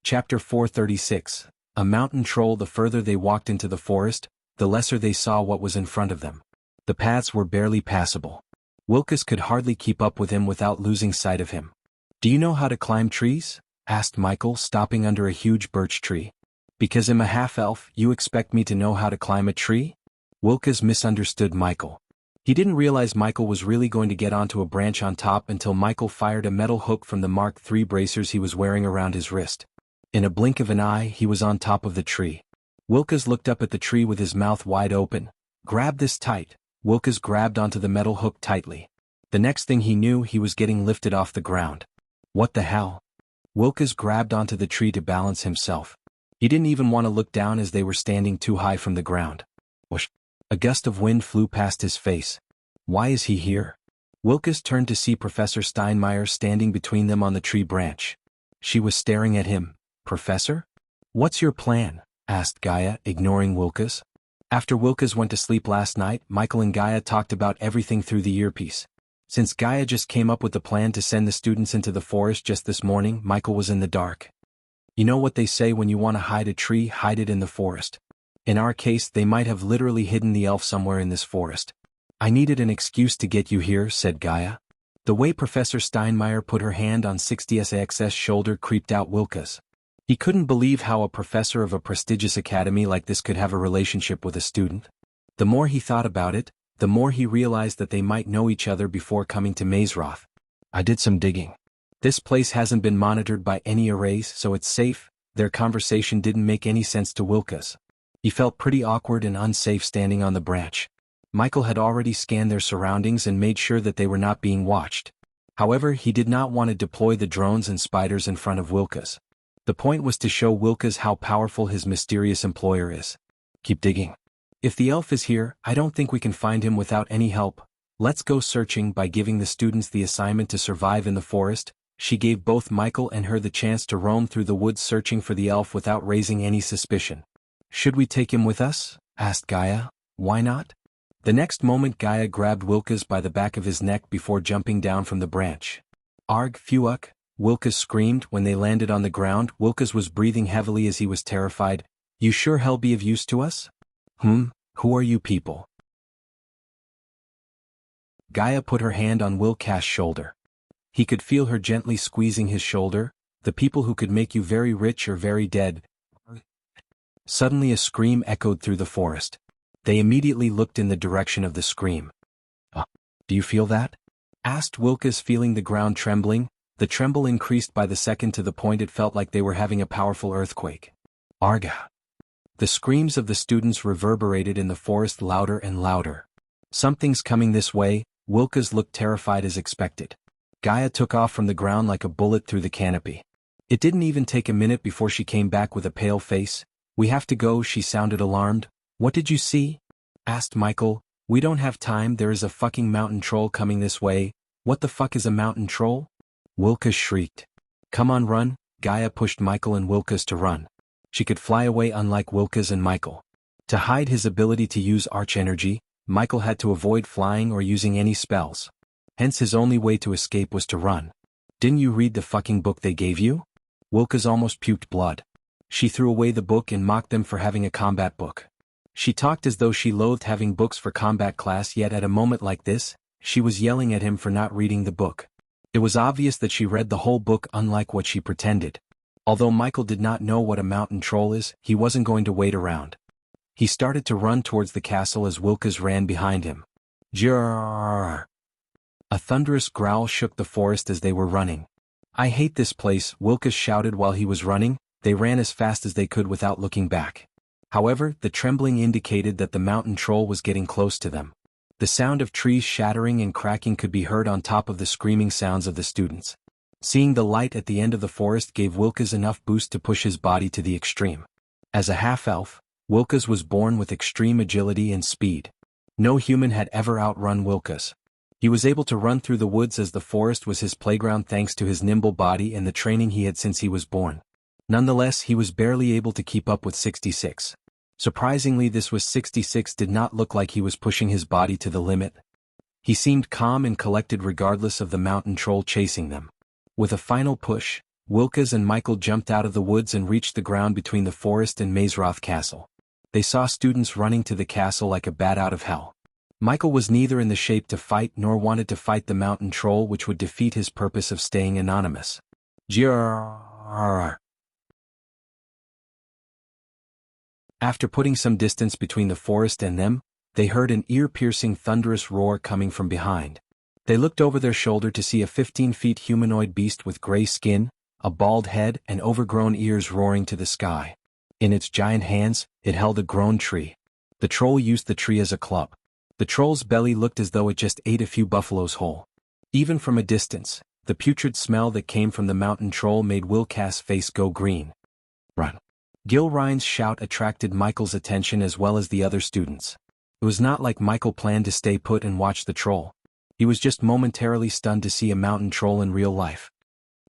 Chapter 436. A mountain troll. The further they walked into the forest, the lesser they saw what was in front of them. The paths were barely passable. Wilkes could hardly keep up with him without losing sight of him. "Do you know how to climb trees?" asked Michael, stopping under a huge birch tree. "Because I'm a half-elf, you expect me to know how to climb a tree?" Wilkes misunderstood Michael. He didn't realize Michael was really going to get onto a branch on top until Michael fired a metal hook from the Mark III bracers he was wearing around his wrist. In a blink of an eye, he was on top of the tree. Wilkes looked up at the tree with his mouth wide open. "Grab this tight." Wilkes grabbed onto the metal hook tightly. The next thing he knew, he was getting lifted off the ground. "What the hell?" Wilkes grabbed onto the tree to balance himself. He didn't even want to look down as they were standing too high from the ground. Whoosh! A gust of wind flew past his face. "Why is he here?" Wilkes turned to see Professor Steinmeier standing between them on the tree branch. She was staring at him. "Professor? What's your plan?" asked Gaia, ignoring Wilkes. After Wilkes went to sleep last night, Michael and Gaia talked about everything through the earpiece. Since Gaia just came up with the plan to send the students into the forest just this morning, Michael was in the dark. You know what they say: when you want to hide a tree, hide it in the forest. In our case, they might have literally hidden the elf somewhere in this forest. "I needed an excuse to get you here," said Gaia. The way Professor Steinmeier put her hand on 60SX's shoulder creeped out Wilkes. He couldn't believe how a professor of a prestigious academy like this could have a relationship with a student. The more he thought about it, the more he realized that they might know each other before coming to Mazeroth. "I did some digging. This place hasn't been monitored by any arrays, so it's safe." Their conversation didn't make any sense to Wilkes. He felt pretty awkward and unsafe standing on the branch. Michael had already scanned their surroundings and made sure that they were not being watched. However, he did not want to deploy the drones and spiders in front of Wilkes. The point was to show Wilkes how powerful his mysterious employer is. "Keep digging. If the elf is here, I don't think we can find him without any help. Let's go searching." By giving the students the assignment to survive in the forest, she gave both Michael and her the chance to roam through the woods searching for the elf without raising any suspicion. "Should we take him with us?" asked Gaia. "Why not?" The next moment, Gaia grabbed Wilkes by the back of his neck before jumping down from the branch. "Arg, Fuck!" Wilkes screamed when they landed on the ground. Wilkes was breathing heavily as he was terrified. "You sure hell be of use to us?" Who are you people?" Gaia put her hand on Wilkes' shoulder. He could feel her gently squeezing his shoulder. "The people who could make you very rich or very dead." Suddenly a scream echoed through the forest. They immediately looked in the direction of the scream. "Do you feel that?" asked Wilkes, feeling the ground trembling. The tremble increased by the second to the point it felt like they were having a powerful earthquake. "Arga!" The screams of the students reverberated in the forest louder and louder. "Something's coming this way." Wilkes looked terrified as expected. Gaia took off from the ground like a bullet through the canopy. It didn't even take a minute before she came back with a pale face. "We have to go," she sounded alarmed. "What did you see?" asked Michael. "We don't have time, there is a fucking mountain troll coming this way." "What the fuck is a mountain troll?" Wilkes shrieked. "Come on, run." Gaia pushed Michael and Wilkes to run. She could fly away unlike Wilkes and Michael. To hide his ability to use arch energy, Michael had to avoid flying or using any spells. Hence his only way to escape was to run. "Didn't you read the fucking book they gave you?" Wilkes almost puked blood. She threw away the book and mocked them for having a combat book. She talked as though she loathed having books for combat class, yet at a moment like this, she was yelling at him for not reading the book. It was obvious that she read the whole book, unlike what she pretended. Although Michael did not know what a mountain troll is, he wasn't going to wait around. He started to run towards the castle as Wilkes ran behind him. Jrrrrrrr. A thunderous growl shook the forest as they were running. "I hate this place," Wilkes shouted while he was running. They ran as fast as they could without looking back. However, the trembling indicated that the mountain troll was getting close to them. The sound of trees shattering and cracking could be heard on top of the screaming sounds of the students. Seeing the light at the end of the forest gave Wilkes enough boost to push his body to the extreme. As a half-elf, Wilkes was born with extreme agility and speed. No human had ever outrun Wilkes. He was able to run through the woods as the forest was his playground thanks to his nimble body and the training he had since he was born. Nonetheless, he was barely able to keep up with 66. Surprisingly, this was 66 did not look like he was pushing his body to the limit. He seemed calm and collected regardless of the mountain troll chasing them. With a final push, Wilkes and Michael jumped out of the woods and reached the ground between the forest and Mazeroth Castle. They saw students running to the castle like a bat out of hell. Michael was neither in the shape to fight nor wanted to fight the mountain troll, which would defeat his purpose of staying anonymous. Jrrrrrr. After putting some distance between the forest and them, they heard an ear-piercing thunderous roar coming from behind. They looked over their shoulder to see a 15-feet humanoid beast with gray skin, a bald head and overgrown ears roaring to the sky. In its giant hands, it held a grown tree. The troll used the tree as a club. The troll's belly looked as though it just ate a few buffaloes whole. Even from a distance, the putrid smell that came from the mountain troll made Wilkes' face go green. "Run!" Gilrein's shout attracted Michael's attention as well as the other students. It was not like Michael planned to stay put and watch the troll. He was just momentarily stunned to see a mountain troll in real life.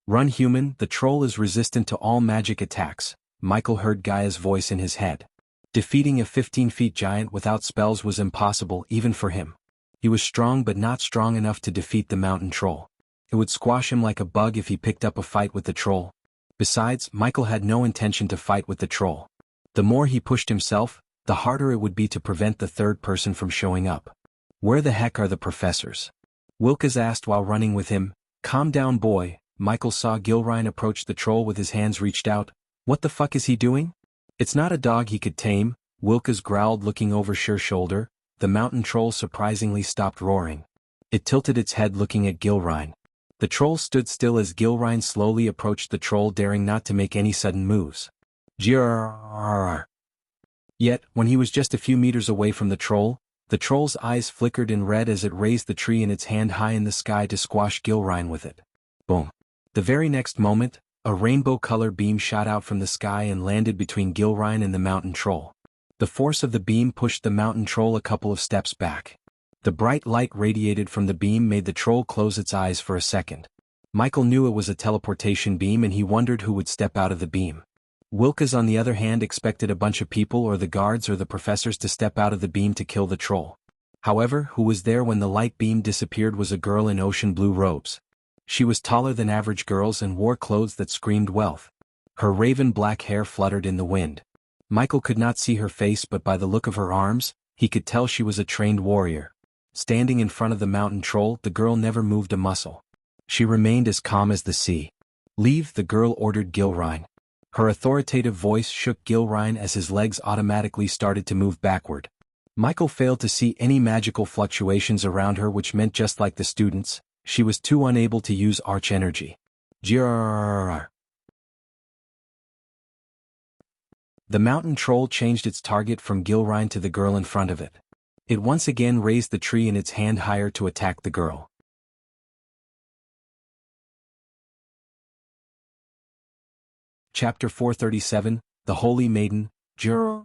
"Run, human, the troll is resistant to all magic attacks," Michael heard Gaia's voice in his head. Defeating a 15-feet giant without spells was impossible even for him. He was strong but not strong enough to defeat the mountain troll. It would squash him like a bug if he picked up a fight with the troll. Besides, Michael had no intention to fight with the troll. The more he pushed himself, the harder it would be to prevent the third person from showing up. "Where the heck are the professors?" Wilkes asked while running with him. "Calm down, boy." Michael saw Gilrein approach the troll with his hands reached out. "What the fuck is he doing?" "It's not a dog he could tame," Wilkes growled, looking over Sher's shoulder. The mountain troll surprisingly stopped roaring. It tilted its head looking at Gilrein. The troll stood still as Gilrein slowly approached the troll, daring not to make any sudden moves. Jrrrrrr. Yet, when he was just a few meters away from the troll's eyes flickered in red as it raised the tree in its hand high in the sky to squash Gilrein with it. Boom. The very next moment, a rainbow-color beam shot out from the sky and landed between Gilrein and the mountain troll. The force of the beam pushed the mountain troll a couple of steps back. The bright light radiated from the beam made the troll close its eyes for a second. Michael knew it was a teleportation beam and he wondered who would step out of the beam. Wilkes, on the other hand, expected a bunch of people or the guards or the professors to step out of the beam to kill the troll. However, who was there when the light beam disappeared was a girl in ocean blue robes. She was taller than average girls and wore clothes that screamed wealth. Her raven black hair fluttered in the wind. Michael could not see her face, but by the look of her arms, he could tell she was a trained warrior. Standing in front of the mountain troll, the girl never moved a muscle. She remained as calm as the sea. "Leave," the girl ordered Gilrein. Her authoritative voice shook Gilrein as his legs automatically started to move backward. Michael failed to see any magical fluctuations around her, which meant just like the students, she was too unable to use arch energy. Jrrrrrr. The mountain troll changed its target from Gilrein to the girl in front of it. It once again raised the tree in its hand higher to attack the girl. Chapter 437, The Holy Maiden, Jianghu.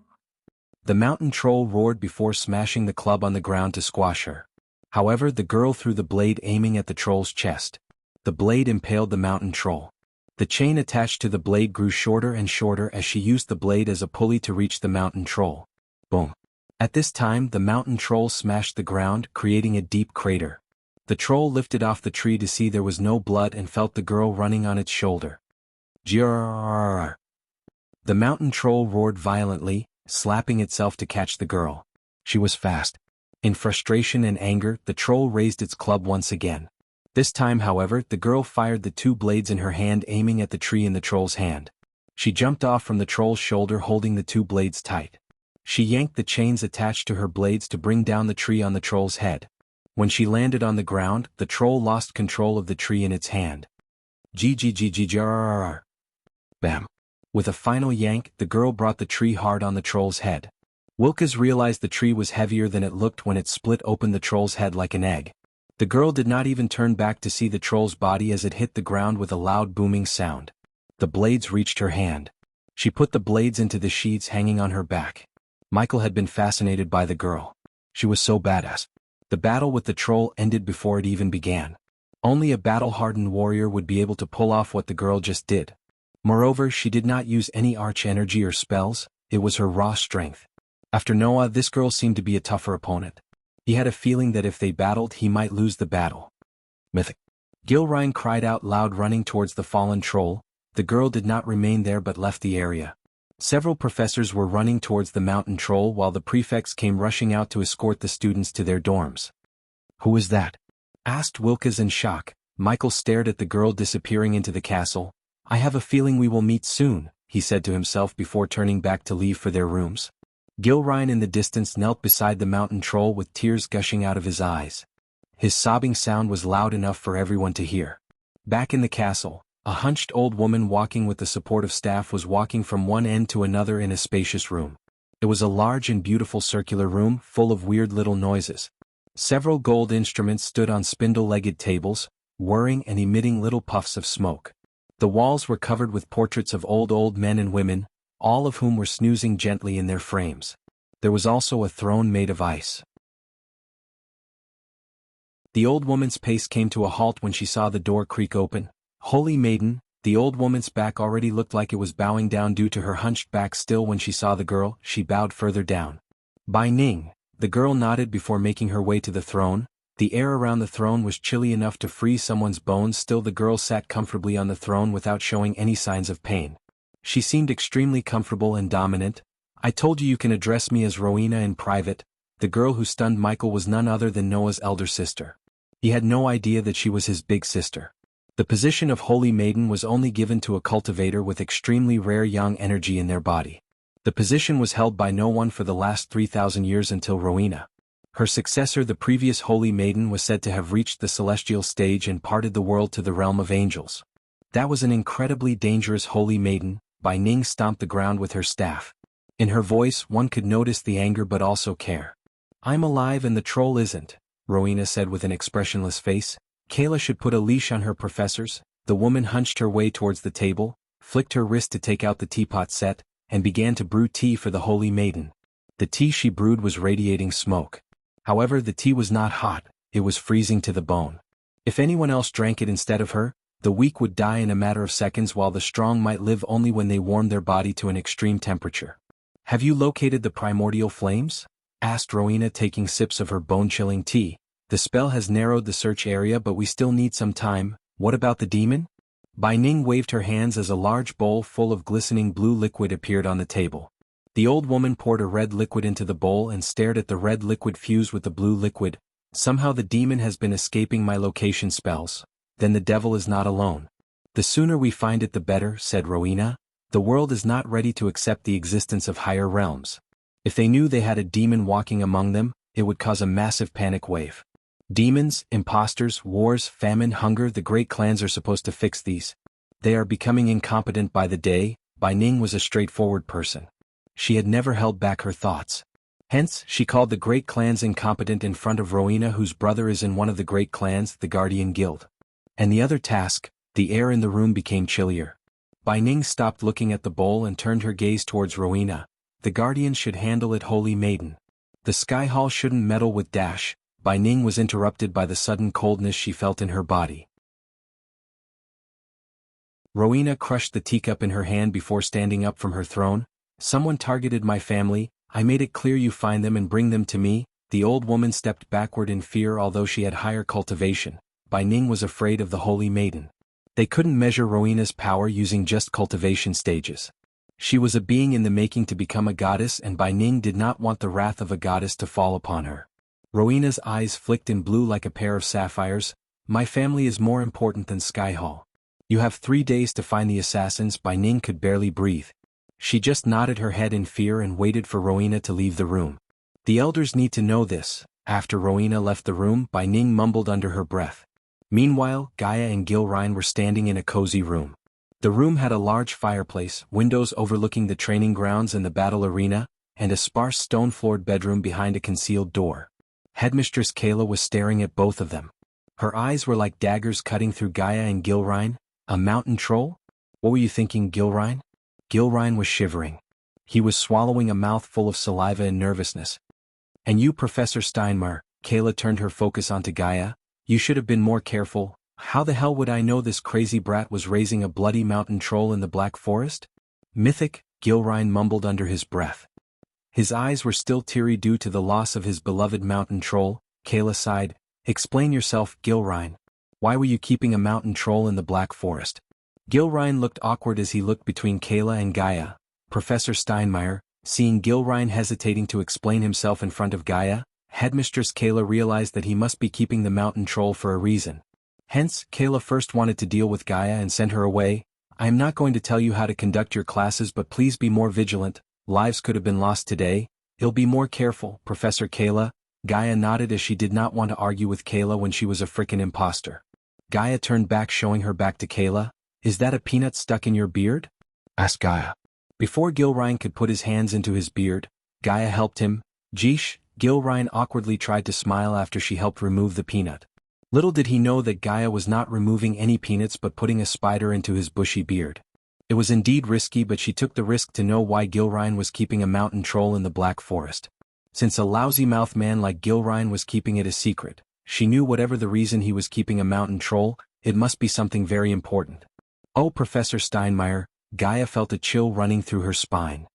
The mountain troll roared before smashing the club on the ground to squash her. However, the girl threw the blade aiming at the troll's chest. The blade impaled the mountain troll. The chain attached to the blade grew shorter and shorter as she used the blade as a pulley to reach the mountain troll. Boom. At this time, the mountain troll smashed the ground, creating a deep crater. The troll lifted off the tree to see there was no blood and felt the girl running on its shoulder. Jianghu. The mountain troll roared violently, slapping itself to catch the girl. She was fast. In frustration and anger, the troll raised its club once again. This time, however, the girl fired the two blades in her hand, aiming at the tree in the troll's hand. She jumped off from the troll's shoulder, holding the two blades tight. She yanked the chains attached to her blades to bring down the tree on the troll's head. When she landed on the ground, the troll lost control of the tree in its hand. Bam. With a final yank, the girl brought the tree hard on the troll's head. Wuxia realized the tree was heavier than it looked when it split open the troll's head like an egg. The girl did not even turn back to see the troll's body as it hit the ground with a loud booming sound. The blades reached her hand. She put the blades into the sheaths hanging on her back. Michael had been fascinated by the girl. She was so badass. The battle with the troll ended before it even began. Only a battle-hardened warrior would be able to pull off what the girl just did. Moreover, she did not use any arch energy or spells, it was her raw strength. After Noah, this girl seemed to be a tougher opponent. He had a feeling that if they battled, he might lose the battle. Mythic. Gilrine cried out loud, running towards the fallen troll. The girl did not remain there but left the area. Several professors were running towards the mountain troll while the prefects came rushing out to escort the students to their dorms. "Who is that?" asked Wuxia in shock. Michael stared at the girl disappearing into the castle. "I have a feeling we will meet soon," he said to himself before turning back to leave for their rooms. Gilrine in the distance knelt beside the mountain troll with tears gushing out of his eyes. His sobbing sound was loud enough for everyone to hear. Back in the castle, a hunched old woman walking with the support of staff was walking from one end to another in a spacious room. It was a large and beautiful circular room full of weird little noises. Several gold instruments stood on spindle-legged tables, whirring and emitting little puffs of smoke. The walls were covered with portraits of old men and women, all of whom were snoozing gently in their frames. There was also a throne made of ice. The old woman's pace came to a halt when she saw the door creak open. "Holy Maiden," the old woman's back already looked like it was bowing down due to her hunched back. Still, when she saw the girl, she bowed further down. "Bai Ning." The girl nodded before making her way to the throne. The air around the throne was chilly enough to freeze someone's bones. Still, the girl sat comfortably on the throne without showing any signs of pain. She seemed extremely comfortable and dominant. "I told you can address me as Rowena in private." The girl who stunned Michael was none other than Noah's elder sister. He had no idea that she was his big sister. The position of Holy Maiden was only given to a cultivator with extremely rare yang energy in their body. The position was held by no one for the last 3,000 years until Rowena. Her successor, the previous Holy Maiden, was said to have reached the celestial stage and parted the world to the realm of angels. That was an incredibly dangerous Holy Maiden. Bai Ning stomped the ground with her staff. In her voice, one could notice the anger but also care. "I'm alive and the troll isn't," Rowena said with an expressionless face. "Kayla should put a leash on her professors." The woman hunched her way towards the table, flicked her wrist to take out the teapot set, and began to brew tea for the Holy Maiden. The tea she brewed was radiating smoke. However, the tea was not hot, it was freezing to the bone. If anyone else drank it instead of her, the weak would die in a matter of seconds while the strong might live only when they warmed their body to an extreme temperature. "Have you located the primordial flames?" asked Rowena, taking sips of her bone-chilling tea. "The spell has narrowed the search area but we still need some time. What about the demon?" Bai Ning waved her hands as a large bowl full of glistening blue liquid appeared on the table. The old woman poured a red liquid into the bowl and stared at the red liquid fuse with the blue liquid. "Somehow the demon has been escaping my location spells. Then the devil is not alone." "The sooner we find it the better," said Rowena. "The world is not ready to accept the existence of higher realms. If they knew they had a demon walking among them, it would cause a massive panic wave. Demons, imposters, wars, famine, hunger, the great clans are supposed to fix these. They are becoming incompetent by the day." Bai Ning was a straightforward person. She had never held back her thoughts. Hence, she called the great clans incompetent in front of Rowena, whose brother is in one of the great clans, the Guardian Guild. "And the other task," the air in the room became chillier. Bai Ning stopped looking at the bowl and turned her gaze towards Rowena. The guardians should handle it, holy maiden. The Sky Hall shouldn't meddle with Dash. Bai Ning was interrupted by the sudden coldness she felt in her body. Rowena crushed the teacup in her hand before standing up from her throne. Someone targeted my family. I made it clear you find them and bring them to me. The old woman stepped backward in fear, although she had higher cultivation. Bai Ning was afraid of the holy maiden. They couldn't measure Rowena's power using just cultivation stages. She was a being in the making to become a goddess, and Bai Ning did not want the wrath of a goddess to fall upon her. Rowena's eyes flicked in blue like a pair of sapphires. My family is more important than Sky Hall. You have 3 days to find the assassins. Bai Ning could barely breathe. She just nodded her head in fear and waited for Rowena to leave the room. The elders need to know this. After Rowena left the room, Bai Ning mumbled under her breath. Meanwhile, Gaia and Gilrine were standing in a cozy room. The room had a large fireplace, windows overlooking the training grounds and the battle arena, and a sparse stone-floored bedroom behind a concealed door. Headmistress Kayla was staring at both of them. Her eyes were like daggers cutting through Gaia and Gilrine. A mountain troll? What were you thinking, Gilrine? Gilrine was shivering. He was swallowing a mouthful of saliva in nervousness. And you, Professor Steinmeier, Kayla turned her focus onto Gaia. You should have been more careful. How the hell would I know this crazy brat was raising a bloody mountain troll in the Black Forest? Mythic, Gilrine mumbled under his breath. His eyes were still teary due to the loss of his beloved mountain troll. Kayla sighed. Explain yourself, Gilrine. Why were you keeping a mountain troll in the Black Forest? Gilrine looked awkward as he looked between Kayla and Gaia. Professor Steinmeier, seeing Gilrine hesitating to explain himself in front of Gaia, Headmistress Kayla realized that he must be keeping the mountain troll for a reason. Hence, Kayla first wanted to deal with Gaia and send her away. I am not going to tell you how to conduct your classes, but please be more vigilant. Lives could have been lost today. You'll be more careful, Professor Kayla. Gaia nodded as she did not want to argue with Kayla when she was a frickin' imposter. Gaia turned back, showing her back to Kayla. Is that a peanut stuck in your beard? Asked Gaia. Before Gilrine could put his hands into his beard, Gaia helped him. Jeesh, Gilrine awkwardly tried to smile after she helped remove the peanut. Little did he know that Gaia was not removing any peanuts but putting a spider into his bushy beard. It was indeed risky, but she took the risk to know why Gilrine was keeping a mountain troll in the Black Forest. Since a lousy-mouthed man like Gilrine was keeping it a secret, she knew whatever the reason he was keeping a mountain troll, it must be something very important. Oh, Professor Steinmeier, Gaia felt a chill running through her spine.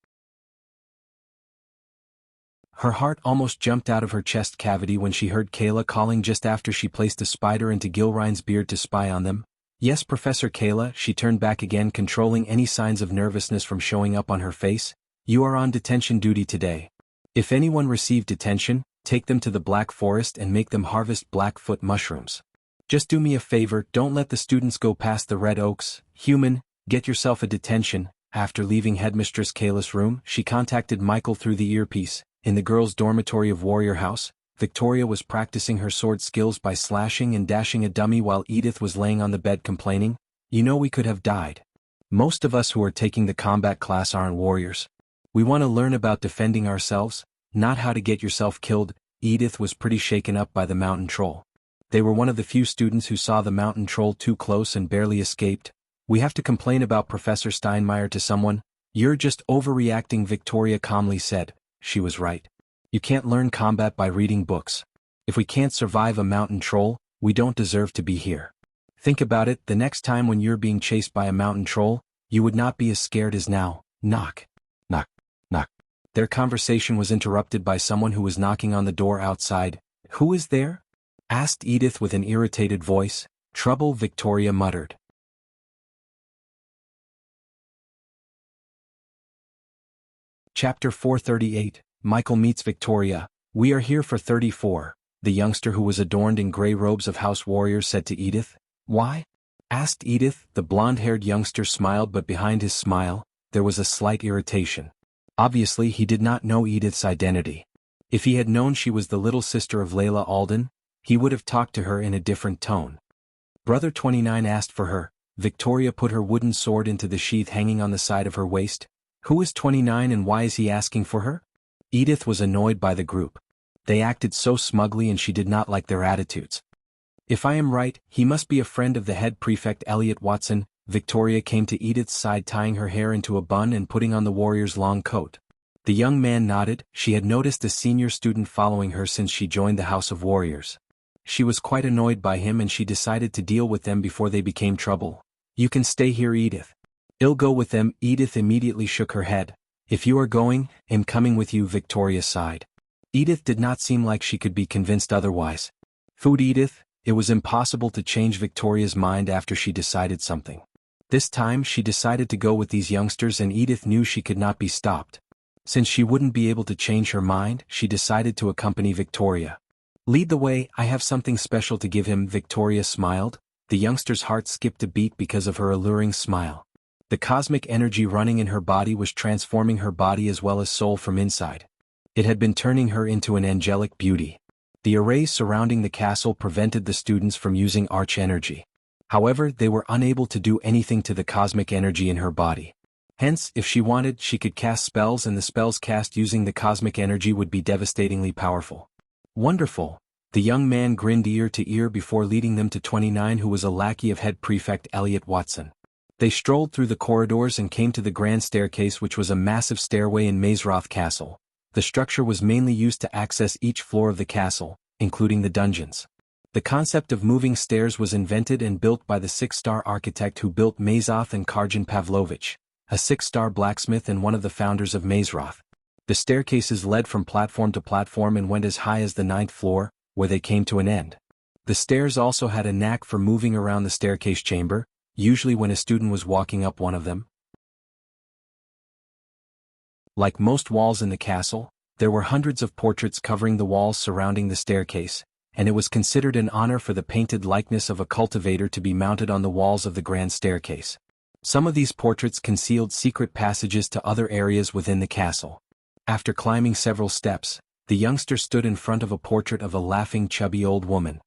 Her heart almost jumped out of her chest cavity when she heard Kayla calling just after she placed a spider into Gilrine's beard to spy on them. Yes, Professor Kayla, she turned back again, controlling any signs of nervousness from showing up on her face. You are on detention duty today. If anyone received detention, take them to the Black Forest and make them harvest Blackfoot mushrooms. Just do me a favor, don't let the students go past the Red Oaks. Human, get yourself a detention. After leaving Headmistress Kayla's room, she contacted Michael through the earpiece. In the girls' dormitory of Warrior House, Victoria was practicing her sword skills by slashing and dashing a dummy while Edith was laying on the bed complaining, "You know, we could have died. Most of us who are taking the combat class aren't warriors. We want to learn about defending ourselves, not how to get yourself killed." Edith was pretty shaken up by the mountain troll. They were one of the few students who saw the mountain troll too close and barely escaped. We have to complain about Professor Steinmeier to someone. You're just overreacting, Victoria calmly said. She was right. You can't learn combat by reading books. If we can't survive a mountain troll, we don't deserve to be here. Think about it, the next time when you're being chased by a mountain troll, you would not be as scared as now. Knock. Knock. Knock. Their conversation was interrupted by someone who was knocking on the door outside. Who is there? Asked Edith with an irritated voice. Trouble, Victoria muttered. Chapter 438, Michael meets Victoria. We are here for 34, the youngster who was adorned in gray robes of house warriors said to Edith. Why? Asked Edith. The blonde-haired youngster smiled, but behind his smile, there was a slight irritation. Obviously he did not know Edith's identity. If he had known she was the little sister of Layla Alden, he would have talked to her in a different tone. Brother 29 asked for her. Victoria put her wooden sword into the sheath hanging on the side of her waist. Who is 29 and why is he asking for her? Edith was annoyed by the group. They acted so smugly and she did not like their attitudes. If I am right, he must be a friend of the head prefect Elliot Watson. Victoria came to Edith's side, tying her hair into a bun and putting on the warrior's long coat. The young man nodded. She had noticed a senior student following her since she joined the House of Warriors. She was quite annoyed by him and she decided to deal with them before they became trouble. "You can stay here, Edith." "I'll go with them." Edith immediately shook her head. "If you are going, I'm coming with you," Victoria sighed. Edith did not seem like she could be convinced otherwise. Food. Edith, it was impossible to change Victoria's mind after she decided something. This time she decided to go with these youngsters and Edith knew she could not be stopped. Since she wouldn't be able to change her mind, she decided to accompany Victoria. "Lead the way, I have something special to give him." Victoria smiled. The youngster's heart skipped a beat because of her alluring smile. The cosmic energy running in her body was transforming her body as well as soul from inside. It had been turning her into an angelic beauty. The arrays surrounding the castle prevented the students from using arch energy. However, they were unable to do anything to the cosmic energy in her body. Hence, if she wanted, she could cast spells and the spells cast using the cosmic energy would be devastatingly powerful. "Wonderful." The young man grinned ear to ear before leading them to 29, who was a lackey of head prefect Elliot Watson. They strolled through the corridors and came to the grand staircase, which was a massive stairway in Mazeroth Castle. The structure was mainly used to access each floor of the castle, including the dungeons. The concept of moving stairs was invented and built by the six-star architect who built Mazoth and Karjan Pavlovich, a six-star blacksmith and one of the founders of Mazeroth. The staircases led from platform to platform and went as high as the 9th floor, where they came to an end. The stairs also had a knack for moving around the staircase chamber, usually when a student was walking up one of them. Like most walls in the castle, there were hundreds of portraits covering the walls surrounding the staircase, and it was considered an honor for the painted likeness of a cultivator to be mounted on the walls of the grand staircase. Some of these portraits concealed secret passages to other areas within the castle. After climbing several steps, the youngster stood in front of a portrait of a laughing chubby old woman.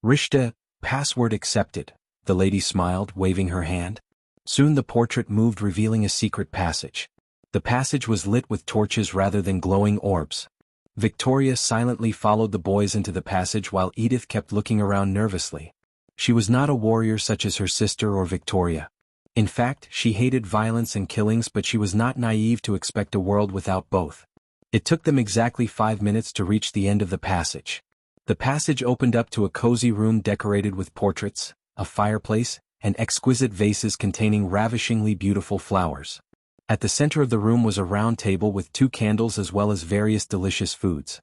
"Rishta, password accepted," the lady smiled, waving her hand. Soon the portrait moved, revealing a secret passage. The passage was lit with torches rather than glowing orbs. Victoria silently followed the boys into the passage while Edith kept looking around nervously. She was not a warrior such as her sister or Victoria. In fact, she hated violence and killings, but she was not naive to expect a world without both. It took them exactly 5 minutes to reach the end of the passage. The passage opened up to a cozy room decorated with portraits, a fireplace, and exquisite vases containing ravishingly beautiful flowers. At the center of the room was a round table with 2 candles as well as various delicious foods.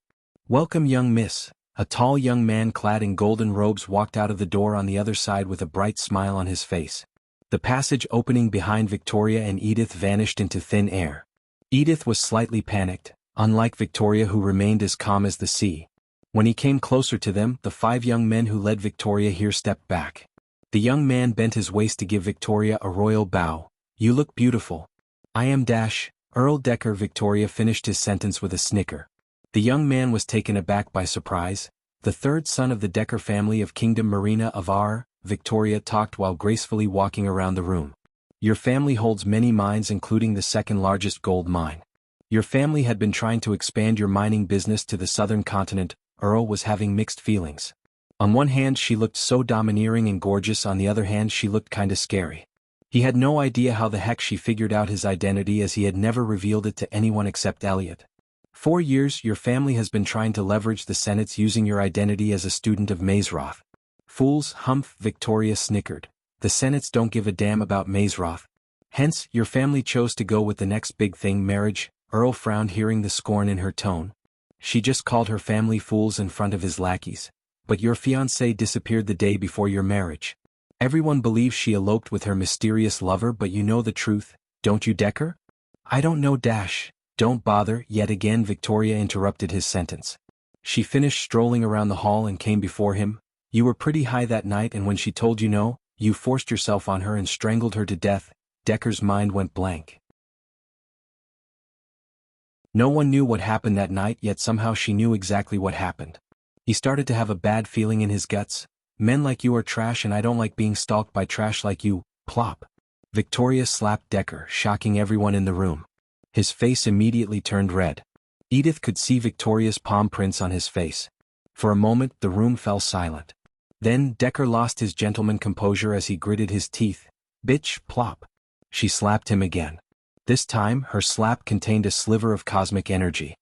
"Welcome, young miss." A tall young man clad in golden robes walked out of the door on the other side with a bright smile on his face. The passage opening behind Victoria and Edith vanished into thin air. Edith was slightly panicked, unlike Victoria, who remained as calm as the sea. When he came closer to them, the 5 young men who led Victoria here stepped back. The young man bent his waist to give Victoria a royal bow. "You look beautiful." "I am Earl Decker." Victoria finished his sentence with a snicker. The young man was taken aback by surprise. "The 3rd son of the Decker family of Kingdom Marina of R," Victoria talked while gracefully walking around the room. "Your family holds many mines, including the 2nd largest gold mine. Your family had been trying to expand your mining business to the southern continent." Earl was having mixed feelings. On one hand she looked so domineering and gorgeous, on the other hand she looked kinda scary. He had no idea how the heck she figured out his identity, as he had never revealed it to anyone except Elliot. 4 years your family has been trying to leverage the Senates using your identity as a student of Mazeroth. "Fools," Humph, Victoria snickered. "The Senates don't give a damn about Mazeroth. Hence, your family chose to go with the next big thing, marriage." Earl frowned, hearing the scorn in her tone. She just called her family fools in front of his lackeys. "But your fiancé disappeared the day before your marriage. Everyone believes she eloped with her mysterious lover, but you know the truth, don't you, Decker?" "I don't know, Don't bother." Yet again Victoria interrupted his sentence. She finished strolling around the hall and came before him. "You were pretty high that night, and when she told you no, you forced yourself on her and strangled her to death." Decker's mind went blank. No one knew what happened that night, yet somehow she knew exactly what happened. He started to have a bad feeling in his guts. "Men like you are trash, and I don't like being stalked by trash like you." Plop. Victoria slapped Decker, shocking everyone in the room. His face immediately turned red. Edith could see Victoria's palm prints on his face. For a moment the room fell silent. Then Decker lost his gentleman composure as he gritted his teeth. Bitch, plop. She slapped him again. This time, her slap contained a sliver of cosmic energy.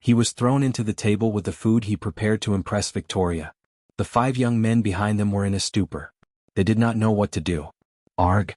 He was thrown into the table with the food he prepared to impress Victoria. The 5 young men behind them were in a stupor. They did not know what to do. Arg.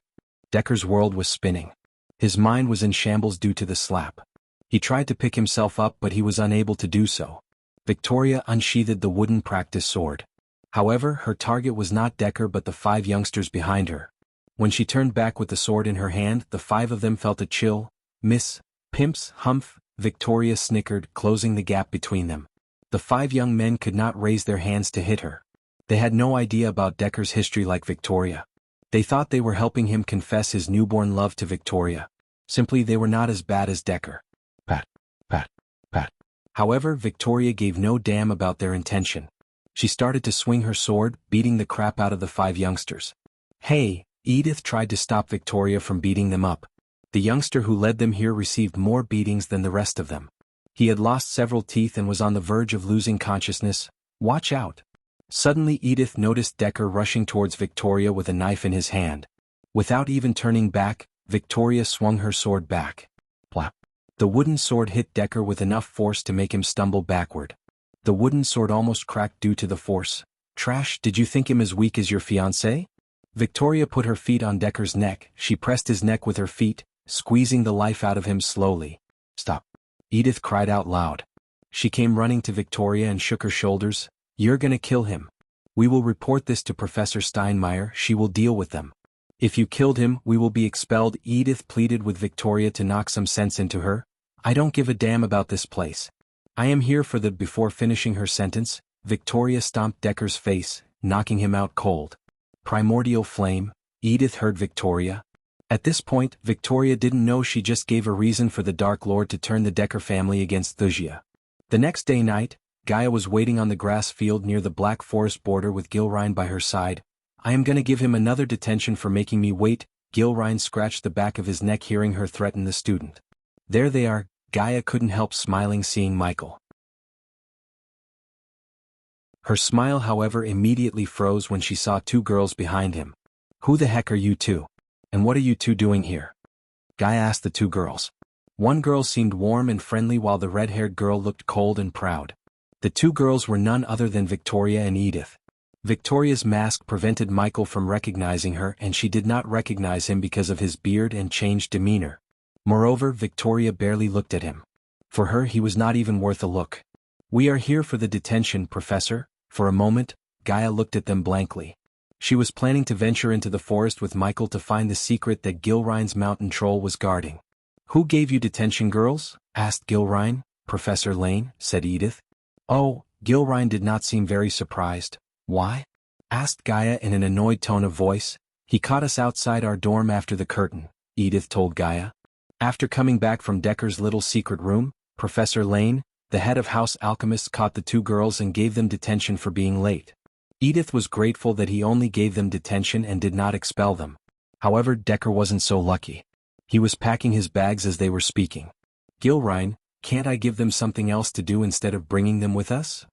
Decker's world was spinning. His mind was in shambles due to the slap. He tried to pick himself up but he was unable to do so. Victoria unsheathed the wooden practice sword. However, her target was not Decker but the 5 youngsters behind her. When she turned back with the sword in her hand, the 5 of them felt a chill. Miss, pimps, humph, Victoria snickered, closing the gap between them. The 5 young men could not raise their hands to hit her. They had no idea about Decker's history like Victoria. They thought they were helping him confess his newborn love to Victoria. Simply they were not as bad as Decker. Pat, pat, pat. However, Victoria gave no damn about their intention. She started to swing her sword, beating the crap out of the 5 youngsters. Hey, Edith tried to stop Victoria from beating them up. The youngster who led them here received more beatings than the rest of them. He had lost several teeth and was on the verge of losing consciousness. Watch out. Suddenly Edith noticed Decker rushing towards Victoria with a knife in his hand. Without even turning back, Victoria swung her sword back. Plop. The wooden sword hit Decker with enough force to make him stumble backward. The wooden sword almost cracked due to the force. Trash, did you think him as weak as your fiancé? Victoria put her feet on Decker's neck. She pressed his neck with her feet, squeezing the life out of him slowly. Stop. Edith cried out loud. She came running to Victoria and shook her shoulders. You're gonna kill him. We will report this to Professor Steinmeier. She will deal with them. If you killed him, we will be expelled. Edith pleaded with Victoria to knock some sense into her. I don't give a damn about this place. I am here for the. Before finishing her sentence, Victoria stomped Decker's face, knocking him out cold. Primordial flame, Edith heard Victoria. At this point, Victoria didn't know she just gave a reason for the Dark Lord to turn the Decker family against Wuxia. The next day night, Gaia was waiting on the grass field near the Black Forest border with Gilrine by her side. I am gonna give him another detention for making me wait. Gilrine scratched the back of his neck hearing her threaten the student. There they are. Gaia couldn't help smiling seeing Michael. Her smile however immediately froze when she saw 2 girls behind him. Who the heck are you 2? And what are you 2 doing here? Gaia asked the 2 girls. One girl seemed warm and friendly while the red-haired girl looked cold and proud. The 2 girls were none other than Victoria and Edith. Victoria's mask prevented Michael from recognizing her and she did not recognize him because of his beard and changed demeanor. Moreover, Victoria barely looked at him. For her he was not even worth a look. We are here for the detention, Professor. For a moment, Gaia looked at them blankly. She was planning to venture into the forest with Michael to find the secret that Gilrine's mountain troll was guarding. Who gave you detention, girls? Asked Gilrine. Professor Lane, said Edith. Oh, Gilrine did not seem very surprised. Why? Asked Gaia in an annoyed tone of voice. He caught us outside our dorm after the curtain, Edith told Gaia. After coming back from Decker's little secret room, Professor Lane, the head of House Alchemists, caught the 2 girls and gave them detention for being late. Edith was grateful that he only gave them detention and did not expel them. However, Decker wasn't so lucky. He was packing his bags as they were speaking. Gilrine, can't I give them something else to do instead of bringing them with us?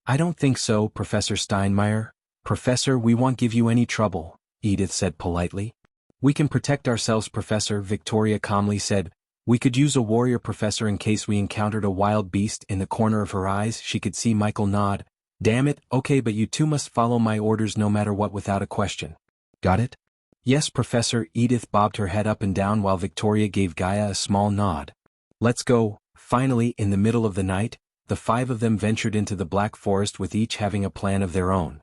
I don't think so, Professor Steinmeier. Professor, we won't give you any trouble, Edith said politely. We can protect ourselves, Professor, Victoria calmly said. We could use a warrior, Professor, in case we encountered a wild beast. In the corner of her eyes she could see Michael nod. Damn it, okay, but you 2 must follow my orders no matter what without a question. Got it? Yes, Professor. Edith bobbed her head up and down while Victoria gave Gaia a small nod. Let's go. Finally, in the middle of the night, the 5 of them ventured into the Black Forest with each having a plan of their own.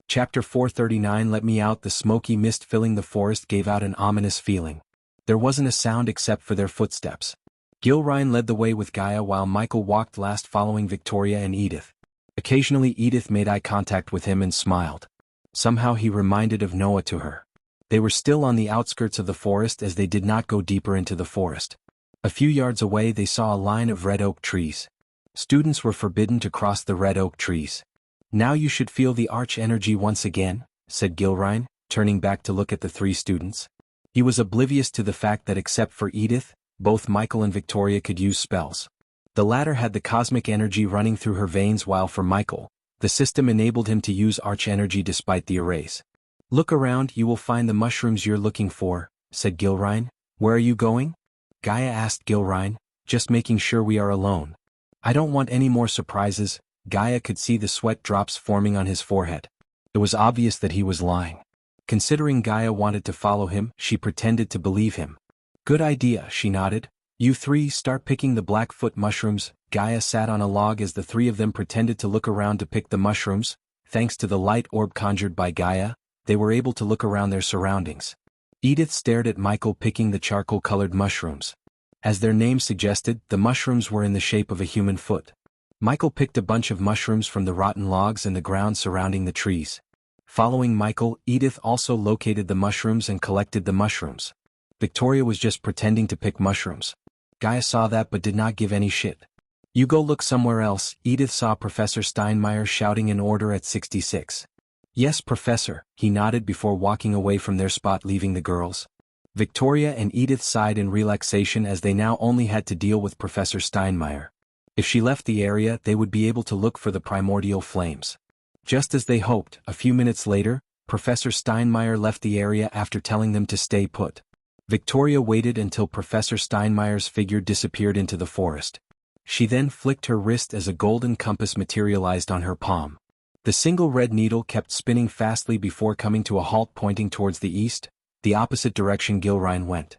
Chapter 439. Let me out. The smoky mist filling the forest gave out an ominous feeling. There wasn't a sound except for their footsteps. Gilrine led the way with Gaia while Michael walked last following Victoria and Edith. Occasionally Edith made eye contact with him and smiled. Somehow he reminded of Noah to her. They were still on the outskirts of the forest as they did not go deeper into the forest. A few yards away they saw a line of red oak trees. Students were forbidden to cross the red oak trees. Now you should feel the arch energy once again, said Gilrine, turning back to look at the 3 students. He was oblivious to the fact that except for Edith, both Michael and Victoria could use spells. The latter had the cosmic energy running through her veins while for Michael, The system enabled him to use arch energy despite the arrays. "Look around, you will find the mushrooms you're looking for," said Gilrine. "Where are you going?" Gaia asked Gilrine, "Just making sure we are alone. I don't want any more surprises." Gaia could see the sweat drops forming on his forehead. It was obvious that he was lying. Considering Gaia wanted to follow him, she pretended to believe him. "Good idea," she nodded. "You three start picking the Blackfoot mushrooms." Gaia sat on a log as the three of them pretended to look around to pick the mushrooms. Thanks to the light orb conjured by Gaia, they were able to look around their surroundings. Edith stared at Michael picking the charcoal-colored mushrooms. As their name suggested, the mushrooms were in the shape of a human foot. Michael picked a bunch of mushrooms from the rotten logs in the ground surrounding the trees. Following Michael, Edith also located the mushrooms and collected the mushrooms. Victoria was just pretending to pick mushrooms. Gaia saw that but did not give any shit. "You go look somewhere else." Edith saw Professor Steinmeier shouting an order at 66. "Yes, Professor," he nodded before walking away from their spot, leaving the girls. Victoria and Edith sighed in relaxation as they now only had to deal with Professor Steinmeier. If she left the area, they would be able to look for the primordial flames. Just as they hoped, a few minutes later, Professor Steinmeier left the area after telling them to stay put. Victoria waited until Professor Steinmeier's figure disappeared into the forest. She then flicked her wrist as a golden compass materialized on her palm. The single red needle kept spinning fastly before coming to a halt, pointing towards the east, the opposite direction Gilrine went.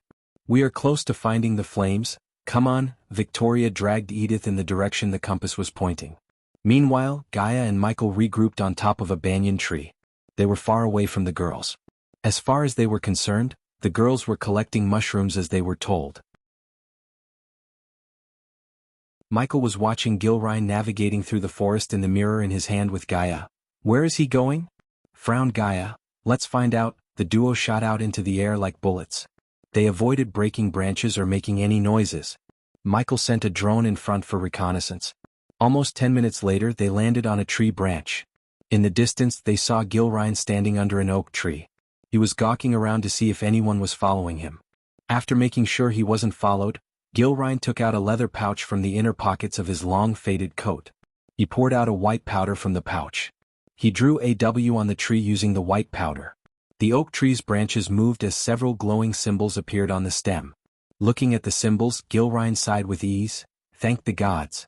"We are close to finding the flames. Come on." Victoria dragged Edith in the direction the compass was pointing. Meanwhile, Gaia and Michael regrouped on top of a banyan tree. They were far away from the girls. As far as they were concerned, the girls were collecting mushrooms as they were told. Michael was watching Gilrine navigating through the forest in the mirror in his hand with Gaia. "Where is he going?" frowned Gaia. "Let's find out." The duo shot out into the air like bullets. They avoided breaking branches or making any noises. Michael sent a drone in front for reconnaissance. Almost 10 minutes later, they landed on a tree branch. In the distance, they saw Gilrine standing under an oak tree. He was gawking around to see if anyone was following him. After making sure he wasn't followed, Gilrine took out a leather pouch from the inner pockets of his long faded coat. He poured out a white powder from the pouch. He drew a W on the tree using the white powder. The oak tree's branches moved as several glowing symbols appeared on the stem. Looking at the symbols, Gilrine sighed with ease. Thank the gods.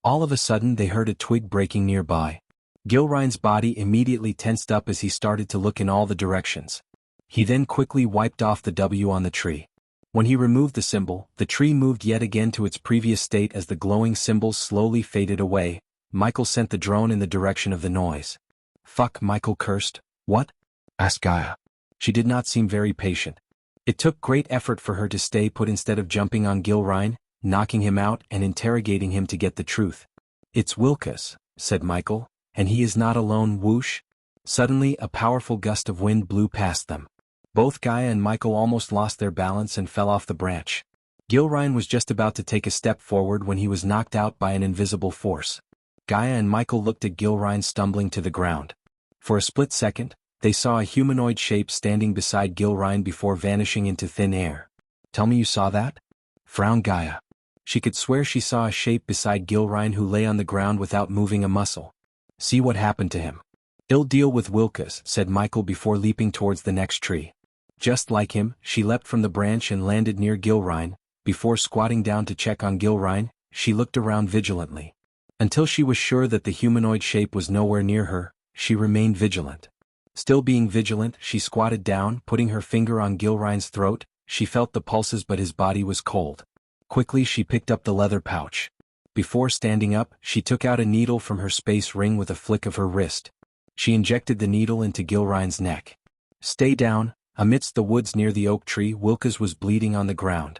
All of a sudden they heard a twig breaking nearby. Gilrine's body immediately tensed up as he started to look in all the directions. He then quickly wiped off the W on the tree. When he removed the symbol, the tree moved yet again to its previous state as the glowing symbols slowly faded away. Michael sent the drone in the direction of the noise. "Fuck," Michael cursed. "What?" asked Gaia. She did not seem very patient. It took great effort for her to stay put instead of jumping on Gilrine, knocking him out and interrogating him to get the truth. "It's Wilkes," said Michael, "and he is not alone." Whoosh! Suddenly a powerful gust of wind blew past them. Both Gaia and Michael almost lost their balance and fell off the branch. Gilrine was just about to take a step forward when he was knocked out by an invisible force. Gaia and Michael looked at Gilrine stumbling to the ground. For a split second, they saw a humanoid shape standing beside Gilrine before vanishing into thin air. "Tell me you saw that?" frowned Gaia. She could swear she saw a shape beside Gilrine who lay on the ground without moving a muscle. "See what happened to him." "Ill deal with Wilkes," said Michael before leaping towards the next tree. Just like him, she leapt from the branch and landed near Gilrine. Before squatting down to check on Gilrine, she looked around vigilantly. Until she was sure that the humanoid shape was nowhere near her, she remained vigilant. Still being vigilant, she squatted down, putting her finger on Gilrine's throat. She felt the pulses but his body was cold. Quickly she picked up the leather pouch. Before standing up, she took out a needle from her space ring with a flick of her wrist. She injected the needle into Gilrine's neck. "Stay down." Amidst the woods near the oak tree, Wilkes was bleeding on the ground.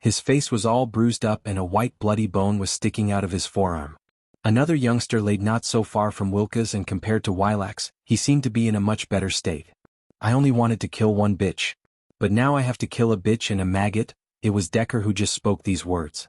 His face was all bruised up and a white bloody bone was sticking out of his forearm. Another youngster laid not so far from Wilkes, and compared to Wilax, he seemed to be in a much better state. "I only wanted to kill one bitch. But now I have to kill a bitch and a maggot." It was Decker who just spoke these words.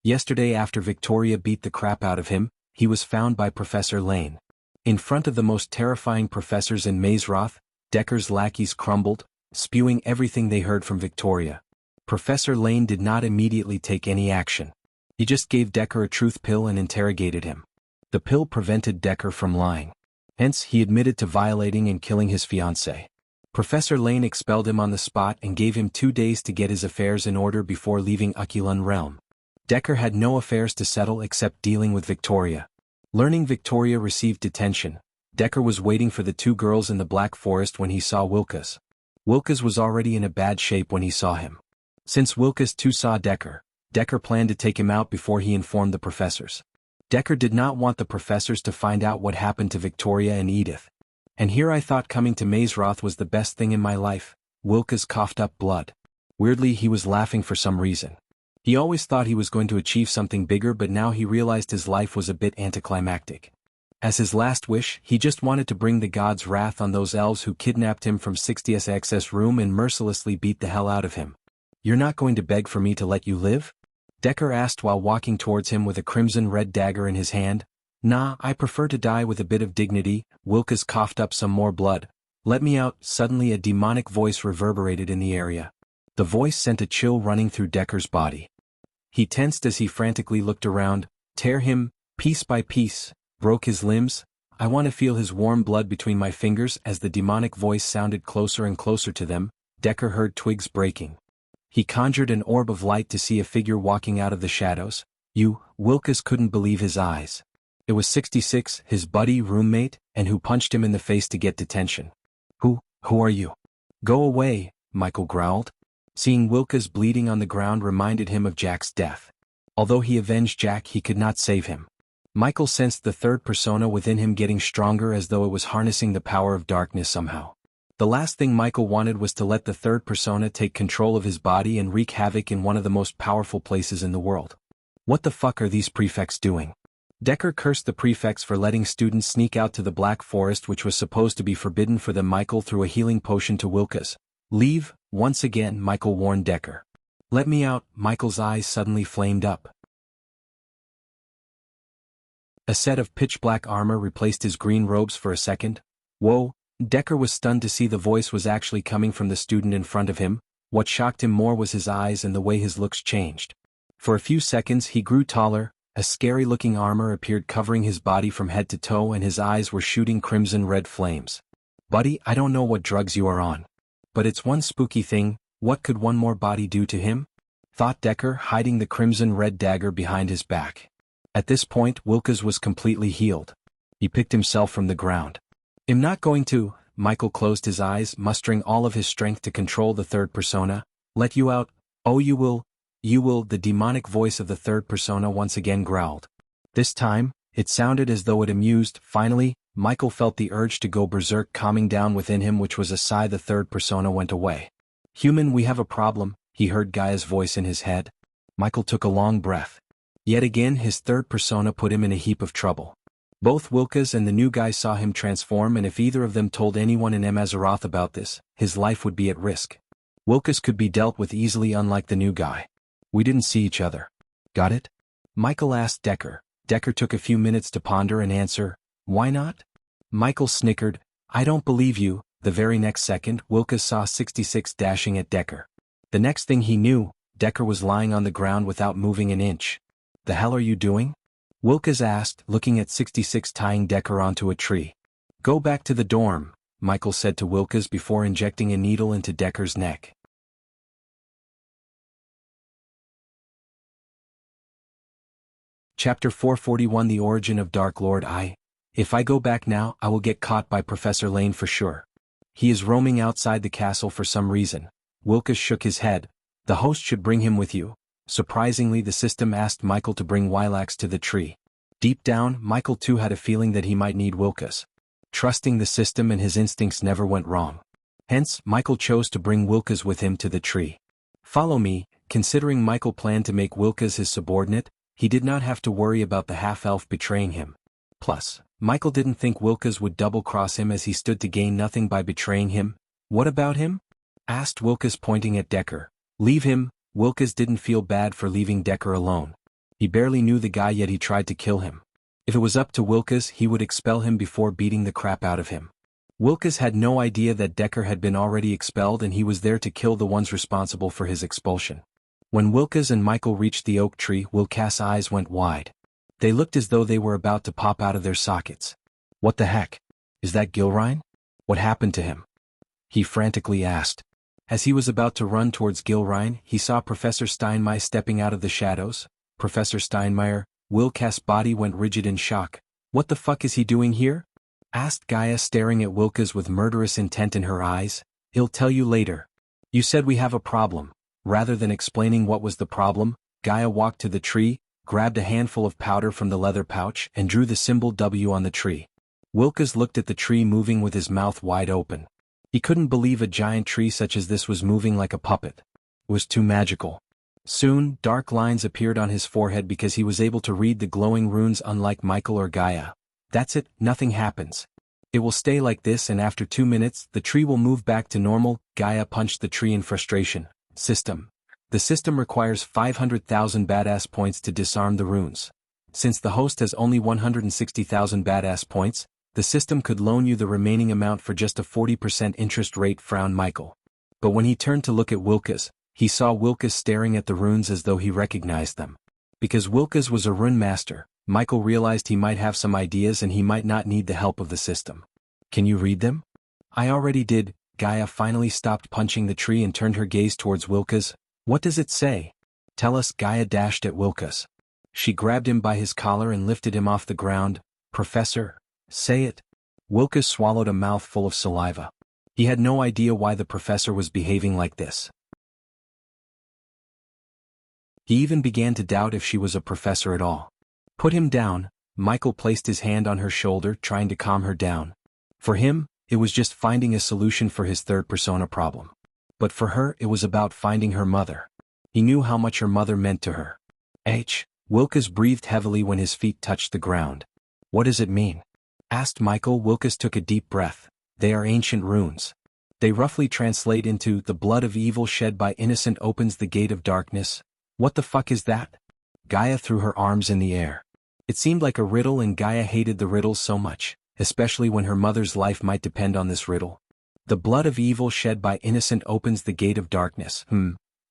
Yesterday, after Victoria beat the crap out of him, he was found by Professor Lane. In front of the most terrifying professors in Mazeroth, Decker's lackeys crumbled, spewing everything they heard from Victoria. Professor Lane did not immediately take any action. He just gave Decker a truth pill and interrogated him. The pill prevented Decker from lying. Hence, he admitted to violating and killing his fiancée. Professor Lane expelled him on the spot and gave him 2 days to get his affairs in order before leaving Aquilan realm. Decker had no affairs to settle except dealing with Victoria. Learning Victoria received detention, Decker was waiting for the 2 girls in the Black Forest when he saw Wilkes. Wilkes was already in a bad shape when he saw him. Since Wilkes too saw Decker, Decker planned to take him out before he informed the professors. Decker did not want the professors to find out what happened to Victoria and Edith. And here I thought coming to Mazeroth was the best thing in my life. Wilkes coughed up blood. Weirdly, he was laughing for some reason. He always thought he was going to achieve something bigger, but now he realized his life was a bit anticlimactic. As his last wish, he just wanted to bring the god's wrath on those elves who kidnapped him from 60SX's room and mercilessly beat the hell out of him. "You're not going to beg for me to let you live?" Decker asked while walking towards him with a crimson-red dagger in his hand. "Nah, I prefer to die with a bit of dignity." Wilkes coughed up some more blood. "Let me out." Suddenly a demonic voice reverberated in the area. The voice sent a chill running through Decker's body. He tensed as he frantically looked around. "Tear him, piece by piece, broke his limbs. I want to feel his warm blood between my fingers." As the demonic voice sounded closer and closer to them, Decker heard twigs breaking. He conjured an orb of light to see a figure walking out of the shadows. Wilkes couldn't believe his eyes. It was 66, his buddy roommate, and who punched him in the face to get detention. Who are you?" "Go away," Michael growled. Seeing Wilkes bleeding on the ground reminded him of Jack's death. Although he avenged Jack, he could not save him. Michael sensed the third persona within him getting stronger, as though it was harnessing the power of darkness somehow. The last thing Michael wanted was to let the third persona take control of his body and wreak havoc in one of the most powerful places in the world. What the fuck are these prefects doing? Decker cursed the prefects for letting students sneak out to the Black Forest, which was supposed to be forbidden for them. Michael threw a healing potion to Wilkes. "Leave." Once again, Michael warned Decker. "Let me out." Michael's eyes suddenly flamed up. A set of pitch-black armor replaced his green robes for a second. Whoa! Decker was stunned to see the voice was actually coming from the student in front of him. What shocked him more was his eyes and the way his looks changed. For a few seconds he grew taller, a scary-looking armor appeared covering his body from head to toe, and his eyes were shooting crimson-red flames. "Buddy, I don't know what drugs you are on, but it's one spooky thing. What could one more body do to him?" thought Decker, hiding the crimson-red dagger behind his back. At this point, Wilkes was completely healed. He picked himself from the ground. "I'm not going to." Michael closed his eyes, mustering all of his strength to control the third persona. "Let you out." "Oh, you will. You will." The demonic voice of the third persona once again growled. This time, it sounded as though it amused. Finally, Michael felt the urge to go berserk calming down within him, which was a sigh. The third persona went away. "Human, we have a problem," he heard Gaia's voice in his head. Michael took a long breath. Yet again his third persona put him in a heap of trouble. Both Wilkes and the new guy saw him transform, and if either of them told anyone in Mazeroth about this, his life would be at risk. Wilkes could be dealt with easily, unlike the new guy. "We didn't see each other. Got it?" Michael asked Decker. Decker took a few minutes to ponder and answer, "Why not?" Michael snickered. "I don't believe you." The very next second, Wilkes saw 66 dashing at Decker. The next thing he knew, Decker was lying on the ground without moving an inch. "The hell are you doing?" Wilkes asked, looking at 66 tying Decker onto a tree. "Go back to the dorm," Michael said to Wilkes before injecting a needle into Decker's neck. Chapter 441: The Origin of Dark Lord. If I go back now, I will get caught by Professor Lane for sure. He is roaming outside the castle for some reason. Wilkes shook his head. "The host should bring him with you." Surprisingly, the system asked Michael to bring Wilax to the tree. Deep down, Michael too had a feeling that he might need Wilkes. Trusting the system and his instincts never went wrong. Hence, Michael chose to bring Wilkes with him to the tree. "Follow me." Considering Michael planned to make Wilkes his subordinate, he did not have to worry about the half-elf betraying him. Plus, Michael didn't think Wilkes would double-cross him, as he stood to gain nothing by betraying him. "What about him?" asked Wilkes, pointing at Decker. "Leave him." Wilkes didn't feel bad for leaving Decker alone. He barely knew the guy, yet he tried to kill him. If it was up to Wilkes, he would expel him before beating the crap out of him. Wilkes had no idea that Decker had been already expelled, and he was there to kill the ones responsible for his expulsion. When Wilkes and Michael reached the oak tree, Wilkes' eyes went wide. They looked as though they were about to pop out of their sockets. What the heck? Is that Gilrine? What happened to him? He frantically asked. As he was about to run towards Gilrine, he saw Professor Steinmeier stepping out of the shadows. Professor Steinmeier, Wilkes' body went rigid in shock. What the fuck is he doing here? Asked Gaia, staring at Wilkes with murderous intent in her eyes. He'll tell you later. You said we have a problem. Rather than explaining what was the problem, Gaia walked to the tree, grabbed a handful of powder from the leather pouch, and drew the symbol W on the tree. Wilkes looked at the tree moving with his mouth wide open. He couldn't believe a giant tree such as this was moving like a puppet. It was too magical. Soon, dark lines appeared on his forehead because he was able to read the glowing runes, unlike Michael or Gaia. That's it, nothing happens. It will stay like this, and after 2 minutes, the tree will move back to normal. Gaia punched the tree in frustration. System. The system requires 500,000 badass points to disarm the runes. Since the host has only 160,000 badass points, the system could loan you the remaining amount for just a 40% interest rate, frowned Michael. But when he turned to look at Wilkes, he saw Wilkes staring at the runes as though he recognized them. Because Wilkes was a rune master, Michael realized he might have some ideas and he might not need the help of the system. Can you read them? I already did. Gaia finally stopped punching the tree and turned her gaze towards Wilkes. What does it say? Tell us. Gaia dashed at Wilkes. She grabbed him by his collar and lifted him off the ground. Professor, say it. Wilkes swallowed a mouthful of saliva. He had no idea why the professor was behaving like this. He even began to doubt if she was a professor at all. Put him down. Michael placed his hand on her shoulder, trying to calm her down. For him, it was just finding a solution for his third persona problem. But for her, it was about finding her mother. He knew how much her mother meant to her. Wilkes breathed heavily when his feet touched the ground. What does it mean? Asked Michael. Wilkes took a deep breath. They are ancient runes. They roughly translate into, the blood of evil shed by innocent opens the gate of darkness. What the fuck is that? Gaia threw her arms in the air. It seemed like a riddle, and Gaia hated the riddles so much, especially when her mother's life might depend on this riddle. The blood of evil shed by innocent opens the gate of darkness.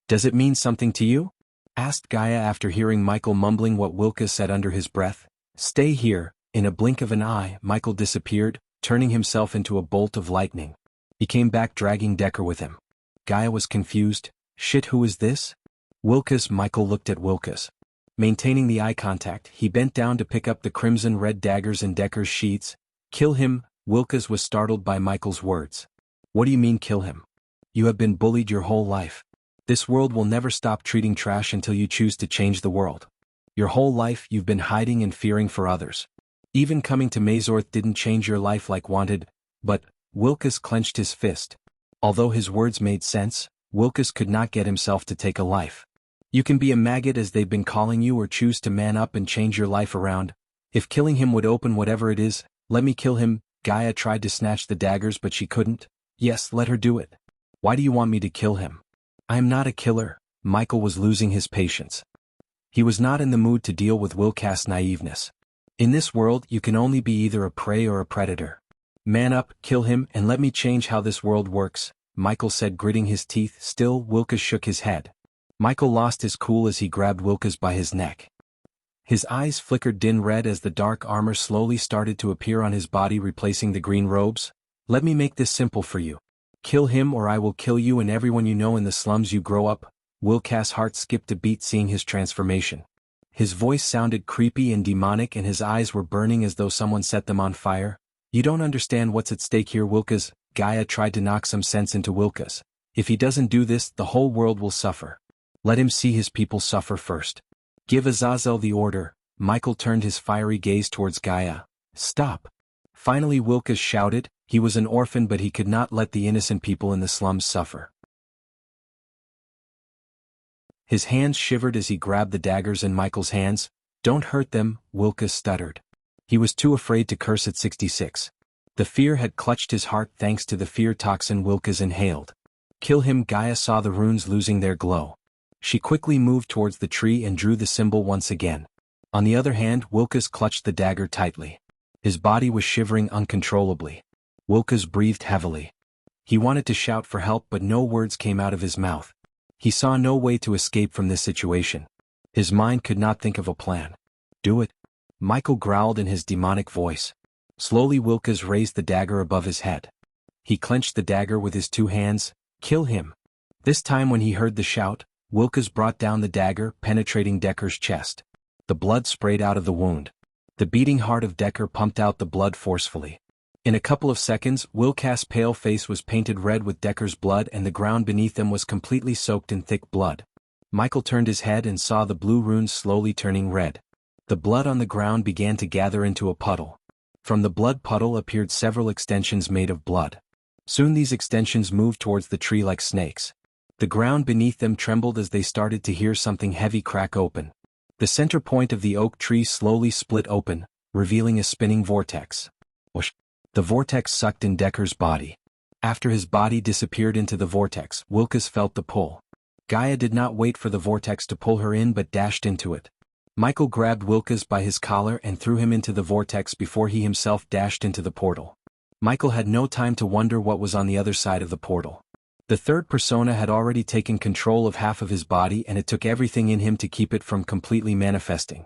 Does it mean something to you? Asked Gaia after hearing Michael mumbling what Wilkes said under his breath. Stay here. In a blink of an eye, Michael disappeared, turning himself into a bolt of lightning. He came back dragging Decker with him. Gaia was confused. Shit, who is this? Wilkes. Michael looked at Wilkes. Maintaining the eye contact, he bent down to pick up the crimson-red daggers in Decker's sheaths. Kill him. Wilkes was startled by Michael's words. What do you mean kill him? You have been bullied your whole life. This world will never stop treating trash until you choose to change the world. Your whole life you've been hiding and fearing for others. Even coming to Mazorth didn't change your life like wanted, but, Wilkes clenched his fist. Although his words made sense, Wilkes could not get himself to take a life. You can be a maggot as they've been calling you, or choose to man up and change your life around. If killing him would open whatever it is, let me kill him. Gaia tried to snatch the daggers but she couldn't. Yes, let her do it. Why do you want me to kill him? I am not a killer. Michael was losing his patience. He was not in the mood to deal with Wilkes' naiveness. In this world you can only be either a prey or a predator. Man up, kill him, and let me change how this world works, Michael said, gritting his teeth. Still, Wilkes shook his head. Michael lost his cool as he grabbed Wilkes by his neck. His eyes flickered dim red as the dark armor slowly started to appear on his body, replacing the green robes. Let me make this simple for you. Kill him or I will kill you and everyone you know in the slums you grow up. Wilkes' heart skipped a beat seeing his transformation. His voice sounded creepy and demonic and his eyes were burning as though someone set them on fire. You don't understand what's at stake here, Wilkes. Gaia tried to knock some sense into Wilkes. If he doesn't do this, the whole world will suffer. Let him see his people suffer first. Give Azazel the order. Michael turned his fiery gaze towards Gaia. Stop. Finally Wilkes shouted. He was an orphan but he could not let the innocent people in the slums suffer. His hands shivered as he grabbed the daggers in Michael's hands. Don't hurt them, Wilkes stuttered. He was too afraid to curse at 66. The fear had clutched his heart thanks to the fear toxin Wilkes inhaled. Kill him. Gaia saw the runes losing their glow. She quickly moved towards the tree and drew the symbol once again. On the other hand, Wilkes clutched the dagger tightly. His body was shivering uncontrollably. Wilkes breathed heavily. He wanted to shout for help but no words came out of his mouth. He saw no way to escape from this situation. His mind could not think of a plan. Do it. Michael growled in his demonic voice. Slowly Wuxia raised the dagger above his head. He clenched the dagger with his 2 hands. Kill him. This time when he heard the shout, Wuxia brought down the dagger, penetrating Decker's chest. The blood sprayed out of the wound. The beating heart of Decker pumped out the blood forcefully. In a couple of seconds, Wuxia's pale face was painted red with Decker's blood and the ground beneath them was completely soaked in thick blood. Michael turned his head and saw the blue runes slowly turning red. The blood on the ground began to gather into a puddle. From the blood puddle appeared several extensions made of blood. Soon these extensions moved towards the tree like snakes. The ground beneath them trembled as they started to hear something heavy crack open. The center point of the oak tree slowly split open, revealing a spinning vortex. Whoosh! The vortex sucked in Decker's body. After his body disappeared into the vortex, Wuxia felt the pull. Gaia did not wait for the vortex to pull her in but dashed into it. Michael grabbed Wuxia by his collar and threw him into the vortex before he himself dashed into the portal. Michael had no time to wonder what was on the other side of the portal. The third persona had already taken control of half of his body and it took everything in him to keep it from completely manifesting.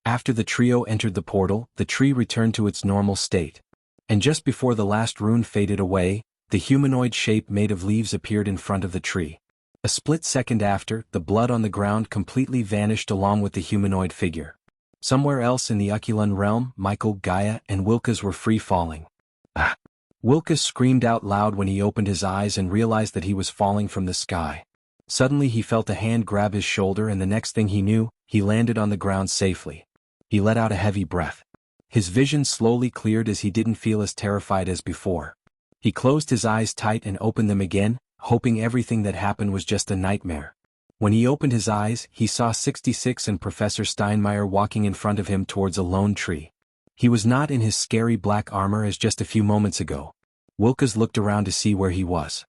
After the trio entered the portal, the tree returned to its normal state. And just before the last rune faded away, the humanoid shape made of leaves appeared in front of the tree. A split second after, the blood on the ground completely vanished along with the humanoid figure. Somewhere else in the Ukulun realm, Michael, Gaia, and Wuxia were free falling. Ah! Wuxia screamed out loud when he opened his eyes and realized that he was falling from the sky. Suddenly he felt a hand grab his shoulder and the next thing he knew, he landed on the ground safely. He let out a heavy breath. His vision slowly cleared as he didn't feel as terrified as before. He closed his eyes tight and opened them again, hoping everything that happened was just a nightmare. When he opened his eyes, he saw 66 and Professor Steinmeier walking in front of him towards a lone tree. He was not in his scary black armor as just a few moments ago. Wuxia looked around to see where he was.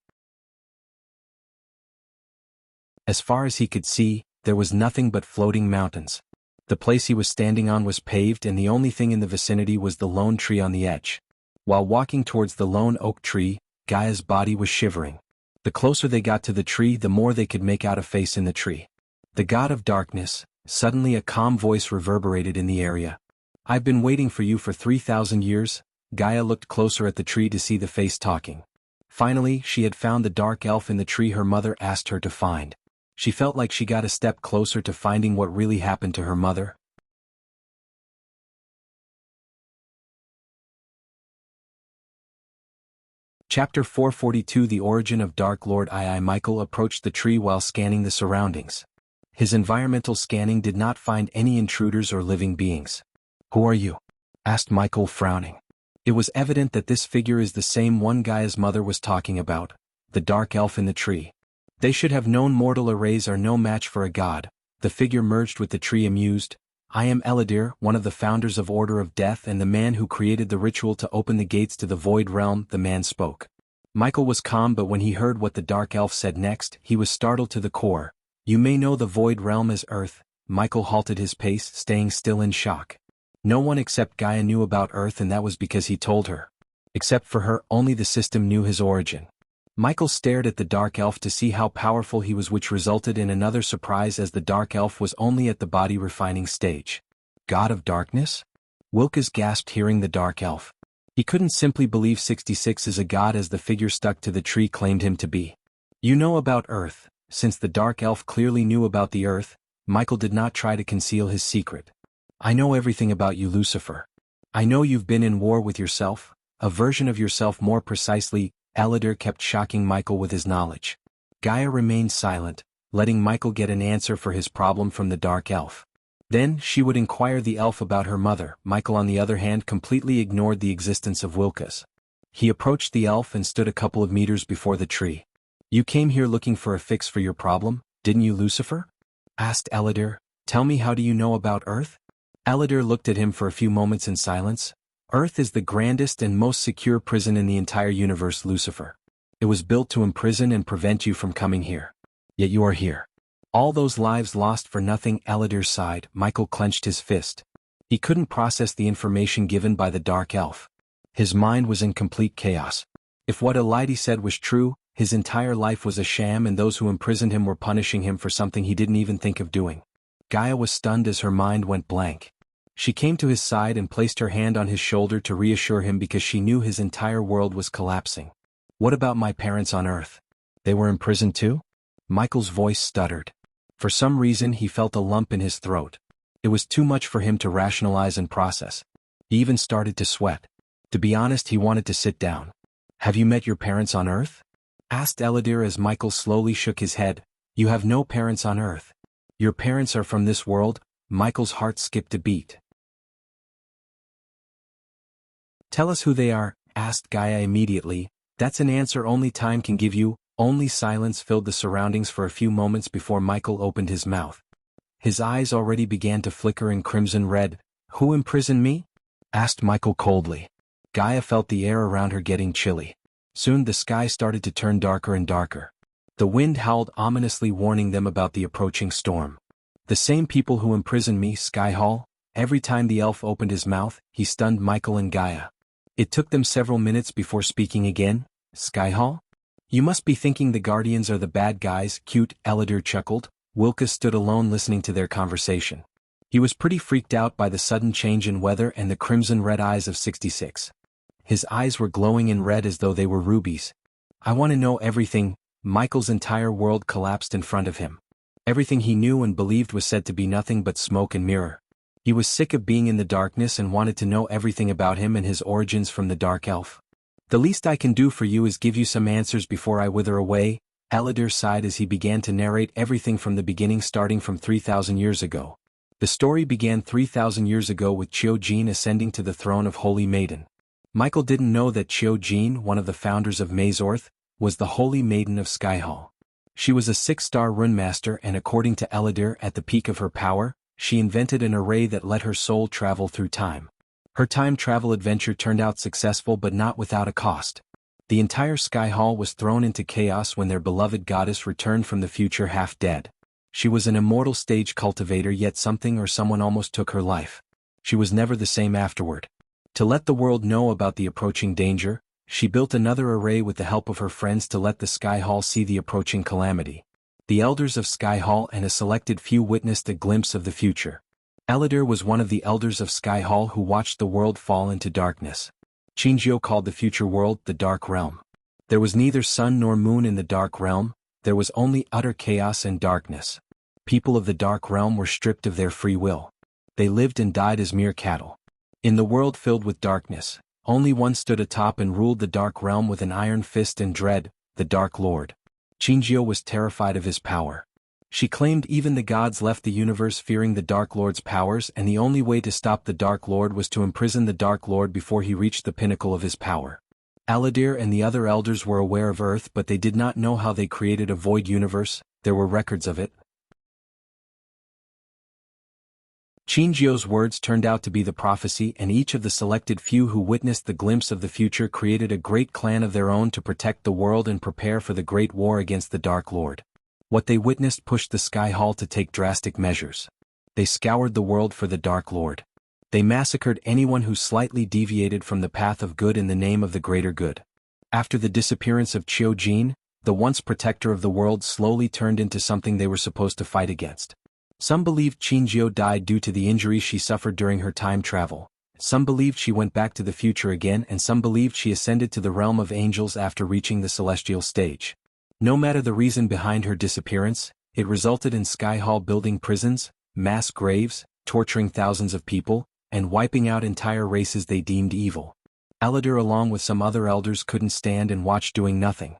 As far as he could see, there was nothing but floating mountains. The place he was standing on was paved and the only thing in the vicinity was the lone tree on the edge. While walking towards the lone oak tree, Gaia's body was shivering. The closer they got to the tree, the more they could make out a face in the tree. The god of darkness. Suddenly a calm voice reverberated in the area. I've been waiting for you for 3,000 years. Gaia looked closer at the tree to see the face talking. Finally, she had found the dark elf in the tree her mother asked her to find. She felt like she got a step closer to finding what really happened to her mother. Chapter 442 The Origin of Dark Lord II. Michael approached the tree while scanning the surroundings. His environmental scanning did not find any intruders or living beings. Who are you? Asked Michael, frowning. It was evident that this figure is the same one Gaia's mother was talking about, the dark elf in the tree. They should have known mortal arrays are no match for a god. The figure merged with the tree, amused. I am Eladir, one of the founders of Order of Death and the man who created the ritual to open the gates to the Void Realm, the man spoke. Michael was calm, but when he heard what the dark elf said next, he was startled to the core. You may know the Void Realm as Earth. Michael halted his pace, staying still in shock. No one except Gaia knew about Earth, and that was because he told her. Except for her, only the system knew his origin. Michael stared at the dark elf to see how powerful he was, which resulted in another surprise as the dark elf was only at the body refining stage. God of darkness? Wuxia gasped hearing the dark elf. He couldn't simply believe 66 is a god as the figure stuck to the tree claimed him to be. You know about Earth. Since the dark elf clearly knew about the Earth, Michael did not try to conceal his secret. I know everything about you, Lucifer. I know you've been in war with yourself, a version of yourself more precisely. Eladir kept shocking Michael with his knowledge. Gaia remained silent, letting Michael get an answer for his problem from the dark elf. Then she would inquire the elf about her mother. Michael, on the other hand, completely ignored the existence of Wuxia. He approached the elf and stood a couple of meters before the tree. You came here looking for a fix for your problem, didn't you, Lucifer? Asked Eladir. Tell me, how do you know about Earth? Eladir looked at him for a few moments in silence. Earth is the grandest and most secure prison in the entire universe, Lucifer. It was built to imprison and prevent you from coming here. Yet you are here. All those lives lost for nothing. Eladir sighed. Michael clenched his fist. He couldn't process the information given by the dark elf. His mind was in complete chaos. If what Elidi said was true, His entire life was a sham and those who imprisoned him were punishing him for something he didn't even think of doing. Gaia was stunned as her mind went blank. She came to his side and placed her hand on his shoulder to reassure him because she knew his entire world was collapsing. What about my parents on Earth? They were imprisoned too? Michael's voice stuttered. For some reason he felt a lump in his throat. It was too much for him to rationalize and process. He even started to sweat. To be honest, he wanted to sit down. Have you met your parents on Earth? Asked Eladir as Michael slowly shook his head. You have no parents on Earth. Your parents are from this world. Michael's heart skipped a beat. Tell us who they are, asked Gaia immediately. That's an answer only time can give you. Only silence filled the surroundings for a few moments before Michael opened his mouth. His eyes already began to flicker in crimson red. Who imprisoned me? Asked Michael coldly. Gaia felt the air around her getting chilly. Soon the sky started to turn darker and darker. The wind howled ominously, warning them about the approaching storm. The same people who imprisoned me, Skyhall. Every time the elf opened his mouth, he stunned Michael and Gaia. It took them several minutes before speaking again. Skyhall? You must be thinking the Guardians are the bad guys, cute, Eladir chuckled. Wuxia stood alone listening to their conversation. He was pretty freaked out by the sudden change in weather and the crimson red eyes of 66. His eyes were glowing in red as though they were rubies. I want to know everything. Michael's entire world collapsed in front of him. Everything he knew and believed was said to be nothing but smoke and mirror. He was sick of being in the darkness and wanted to know everything about him and his origins from the Dark Elf. The least I can do for you is give you some answers before I wither away. Eladir sighed as he began to narrate everything from the beginning, starting from 3,000 years ago. The story began 3,000 years ago with Qiu-Jin ascending to the throne of Holy Maiden. Michael didn't know that Qiu-Jin, one of the founders of Mazorth, was the Holy Maiden of Skyhall. She was a 6-star runemaster and according to Eladir, at the peak of her power, she invented an array that let her soul travel through time. Her time travel adventure turned out successful but not without a cost. The entire Skyhall was thrown into chaos when their beloved goddess returned from the future half dead. She was an immortal stage cultivator, yet something or someone almost took her life. She was never the same afterward. To let the world know about the approaching danger, she built another array with the help of her friends to let the Skyhall see the approaching calamity. The elders of Skyhall and a selected few witnessed a glimpse of the future. Eladir was one of the elders of Skyhall who watched the world fall into darkness. Xianxia called the future world the Dark Realm. There was neither sun nor moon in the Dark Realm, there was only utter chaos and darkness. People of the Dark Realm were stripped of their free will. They lived and died as mere cattle. In the world filled with darkness, only one stood atop and ruled the Dark Realm with an iron fist and dread, the Dark Lord. Xianxia was terrified of his power. She claimed even the gods left the universe fearing the Dark Lord's powers, and the only way to stop the Dark Lord was to imprison the Dark Lord before he reached the pinnacle of his power. Eladir and the other elders were aware of Earth, but they did not know how they created a void universe. There were records of it. Xianxia's words turned out to be the prophecy, and each of the selected few who witnessed the glimpse of the future created a great clan of their own to protect the world and prepare for the great war against the Dark Lord. What they witnessed pushed the Skyhall to take drastic measures. They scoured the world for the Dark Lord. They massacred anyone who slightly deviated from the path of good in the name of the greater good. After the disappearance of Qiu-Jin, the once protector of the world slowly turned into something they were supposed to fight against. Some believed Xianxia died due to the injuries she suffered during her time travel. Some believed she went back to the future again, and some believed she ascended to the realm of angels after reaching the celestial stage. No matter the reason behind her disappearance, it resulted in Skyhall building prisons, mass graves, torturing thousands of people, and wiping out entire races they deemed evil. Eladir along with some other elders couldn't stand and watch doing nothing.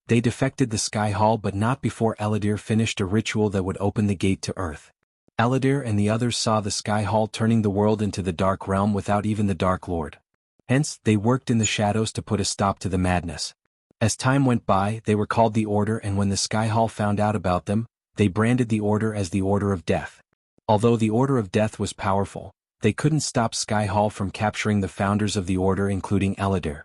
They defected the Skyhall, but not before Eladir finished a ritual that would open the gate to Earth. Eladir and the others saw the Skyhall turning the world into the Dark Realm without even the Dark Lord. Hence, they worked in the shadows to put a stop to the madness. As time went by, they were called the Order, and when the Skyhall found out about them, they branded the Order as the Order of Death. Although the Order of Death was powerful, they couldn't stop Skyhall from capturing the founders of the Order, including Eladir.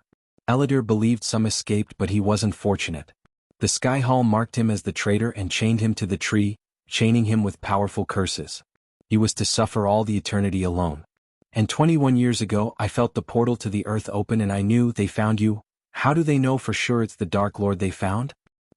Eladir believed some escaped, but he wasn't fortunate. The Skyhall marked him as the traitor and chained him to the tree, chaining him with powerful curses. He was to suffer all the eternity alone. And 21 years ago I felt the portal to the Earth open and I knew they found you. How do they know for sure it's the Dark Lord they found?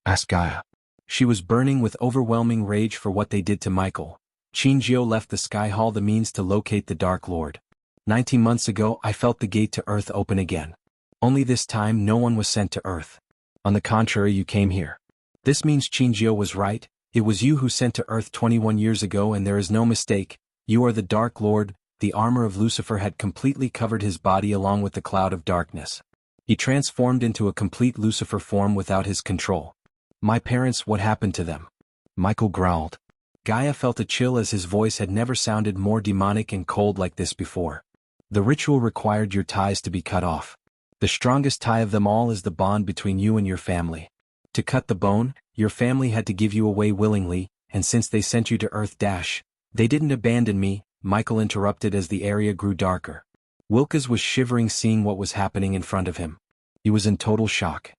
asked Gaia. She was burning with overwhelming rage for what they did to Michael. Xianxia left the Sky Hall the means to locate the Dark Lord. 19 months ago I felt the gate to Earth open again. Only this time no one was sent to Earth. On the contrary, you came here. This means Xianxia was right. It was you who sent to Earth 21 years ago, and there is no mistake. You are the Dark Lord. The armor of Lucifer had completely covered his body along with the cloud of darkness. He transformed into a complete Lucifer form without his control. My parents, what happened to them? Michael growled. Gaia felt a chill as his voice had never sounded more demonic and cold like this before. The ritual required your ties to be cut off. The strongest tie of them all is the bond between you and your family. To cut the bone, your family had to give you away willingly, and since they sent you to Earth they didn't abandon me, Michael interrupted as the area grew darker. Wilkes was shivering seeing what was happening in front of him. He was in total shock.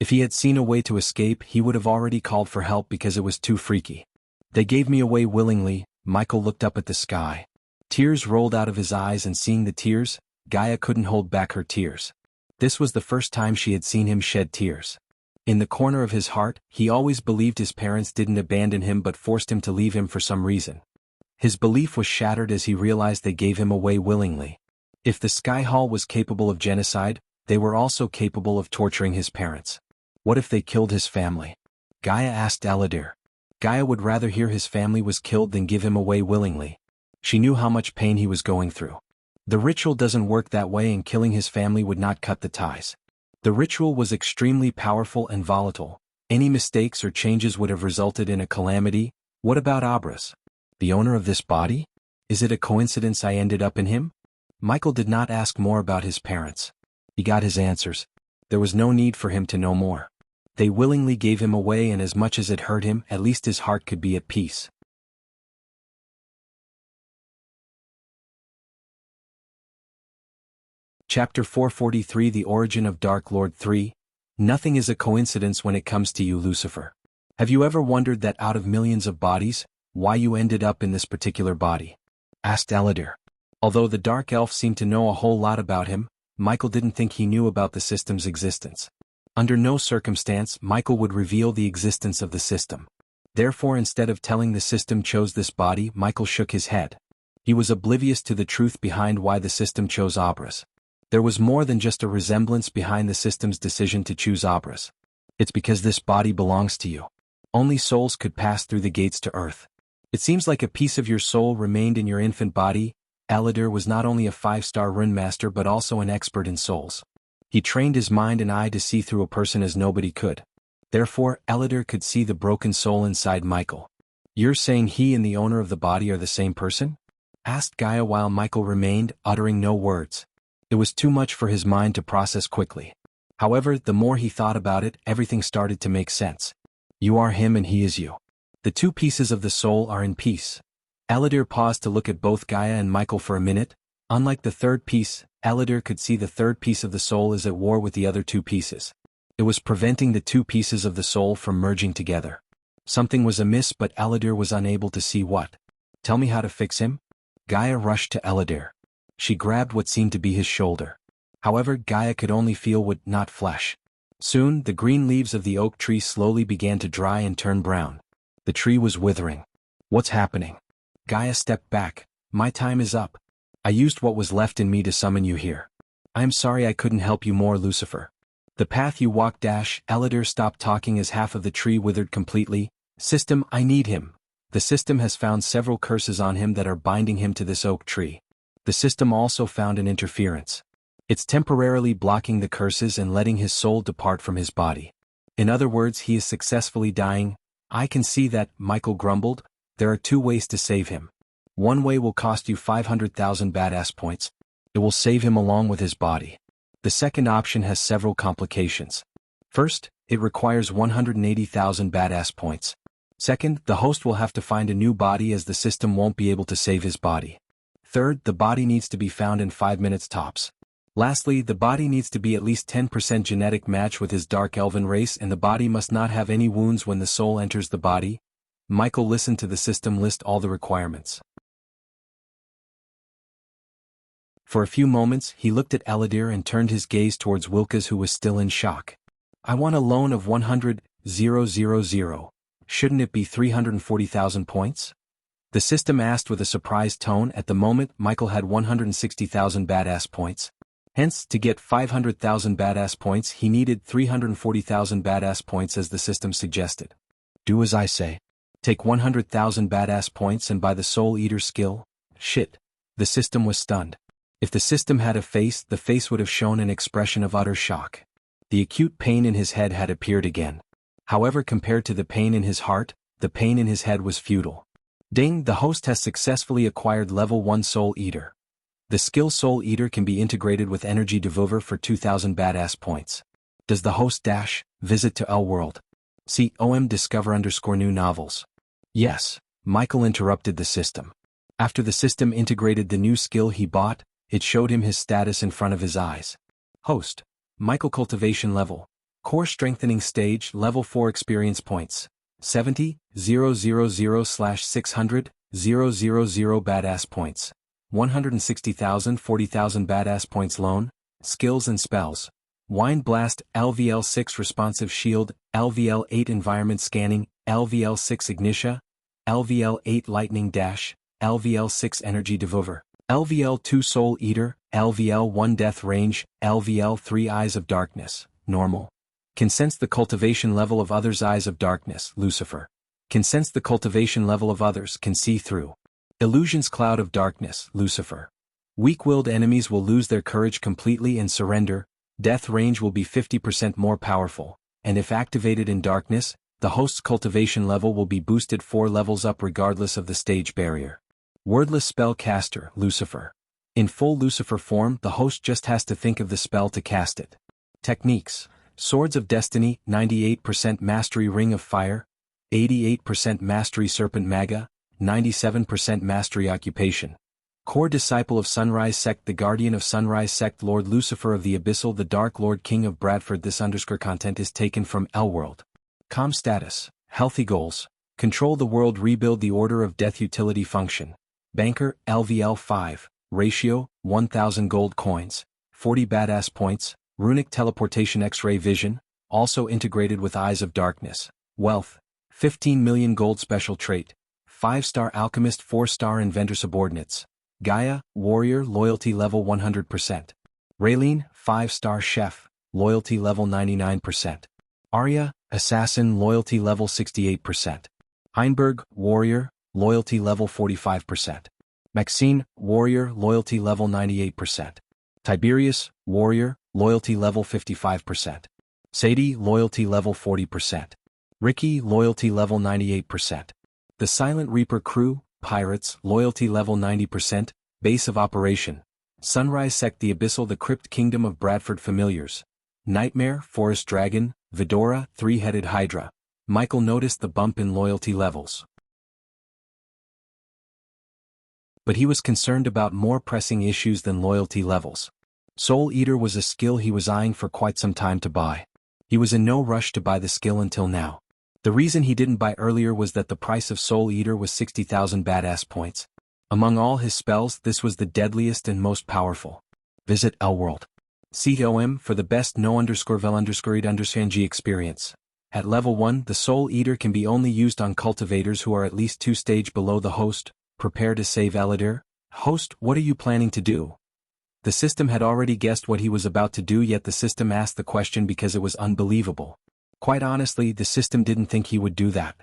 If he had seen a way to escape, he would have already called for help because it was too freaky. They gave me away willingly. Michael looked up at the sky. Tears rolled out of his eyes, and seeing the tears, Gaia couldn't hold back her tears. This was the first time she had seen him shed tears. In the corner of his heart, he always believed his parents didn't abandon him but forced him to leave him for some reason. His belief was shattered as he realized they gave him away willingly. If the Sky Hall was capable of genocide, they were also capable of torturing his parents. What if they killed his family? Gaia asked Aladir. Gaia would rather hear his family was killed than give him away willingly. She knew how much pain he was going through. The ritual doesn't work that way, and killing his family would not cut the ties. The ritual was extremely powerful and volatile. Any mistakes or changes would have resulted in a calamity. What about Abras? The owner of this body? Is it a coincidence I ended up in him? Michael did not ask more about his parents. He got his answers. There was no need for him to know more. They willingly gave him away, and as much as it hurt him, at least his heart could be at peace. Chapter 443 The Origin of Dark Lord 3. Nothing is a coincidence when it comes to you, Lucifer. Have you ever wondered that out of millions of bodies, why you ended up in this particular body? Asked Aladir. Although the Dark Elf seemed to know a whole lot about him, Michael didn't think he knew about the system's existence. Under no circumstance Michael would reveal the existence of the system. Therefore, instead of telling the system chose this body, Michael shook his head. He was oblivious to the truth behind why the system chose Abras. There was more than just a resemblance behind the system's decision to choose Abras. It's because this body belongs to you. Only souls could pass through the gates to Earth. It seems like a piece of your soul remained in your infant body. Aladir was not only a 5-star rune master but also an expert in souls. He trained his mind and eye to see through a person as nobody could. Therefore, Aladir could see the broken soul inside Michael. You're saying he and the owner of the body are the same person? Asked Gaia while Michael remained, uttering no words. It was too much for his mind to process quickly. However, the more he thought about it, everything started to make sense. You are him and he is you. The two pieces of the soul are in peace. Aladir paused to look at both Gaia and Michael for a minute. Unlike the third piece, Aladir could see the third piece of the soul is at war with the other two pieces. It was preventing the two pieces of the soul from merging together. Something was amiss, but Aladir was unable to see what. Tell me how to fix him? Gaia rushed to Aladir. She grabbed what seemed to be his shoulder. However, Gaia could only feel wood, not flesh. Soon, the green leaves of the oak tree slowly began to dry and turn brown. The tree was withering. What's happening? Gaia stepped back. My time is up. I used what was left in me to summon you here. I am sorry I couldn't help you more, Lucifer. The path you walked. Aladir stopped talking as half of the tree withered completely. System, I need him. The system has found several curses on him that are binding him to this oak tree. The system also found an interference. It's temporarily blocking the curses and letting his soul depart from his body. In other words, he is successfully dying. I can see that, Michael grumbled. There are two ways to save him. One way will cost you 500,000 badass points. It will save him along with his body. The second option has several complications. First, it requires 180,000 badass points. Second, the host will have to find a new body as the system won't be able to save his body. Third, the body needs to be found in 5 minutes tops. Lastly, the body needs to be at least 10% genetic match with his dark elven race, and the body must not have any wounds when the soul enters the body. Michael listened to the system list all the requirements. For a few moments he looked at Eladir and turned his gaze towards Wilkes, who was still in shock. I want a loan of 100,000. Shouldn't it be 340,000 points? The system asked with a surprised tone. At the moment Michael had 160,000 badass points. Hence, to get 500,000 badass points he needed 340,000 badass points, as the system suggested. Do as I say. Take 100,000 badass points and buy the Soul Eater skill? Shit. The system was stunned. If the system had a face, the face would have shown an expression of utter shock. The acute pain in his head had appeared again. However, compared to the pain in his heart, the pain in his head was futile. Ding, the host has successfully acquired level 1 Soul Eater. The skill Soul Eater can be integrated with Energy Devour for 2,000 badass points. Does the host dash, visit to L-World? See discover_new novels. Yes, Michael interrupted the system. After the system integrated the new skill he bought, it showed him his status in front of his eyes. Host. Michael Cultivation level. Core Strengthening Stage level 4 experience points. 70,000/600,000 badass points. 160,000 40,000 badass points loan. Skills and spells. Wind Blast, LVL 6 Responsive Shield, LVL 8 Environment Scanning, LVL 6 Ignitia, LVL 8 Lightning Dash, LVL 6 Energy Devour, LVL 2 Soul Eater, LVL 1 Death Range, LVL 3 Eyes of Darkness, Normal. Can sense the cultivation level of others' Eyes of Darkness, Lucifer. Can sense the cultivation level of others, can see through. Illusions Cloud of Darkness, Lucifer. Weak-willed enemies will lose their courage completely and surrender. Death range will be 50% more powerful, and if activated in darkness, the host's cultivation level will be boosted 4 levels up regardless of the stage barrier. Wordless Spellcaster, Lucifer. In full Lucifer form, the host just has to think of the spell to cast it. Techniques. Swords of Destiny, 98% Mastery Ring of Fire, 88% Mastery Serpent Maga, 97% Mastery Occupation. Core Disciple of Sunrise Sect, the Guardian of Sunrise Sect, Lord Lucifer of the Abyssal, the Dark Lord King of Bradford. This content is taken from L-World. Com status. Healthy goals. Control the world, rebuild the Order of Death. Utility function. Banker, LVL 5. Ratio, 1,000 gold coins. 40 badass points. Runic teleportation, X-ray vision, also integrated with Eyes of Darkness. Wealth, 15 million gold. Special trait. 5-star Alchemist, 4-star Inventor. Subordinates. Gaia, Warrior, loyalty level 100%. Raylene, 5-star Chef, loyalty level 99%. Arya, Assassin, loyalty level 68%. Heinberg, Warrior, loyalty level 45%. Maxine, Warrior, loyalty level 98%. Tiberius, Warrior, loyalty level 55%. Sadie, loyalty level 40%. Ricky, loyalty level 98%. The Silent Reaper crew, Pirates, loyalty level 90%, base of operation. Sunrise Sect, the Abyssal, the Crypt Kingdom of Bradford. Familiars. Nightmare, Forest Dragon, Vidora, Three-Headed Hydra. Michael noticed the bump in loyalty levels. But he was concerned about more pressing issues than loyalty levels. Soul Eater was a skill he was eyeing for quite some time to buy. He was in no rush to buy the skill until now. The reason he didn't buy earlier was that the price of Soul Eater was 60,000 badass points. Among all his spells, this was the deadliest and most powerful. Visit L-World. COM for the best no_vel_ed_Xianxia experience. At level 1, the Soul Eater can be only used on cultivators who are at least 2 stage below the host. Prepare to save Eladir. Host, what are you planning to do? The system had already guessed what he was about to do, yet the system asked the question because it was unbelievable. Quite honestly, the system didn't think he would do that.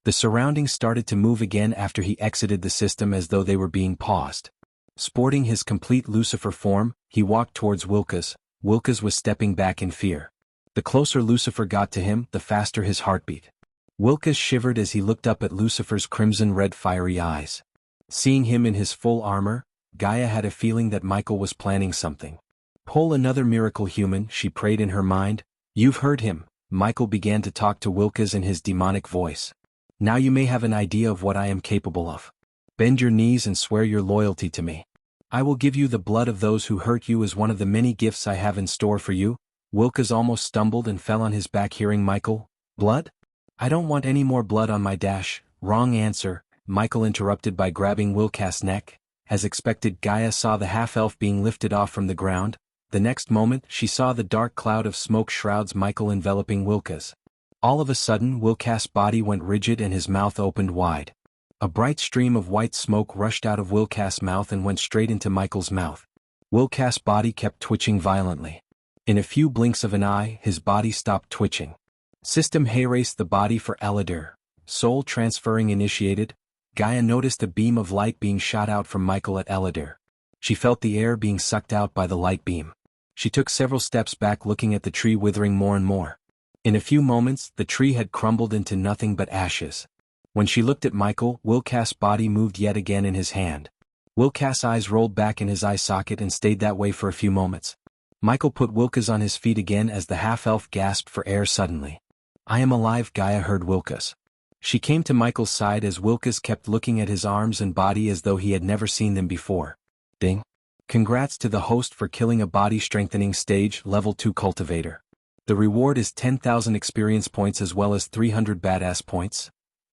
The surroundings started to move again after he exited the system, as though they were being paused. Sporting his complete Lucifer form, he walked towards Wilkes. Wilkes was stepping back in fear. The closer Lucifer got to him, the faster his heartbeat. Wilkes shivered as he looked up at Lucifer's crimson-red fiery eyes. Seeing him in his full armor, Gaia had a feeling that Michael was planning something. Pull another miracle, human, she prayed in her mind. You've heard him. Michael began to talk to Wilkes in his demonic voice. Now you may have an idea of what I am capable of. Bend your knees and swear your loyalty to me. I will give you the blood of those who hurt you as one of the many gifts I have in store for you. Wilkes almost stumbled and fell on his back hearing Michael. Blood? I don't want any more blood on my dash. Wrong answer, Michael interrupted by grabbing Wilkes' neck. As expected, Gaia saw the half-elf being lifted off from the ground. The next moment, she saw the dark cloud of smoke shrouds Michael enveloping Wilka's. All of a sudden, Wilkas's body went rigid and his mouth opened wide. A bright stream of white smoke rushed out of Wilkas's mouth and went straight into Michael's mouth. Wilkas's body kept twitching violently. In a few blinks of an eye, his body stopped twitching. System Hayrace the body for Eladir. Soul transferring initiated. Gaia noticed a beam of light being shot out from Michael at Eladir. She felt the air being sucked out by the light beam. She took several steps back, looking at the tree withering more and more. In a few moments, the tree had crumbled into nothing but ashes. When she looked at Michael, Wilkas's body moved yet again in his hand. Wilkas's eyes rolled back in his eye socket and stayed that way for a few moments. Michael put Wilkas on his feet again as the half-elf gasped for air suddenly. "I am alive," Gaia heard Wilkas. She came to Michael's side as Wilkas kept looking at his arms and body as though he had never seen them before. Ding. Congrats to the host for killing a body-strengthening stage level 2 cultivator. The reward is 10,000 experience points as well as 300 badass points.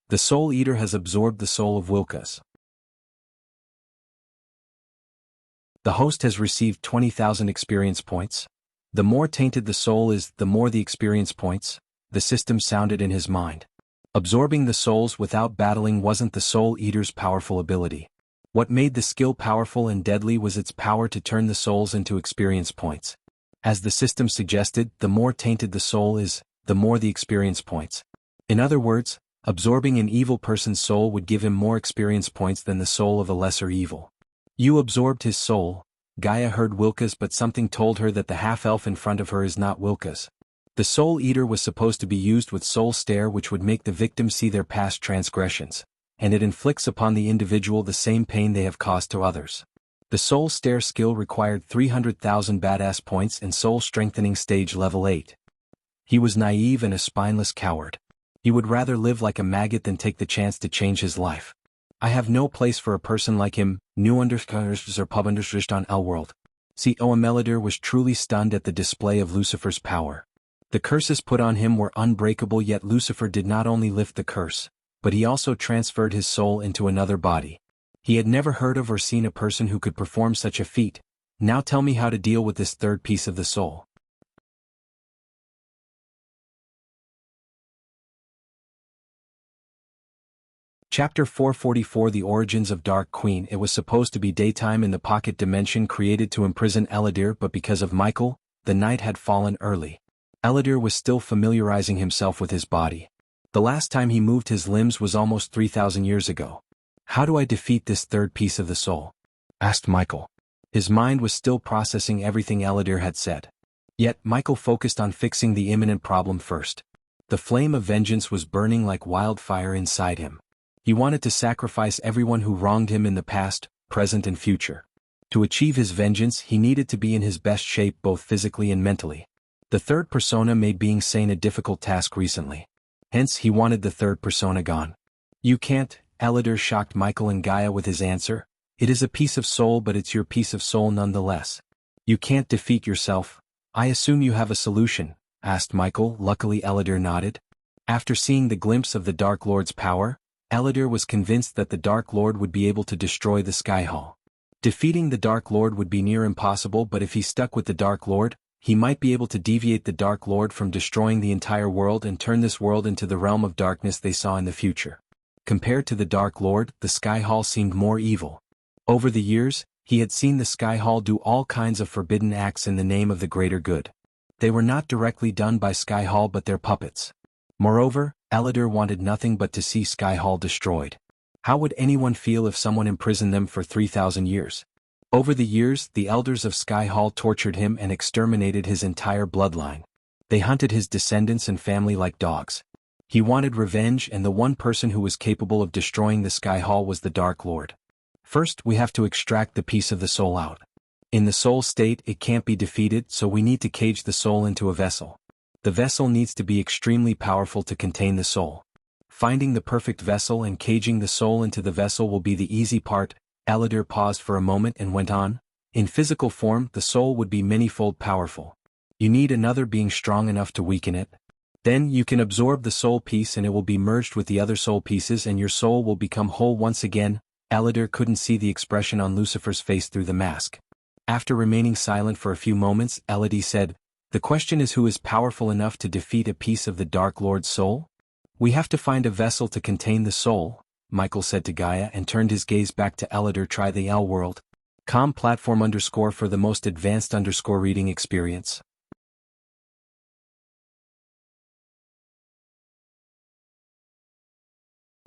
The Soul Eater has absorbed the soul of Wilkas. The host has received 20,000 experience points. The more tainted the soul is, the more the experience points, the system sounded in his mind. Absorbing the souls without battling wasn't the Soul Eater's powerful ability. What made the skill powerful and deadly was its power to turn the souls into experience points. As the system suggested, the more tainted the soul is, the more the experience points. In other words, absorbing an evil person's soul would give him more experience points than the soul of a lesser evil. You absorbed his soul. Gaia heard Wilkas, but something told her that the half-elf in front of her is not Wilkas. The Soul Eater was supposed to be used with Soul Stare, which would make the victim see their past transgressions, and it inflicts upon the individual the same pain they have caused to others. The Soul Stare skill required 300,000 badass points and soul strengthening stage level 8. He was naive and a spineless coward. He would rather live like a maggot than take the chance to change his life. I have no place for a person like him. New underscores or pub underscores on Elworld. Eladir was truly stunned at the display of Lucifer's power. The curses put on him were unbreakable, yet Lucifer did not only lift the curse, but he also transferred his soul into another body. He had never heard of or seen a person who could perform such a feat. Now tell me how to deal with this third piece of the soul. Chapter 444 The Origins of Dark Queen. It was supposed to be daytime in the pocket dimension created to imprison Eladir, but because of Michael, the night had fallen early. Eladir was still familiarizing himself with his body. The last time he moved his limbs was almost 3,000 years ago. How do I defeat this third piece of the soul? Asked Michael. His mind was still processing everything Eladir had said. Yet Michael focused on fixing the imminent problem first. The flame of vengeance was burning like wildfire inside him. He wanted to sacrifice everyone who wronged him in the past, present and future. To achieve his vengeance, he needed to be in his best shape both physically and mentally. The third persona made being sane a difficult task recently. Hence he wanted the third persona gone. You can't, Eladir shocked Michael and Gaia with his answer. It is a piece of soul, but it's your piece of soul nonetheless. You can't defeat yourself. I assume you have a solution, asked Michael. Luckily Eladir nodded. After seeing the glimpse of the Dark Lord's power, Eladir was convinced that the Dark Lord would be able to destroy the Sky Hall. Defeating the Dark Lord would be near impossible, but if he stuck with the Dark Lord, he might be able to deviate the Dark Lord from destroying the entire world and turn this world into the realm of darkness they saw in the future. Compared to the Dark Lord, the Sky Hall seemed more evil. Over the years, he had seen the Sky Hall do all kinds of forbidden acts in the name of the greater good. They were not directly done by Sky Hall but their puppets. Moreover, Eladir wanted nothing but to see Sky Hall destroyed. How would anyone feel if someone imprisoned them for 3,000 years? Over the years, the elders of Sky Hall tortured him and exterminated his entire bloodline. They hunted his descendants and family like dogs. He wanted revenge, and the one person who was capable of destroying the Sky Hall was the Dark Lord. First, we have to extract the piece of the soul out. In the soul state, it can't be defeated, so we need to cage the soul into a vessel. The vessel needs to be extremely powerful to contain the soul. Finding the perfect vessel and caging the soul into the vessel will be the easy part. Eladir paused for a moment and went on. In physical form, the soul would be many-fold powerful. You need another being strong enough to weaken it. Then you can absorb the soul piece and it will be merged with the other soul pieces and your soul will become whole once again. Elidor couldn't see the expression on Lucifer's face through the mask. After remaining silent for a few moments, Elodie said, "The question is who is powerful enough to defeat a piece of the Dark Lord's soul? We have to find a vessel to contain the soul," Michael said to Gaia and turned his gaze back to Elidor. Try the L world. Com platform _ for the most advanced _ reading experience.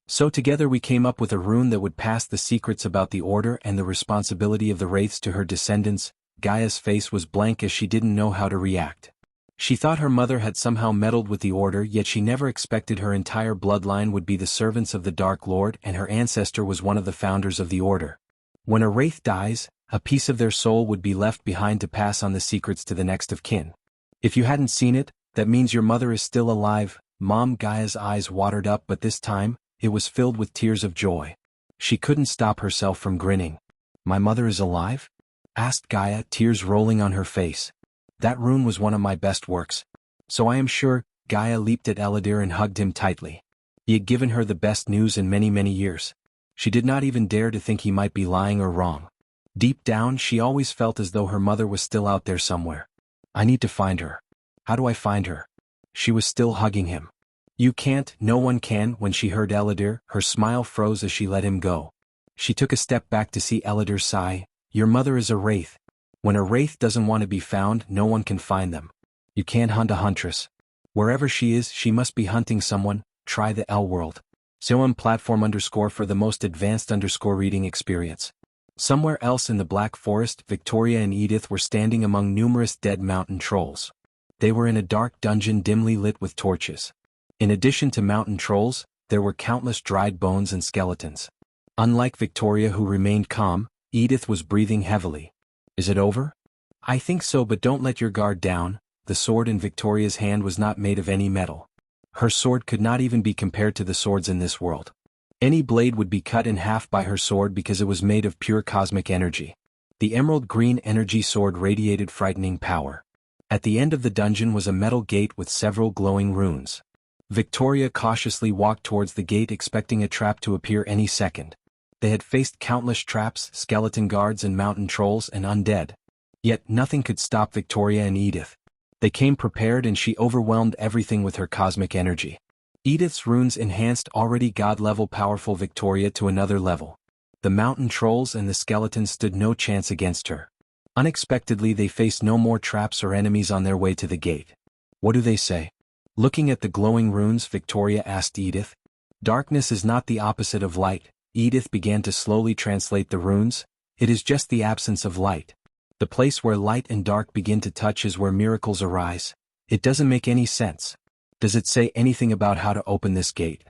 So together we came up with a rune that would pass the secrets about the order and the responsibility of the wraiths to her descendants. Gaia's face was blank as she didn't know how to react. She thought her mother had somehow meddled with the order, yet she never expected her entire bloodline would be the servants of the Dark Lord, and her ancestor was one of the founders of the order. When a wraith dies, a piece of their soul would be left behind to pass on the secrets to the next of kin. If you hadn't seen it, that means your mother is still alive, Mom. Gaia's eyes watered up, but this time, it was filled with tears of joy. She couldn't stop herself from grinning. "My mother is alive?" asked Gaia, tears rolling on her face. "That rune was one of my best works. So I am sure." Gaia leaped at Elidor and hugged him tightly. He had given her the best news in many, many years. She did not even dare to think he might be lying or wrong. Deep down, she always felt as though her mother was still out there somewhere. "I need to find her. How do I find her?" She was still hugging him. "You can't, no one can." When she heard Elidor, her smile froze as she let him go. She took a step back to see Elidor sigh. "Your mother is a wraith. When a wraith doesn't want to be found, no one can find them. You can't hunt a huntress. Wherever she is, she must be hunting someone. Try the L world. Zoom platform _ for the most advanced _ reading experience." Somewhere else in the Black Forest, Victoria and Edith were standing among numerous dead mountain trolls. They were in a dark dungeon dimly lit with torches. In addition to mountain trolls, there were countless dried bones and skeletons. Unlike Victoria, who remained calm, Edith was breathing heavily. "Is it over?" "I think so, but don't let your guard down." The sword in Victoria's hand was not made of any metal. Her sword could not even be compared to the swords in this world. Any blade would be cut in half by her sword because it was made of pure cosmic energy. The emerald green energy sword radiated frightening power. At the end of the dungeon was a metal gate with several glowing runes. Victoria cautiously walked towards the gate, expecting a trap to appear any second. They had faced countless traps, skeleton guards and mountain trolls and undead. Yet nothing could stop Victoria and Edith. They came prepared, and she overwhelmed everything with her cosmic energy. Edith's runes enhanced already god-level powerful Victoria to another level. The mountain trolls and the skeletons stood no chance against her. Unexpectedly, they faced no more traps or enemies on their way to the gate. "What do they say?" Looking at the glowing runes, Victoria asked Edith. "Darkness is not the opposite of light." Edith began to slowly translate the runes. "It is just the absence of light. The place where light and dark begin to touch is where miracles arise." "It doesn't make any sense. Does it say anything about how to open this gate?"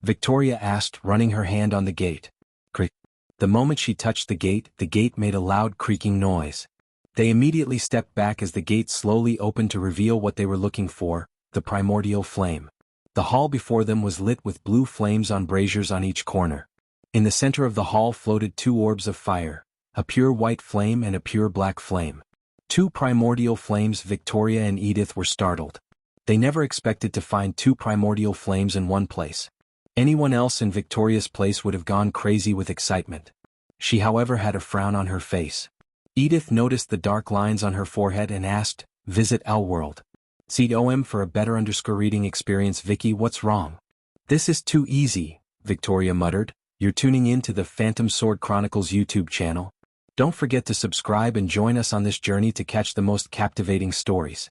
Victoria asked, running her hand on the gate. Creak. The moment she touched the gate made a loud creaking noise. They immediately stepped back as the gate slowly opened to reveal what they were looking for, the primordial flame. The hall before them was lit with blue flames on braziers on each corner. In the center of the hall floated two orbs of fire, a pure white flame and a pure black flame. Two primordial flames. Victoria and Edith were startled. They never expected to find two primordial flames in one place. Anyone else in Victoria's place would have gone crazy with excitement. She, however, had a frown on her face. Edith noticed the dark lines on her forehead and asked, "Visit L world. Seed OM for a better reading experience." "Vicky, what's wrong?" "This is too easy," Victoria muttered. "You're tuning in to the Phantom Sword Chronicles YouTube channel. Don't forget to subscribe and join us on this journey to catch the most captivating stories.